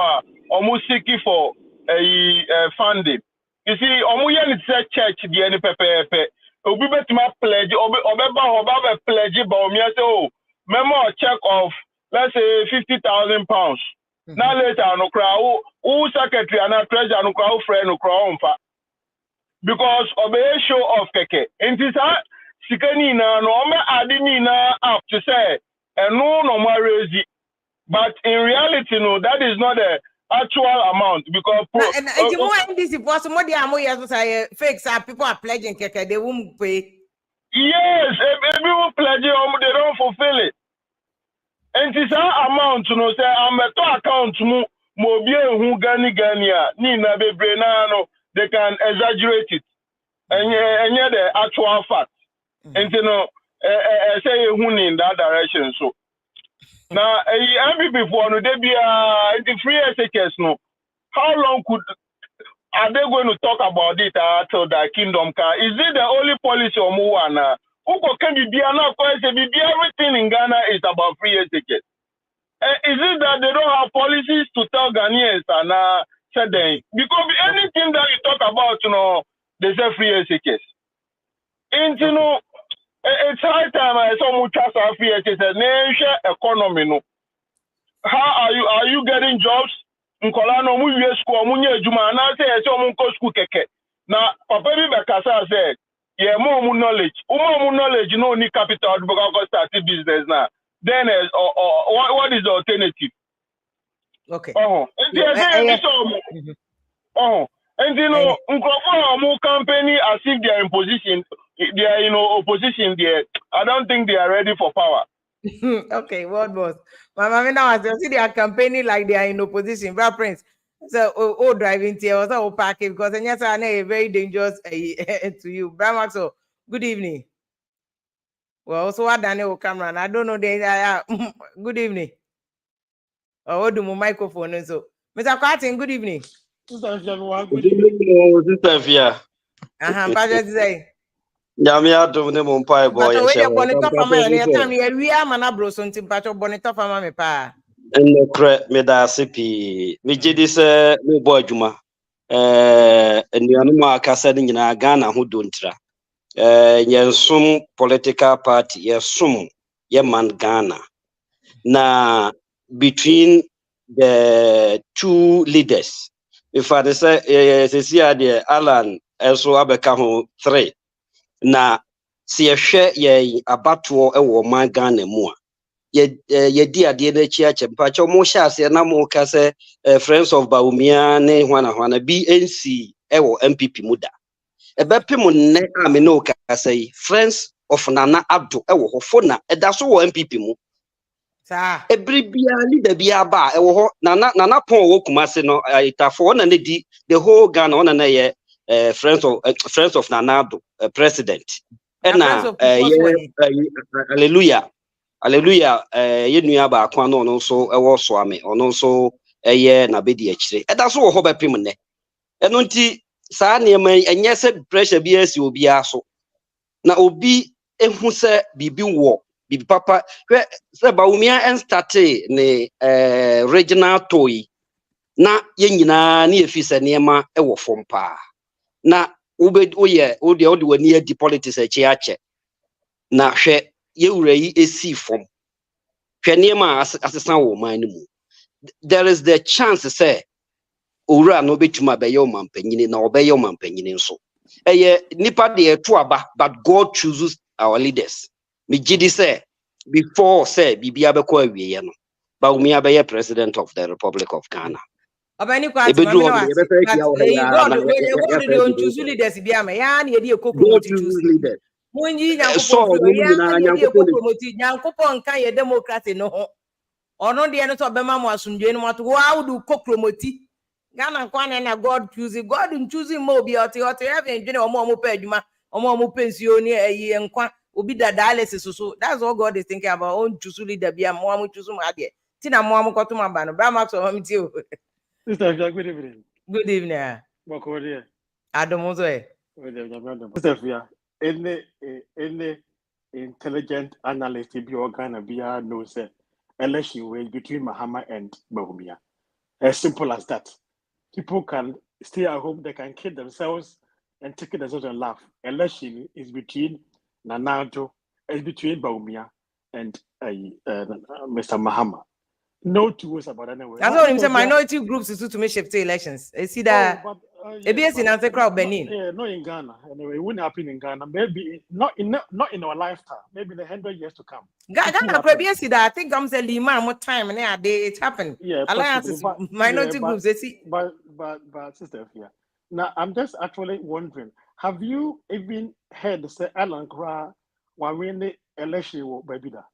D: almost seeking for a funding. You see, omuya ni church the any pepe. Obi betima pledge oba pledge ba omuya say oh memo check of let's say 50,000 pounds. Now later no crowd who secretary and treasurer no crowd friend no crowd because obey show off keke. Inti sa sikani na no me adini na up to say and no more raise. But in reality, no, that is not the actual amount because
C: NDC for some fake people are pledging they won't pay.
D: Yes, if people pledge they don't fulfill it. And this amount, say I'm a to account mobile who Gania, Nina Bebrenano, they can exaggerate it. And yet the actual fact. And say who in that direction so. Now, MPP for no, they be the free SHS no. How long are they going to talk about it till the kingdom come? Is it the only policy or more? Uko can be everything in Ghana is about free SHS. Is it that they don't have policies to tell Ghanaians and said they because anything that you talk about, they say free SHS. And it's high time so much as free SHS. Economy no. How are you getting jobs? Nkolano mu wie school mu nye adwuma na say e so mu ko school keke. Na papa bi be kasa say ye more knowledge. More knowledge no need capital because start business now. Then what is the alternative?
C: Okay.
D: And more company as if they are in position, they are opposition there. I don't think they are ready for power.
C: Okay, what was Mama now as you see they are campaigning like they are in opposition, but Prince. So driving here also parking because and yes, I know very dangerous to you. Brahma, so good evening. Well, so what Daniel Cameron? I don't know good evening. What do my microphone and so Mr. Carton, good evening.
A: Sister Fia.
C: Pastor say.
A: Jamia do ne mo mpa ebo ye she.
C: Bonita fama ya time ye wi ama na bro so ntim pacho bonita fama me pa.
A: Enne kre me da sepi. Me gidi se me bo adwuma. Enuanu ma akasa ne nyina Ghana ho dontra. Yensum political party yesum ye man Ghana. Na between the two leaders. If I say the Allan also abeka ho 3. Na si yehwe ye abatoɔ ɛwɔ man Ghana mu a ye di ade na chi ache mpacha mo hya ase na mo ka sɛ friends of Baumia ne hwana BNC ɛwɔ NPP mu da ɛbɛpem nne a me no ka sɛ friends of Nana Addo ɛwɔ hɔ fo na ɛda so wɔ NPP mu
C: sa
A: ebri bia leader bia ba ɛwɔ hɔ nana pon wɔ Kumase no itafo na ne di the whole Ghana ona na ye friends of Nana Addo president ena hallelujah ye nua ba akwa no no so ɛwɔ so ame ɔno so ɛyɛ na bedi akire ɛda so wɔ hɔ bɛpem nne ɛno nti saa nneɛma ɛnyɛ sɛ pressure bi asi obi aso na obi ehu sɛ bibi wɔ bibi papa hwɛ sɛ Baumia enstate ne regional toy na ye nyinaa ne efi sɛ nneɛma ɛwɔ fom pa na oye wani adi politics echi ache na hwe ye wura yi esi fom hwe niema asesa wo man mu there is the chance say owura no betuma be ye omampanyini na obe ye omampanyini nso eye nipa de eto aba but God chooses our leaders me gidi say before say bibia be ko awiye no Baumia be ye president of the Republic of Ghana.
C: Obani kwati mami no ati God we on choose leaders bia ma ya na ye dey promote choose leaders munyi nyankopon ya na ye dey promote nyankopon kan ye democracy no ho ono de no to be ma mo asundwe no to how do promote Ghana kwan na God choosing mo bi oti even dwene omo pa adwuma omo pension ni ayi nkwa obi da dialysis so that's what God is thinking about on choose leader bia mo choose mo ade ti na mo koto ma ba no bra ma so mam ti o.
E: Sister, good evening.
C: Good evening.
E: Welcome here.
C: Adomozo.
E: Sister, any intelligent analyst be Ghana bia knows that election was between Mahama and Baumia. As simple as that. People can stay at home, they can kill themselves and take it as a laugh. Election is between Nanajo, is between Baumia and Mr. Mahama. No two ways about anyway.
C: That's what I'm saying. Minority groups is to make shift to elections. You see that? ABS in answer crowd Benin.
E: Yeah, not in Ghana. Anyway, it wouldn't happen in Ghana. Maybe not in our lifetime. Maybe in 100 years to come.
C: Ghana ABS that I think I'm saying Lima more time and it happened.
E: Yeah,
C: alliances, minority groups. They see.
E: But sister, yeah. Now I'm just actually wondering: have you even heard say Allan K when we the election will be that?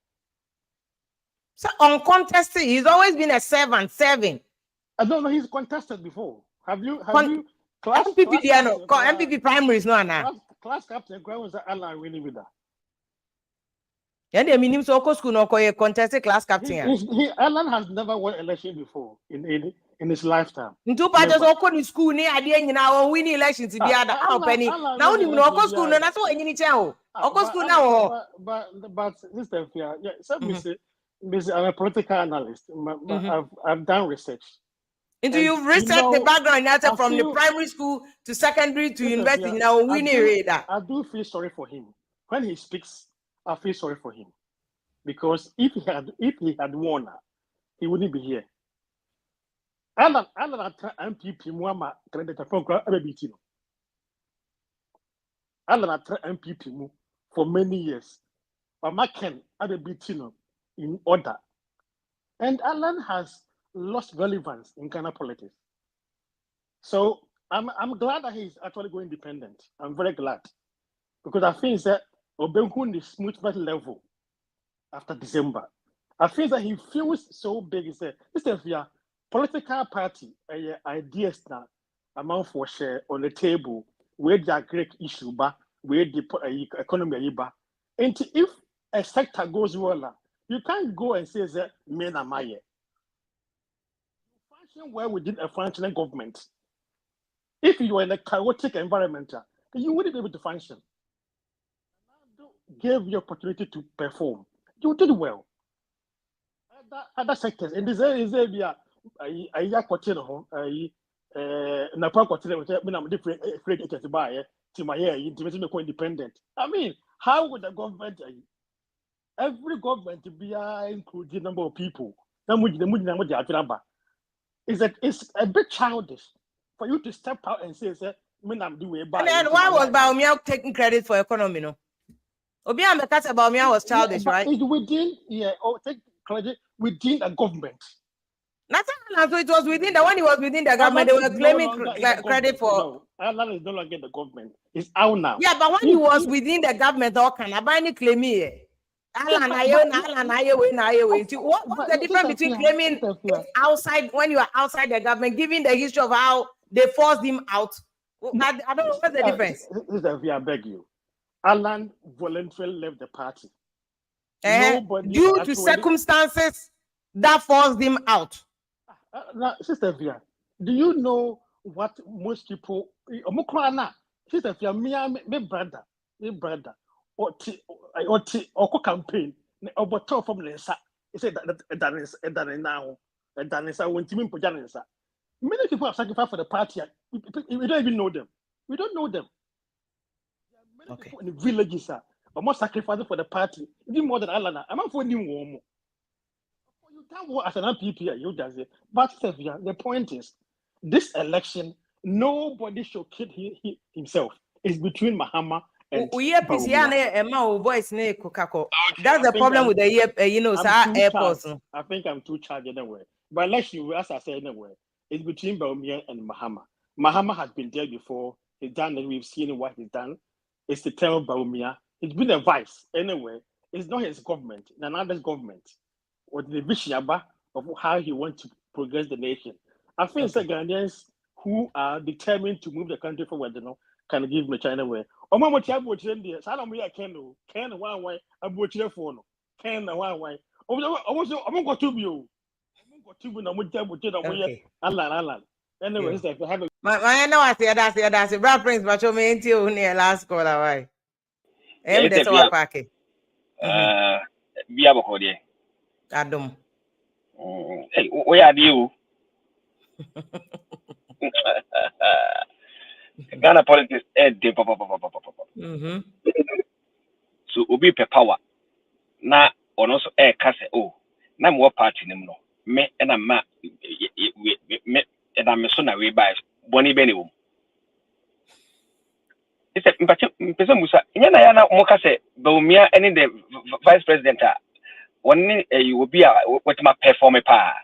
C: So uncontested, he's always been a servant, serving.
E: I don't know. He's contested before. Have you?
C: MPP primaries no na.
E: Class captain, was Allan winning with that?
C: And the minimum so school no contested class captain.
E: Allan has never won election before in his lifetime.
C: Two parties all in school near the now winning elections to be other penny. Now you know school no that's what any channel. School now.
E: But Mr. Fia, yeah, so I'm a political analyst. I've done research.
C: And you've researched the background from the primary school to secondary to university. Now winning
E: I do feel sorry for him. When he speaks, I feel sorry for him. Because if he had won, he wouldn't be here. Allan NPP Muama credit from Ababitino. Allan NPP for many years. But Maken Ababitino in order. And Allan has lost relevance in Ghana politics. So I'm glad that he's actually going independent. I'm very glad. Because I think that Obenhun is smooth level after December. I feel that he feels so big. He said, Mr. Fia, political party ideas now amount for share on the table where the great issue where the economy ba. And if a sector goes well, you can't go and say that men are my function well within a functioning government. If you are in a chaotic environment, you wouldn't be able to function. Gave you opportunity to perform. You did well. Other sectors in this area, I continue home. Na pa continue with me. I'm different. Afraid it is by to my hair. Intimacy me independent. I mean, how would the government? Every government be include number of people. Is that it's a bit childish for you to step out and say, "Me I'm doing bad."
C: And then why was Baumia taking credit for economy? No. Obiang Bekasa Baumia was childish, right?
E: It's within take credit within a government.
C: That's so it was within the one he was within the government. They were claiming credit for.
E: No, Allan is no longer in the government. It's out now.
C: Yeah, but when he was within the government, all can I buy any claim here? What's the difference between claiming outside when you are outside the government, given the history of how they forced him out? I don't know what's the difference.
E: I beg you. Allan voluntarily left the party.
C: Due to circumstances that forced him out.
E: Now, Sister Via, do you know what most people? Sister Via, my brother, or campaign, or top from Lensa. He said that is now, and that is when Timmy Pujanesa. Many people have sacrificed for the party. We don't even know them. We don't know them. Many people in the villages are more sacrificing for the party, even more than Allan. I'm not for new warm. You can't work as an NPP, you does it. But the point is, this election, nobody should kill himself. It's between Mahama and
C: That's the problem with the airports.
E: I think I'm too charged anyway. But election, as I said anyway, it's between Baumia and Mahama. Mahama has been there before. He's done, and we've seen what he's done. It's to tell Baumia. It's been a vice anyway. It's not his government, it's another government, or the vision of how he wants to progress the nation. I think the Ghanaians who are determined to move the country forward, can give me China way. Oh, Mama Chabu Chendia, Salam Ken one way, a butcher phone, Ken one way. I'm going to be you. I'm going to be no more Allan. Anyway, if you have a
C: I know I said that's a Brad Prince, but you mean to near last call away. That's our packet.
G: We have a code.
C: Adam.
G: Hey, where are you? Ghana politics, so obi pe power. Na ono so kase na mo party nim no. Me na ma me na me so na we buy boni be ni wo. It's a mpese musa. Nya na ya na mo kase Baumia any the vice president one you will be what my perform pa.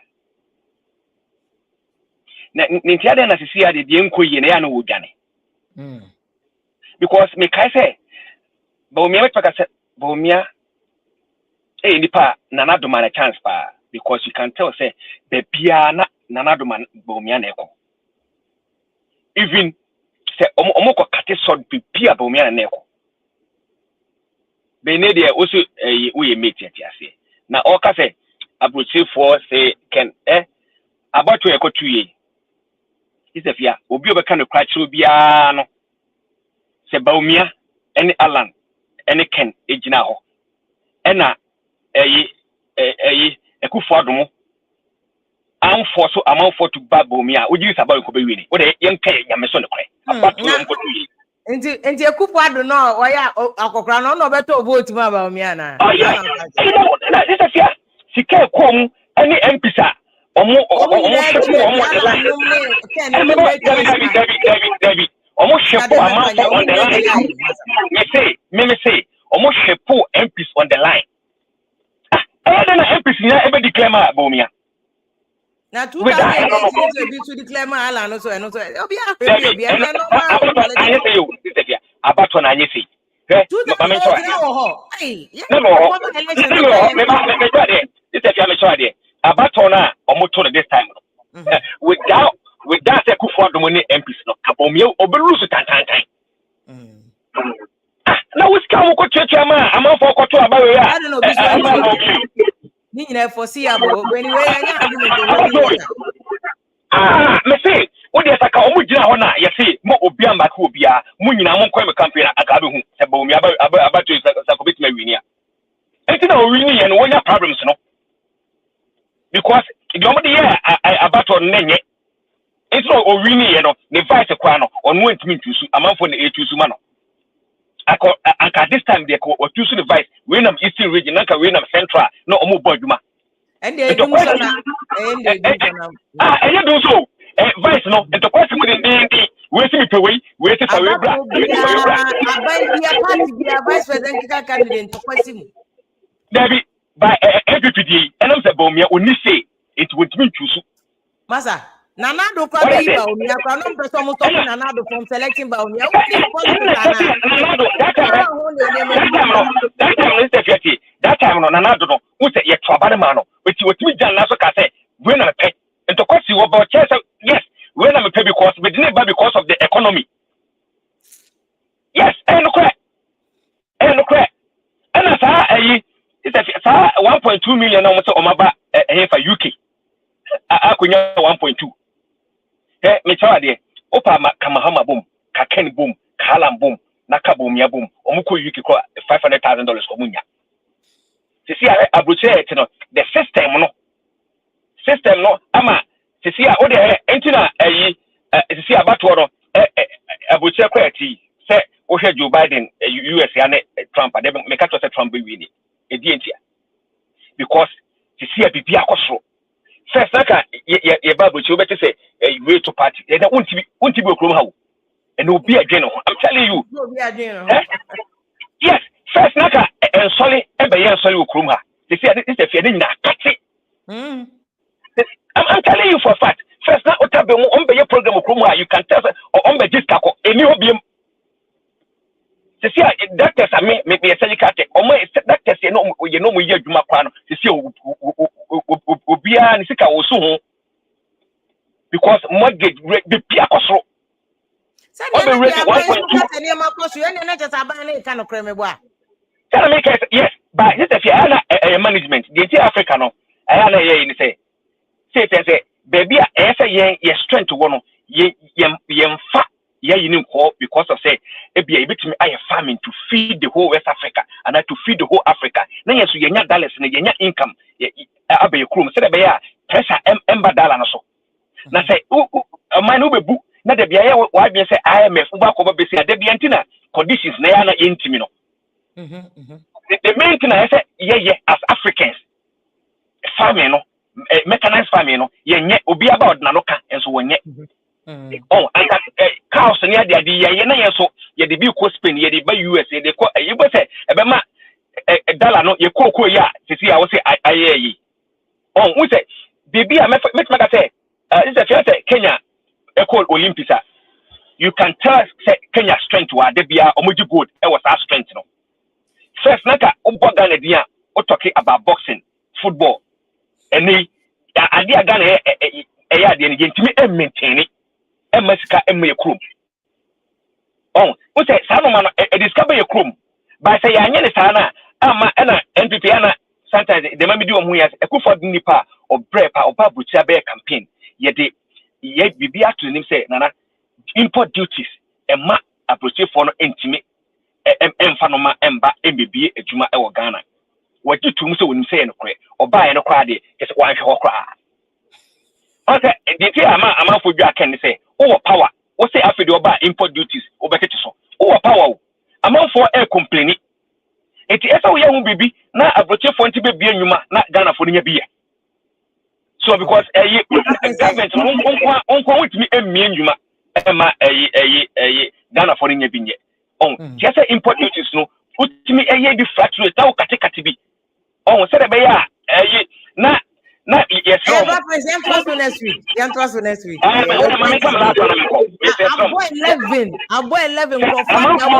G: Na ntiade na sisi ade de enko yi na ya na wo dwane. Because me kai say Baumia say Baumia nipa nana do man a chance pa, because you can tell say the piana nana do man Baumia na eko. Even say omo ko kate so be pia Baumia na eko. bene de also we meet yet yase na all ka say abrochi for say can about to e ko 2 years Isefia obi obeka no kwachiro bia no se baumia ene Allan ene Ken ejina ho ena ekufo adomo amfo so amamfo to baumia oji saba ko be wi ni o de yen kai nyame so ne kre abato am ko tuyi
C: enti ekufo ado no oya akokra no beto vote ma baumia na
G: na Isefia sika kom ene MPsa omo shepo omo de line David omo shepo amount on the line me say omo shepo MPs on the line na MPs nya ebe declare ma bomia
C: na 2018 be to declare ma Allan no so obi no ma
G: abato na anye sei ma me so abato na omoto this time without a kufu adomoni MPs no abomia oberusu tantantan na wiska mo ko cheche ma amanfo ko to abawe ya
C: ni nyina foreseeable when we anya argument
G: me say wo de saka omo gina ho na ye say mo obi amba ka obia mo nyina mo nkwa me campaign aka be hu se bomia abato saka bit ma wini a enti na o wini ye no wonya problems no because the only year about on nenye it's not o wini ye no the vice kwa no on went me to su amanfo na etu su ma no aka this time they ko to su the vice we nam eastern region nka we nam central no omo bo adwuma
C: and they do so na
G: and do so vice no the question with the we see me pe we see for we bra
C: abai dia party dia vice president candidate to question
G: David by NPP and I'm say bomia oni say it would mean choose
C: masa nanado kwa be baumia kwa no person mo stop nanado from selecting baumia
G: that time no nanado no who say ye twabare ma no we me jan na so ka say we na pay into kwasi wo about yes we na me pay because we didn't buy because of the economy yes and correct and sa it's a 1.2 million almost omaba here for UK. Akunya 1.2. Me chawa de opa kamahama boom, ka Ken boom, ka Allan boom, na ka boomia boom. Omuko UK ko $500,000 ko munya. Sisi abroche no the system no ama sisi o de entina sisi abato no abroche ko ati se o hwe Joe Biden US ya ne Trump ade me ka to se Trump be wini. Because you see a BB akosro first like ye bible you better say way to party they won't be okrom how and will be again I'm telling you yes first like and sorry ebe ye sorry okrom ha they say this is fear na kati I'm telling you for a fact first na otabe on be your program okrom ha you can tell on be just kako eni obi see that test me say kate omo that test no ye no mo ye adwuma kwa no see obia ni sika wo so ho because mortgage rate be pia kosoro obe rate 1.2 yes but this is a management the Africa no na ye ni say baby say ye strength wo no ye mfa yeah, you know, because of say, a bit me I farming to feed the whole West Africa and to feed the whole Africa. Now, yes, you get dollars and you get income. Abe your crew, say, be pressure ember dollar so. Now say, a man who be book. Now the be why be say IMF over cover be say there be antina conditions na na intimino. The main thing I say, yeah, as Africans, farming no, mechanized farming no, yeah, obi about nanoka and so when oh, and cows near the idea, so ye the big Spain, ye the US, ye the you say, a dollar no, ye cocoa ya, to see, I will say, I hear ye. Oh, we say, baby, I make say, it's a fair Kenya, a called Olympisa. You can tell Kenya strength where they be a omoji good, it was our strength, no. First, Naka, Ubogana dia, or talking about boxing, football, and the idea Ghana, a maintain it. Emesika emme krum. Oh, we say Salomon discover your krum. But say anya ne sana ama na NPP ana sometimes they may be do omu yes ekufo nipa or brepa or babucha be campaign ye bibia to nim say nana import duties emma approach for no intime emfa no ma emba embebie adwuma e wo Ghana wati tum so wonim say no kre oba ye no kwa de kese wan hwe hokra okay the thing ama for dwa ken say o power o say afede oba import duties o betete so o power ama for e complain eti esa wo ye hu bibi na approach for ntibe bie nwuma na Ghana for nya bia so because government on with me emie nwuma ema Ghana for nya binye on just import duties no put me di fluctuate taw katekate bi on say be ya na yes
C: no but present us next week next week abo 11 go find abo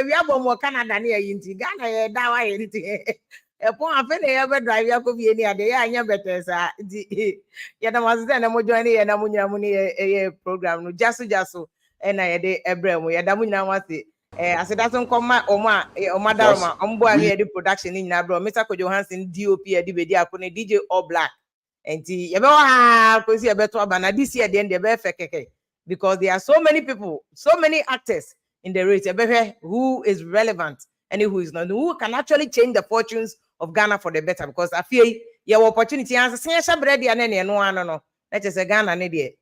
C: wiabo mo Canada na yinti Ghana ye da wa yinti epon afa na ye be drive yakobie ni ade ya anya better sa ye na maze na mo join ye na mo nyina mo ni program no jaso na ye de ebrem ye da mo nyina wase asedaso nkoma omadaroma ombo ami edi production ni nyina bro Mr. Johansson DOP edi bedi akone DJ All Black enti ye be wa kosi ye be to abana this year the end be fekeke because there are so many people, so many actors in the race who is relevant and who is not, who can actually change the fortunes of Ghana for the better. Because I feel your opportunity answer say bread no let's just say Ghana ne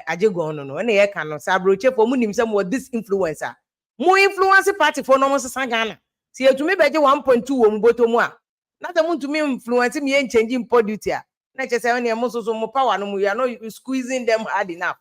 C: aje go no and ye can no sabroche for munim some what this influencer more influence party for no most Ghana see to me beje 1.2 wo mboto mu a na the mun to me influence me and changing duty let's just say on your so more power no you are not squeezing them hard enough.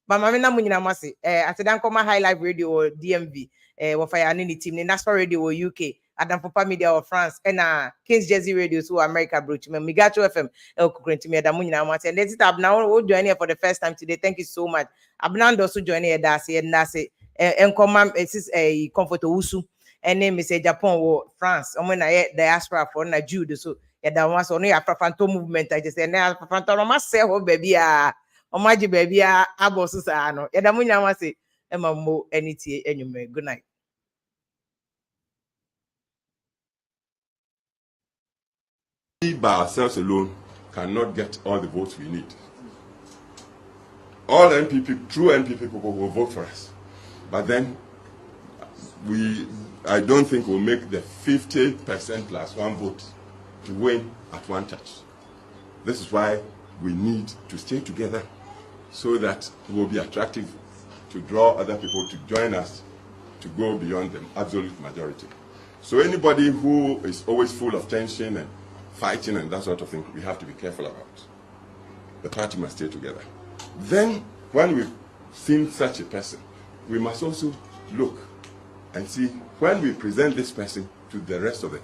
C: But mama na munyina mase atedan koma High Life Radio or DMV wo fire ni team ni Diaspora Radio or UK Adam Papa Media or France and Kings Jersey Radio so America broach me Migacho FM kukrenti me Adam munyina mase and this tab now we join here for the first time today. Thank you so much. Abnando also join here that say and say enkoma is a comfort usu and name is Japan or France omo na diaspora for na Jude so ya da wan so no ya Afafanto movement I just say na Afafanto no ma say ho baby Omaji baby abosu sa no yeda munya wase ema mo enitie enyume. Good night.
F: We by ourselves alone cannot get all the votes we need. All NPP, true NPP people will vote for us. But then I don't think we'll make the 50% plus one vote to win at one touch. This is why we need to stay together so that it will be attractive to draw other people to join us to go beyond the absolute majority. So anybody who is always full of tension and fighting and that sort of thing, we have to be careful about. The party must stay together. Then, when we've seen such a person, we must also look and see when we present this person to the rest of the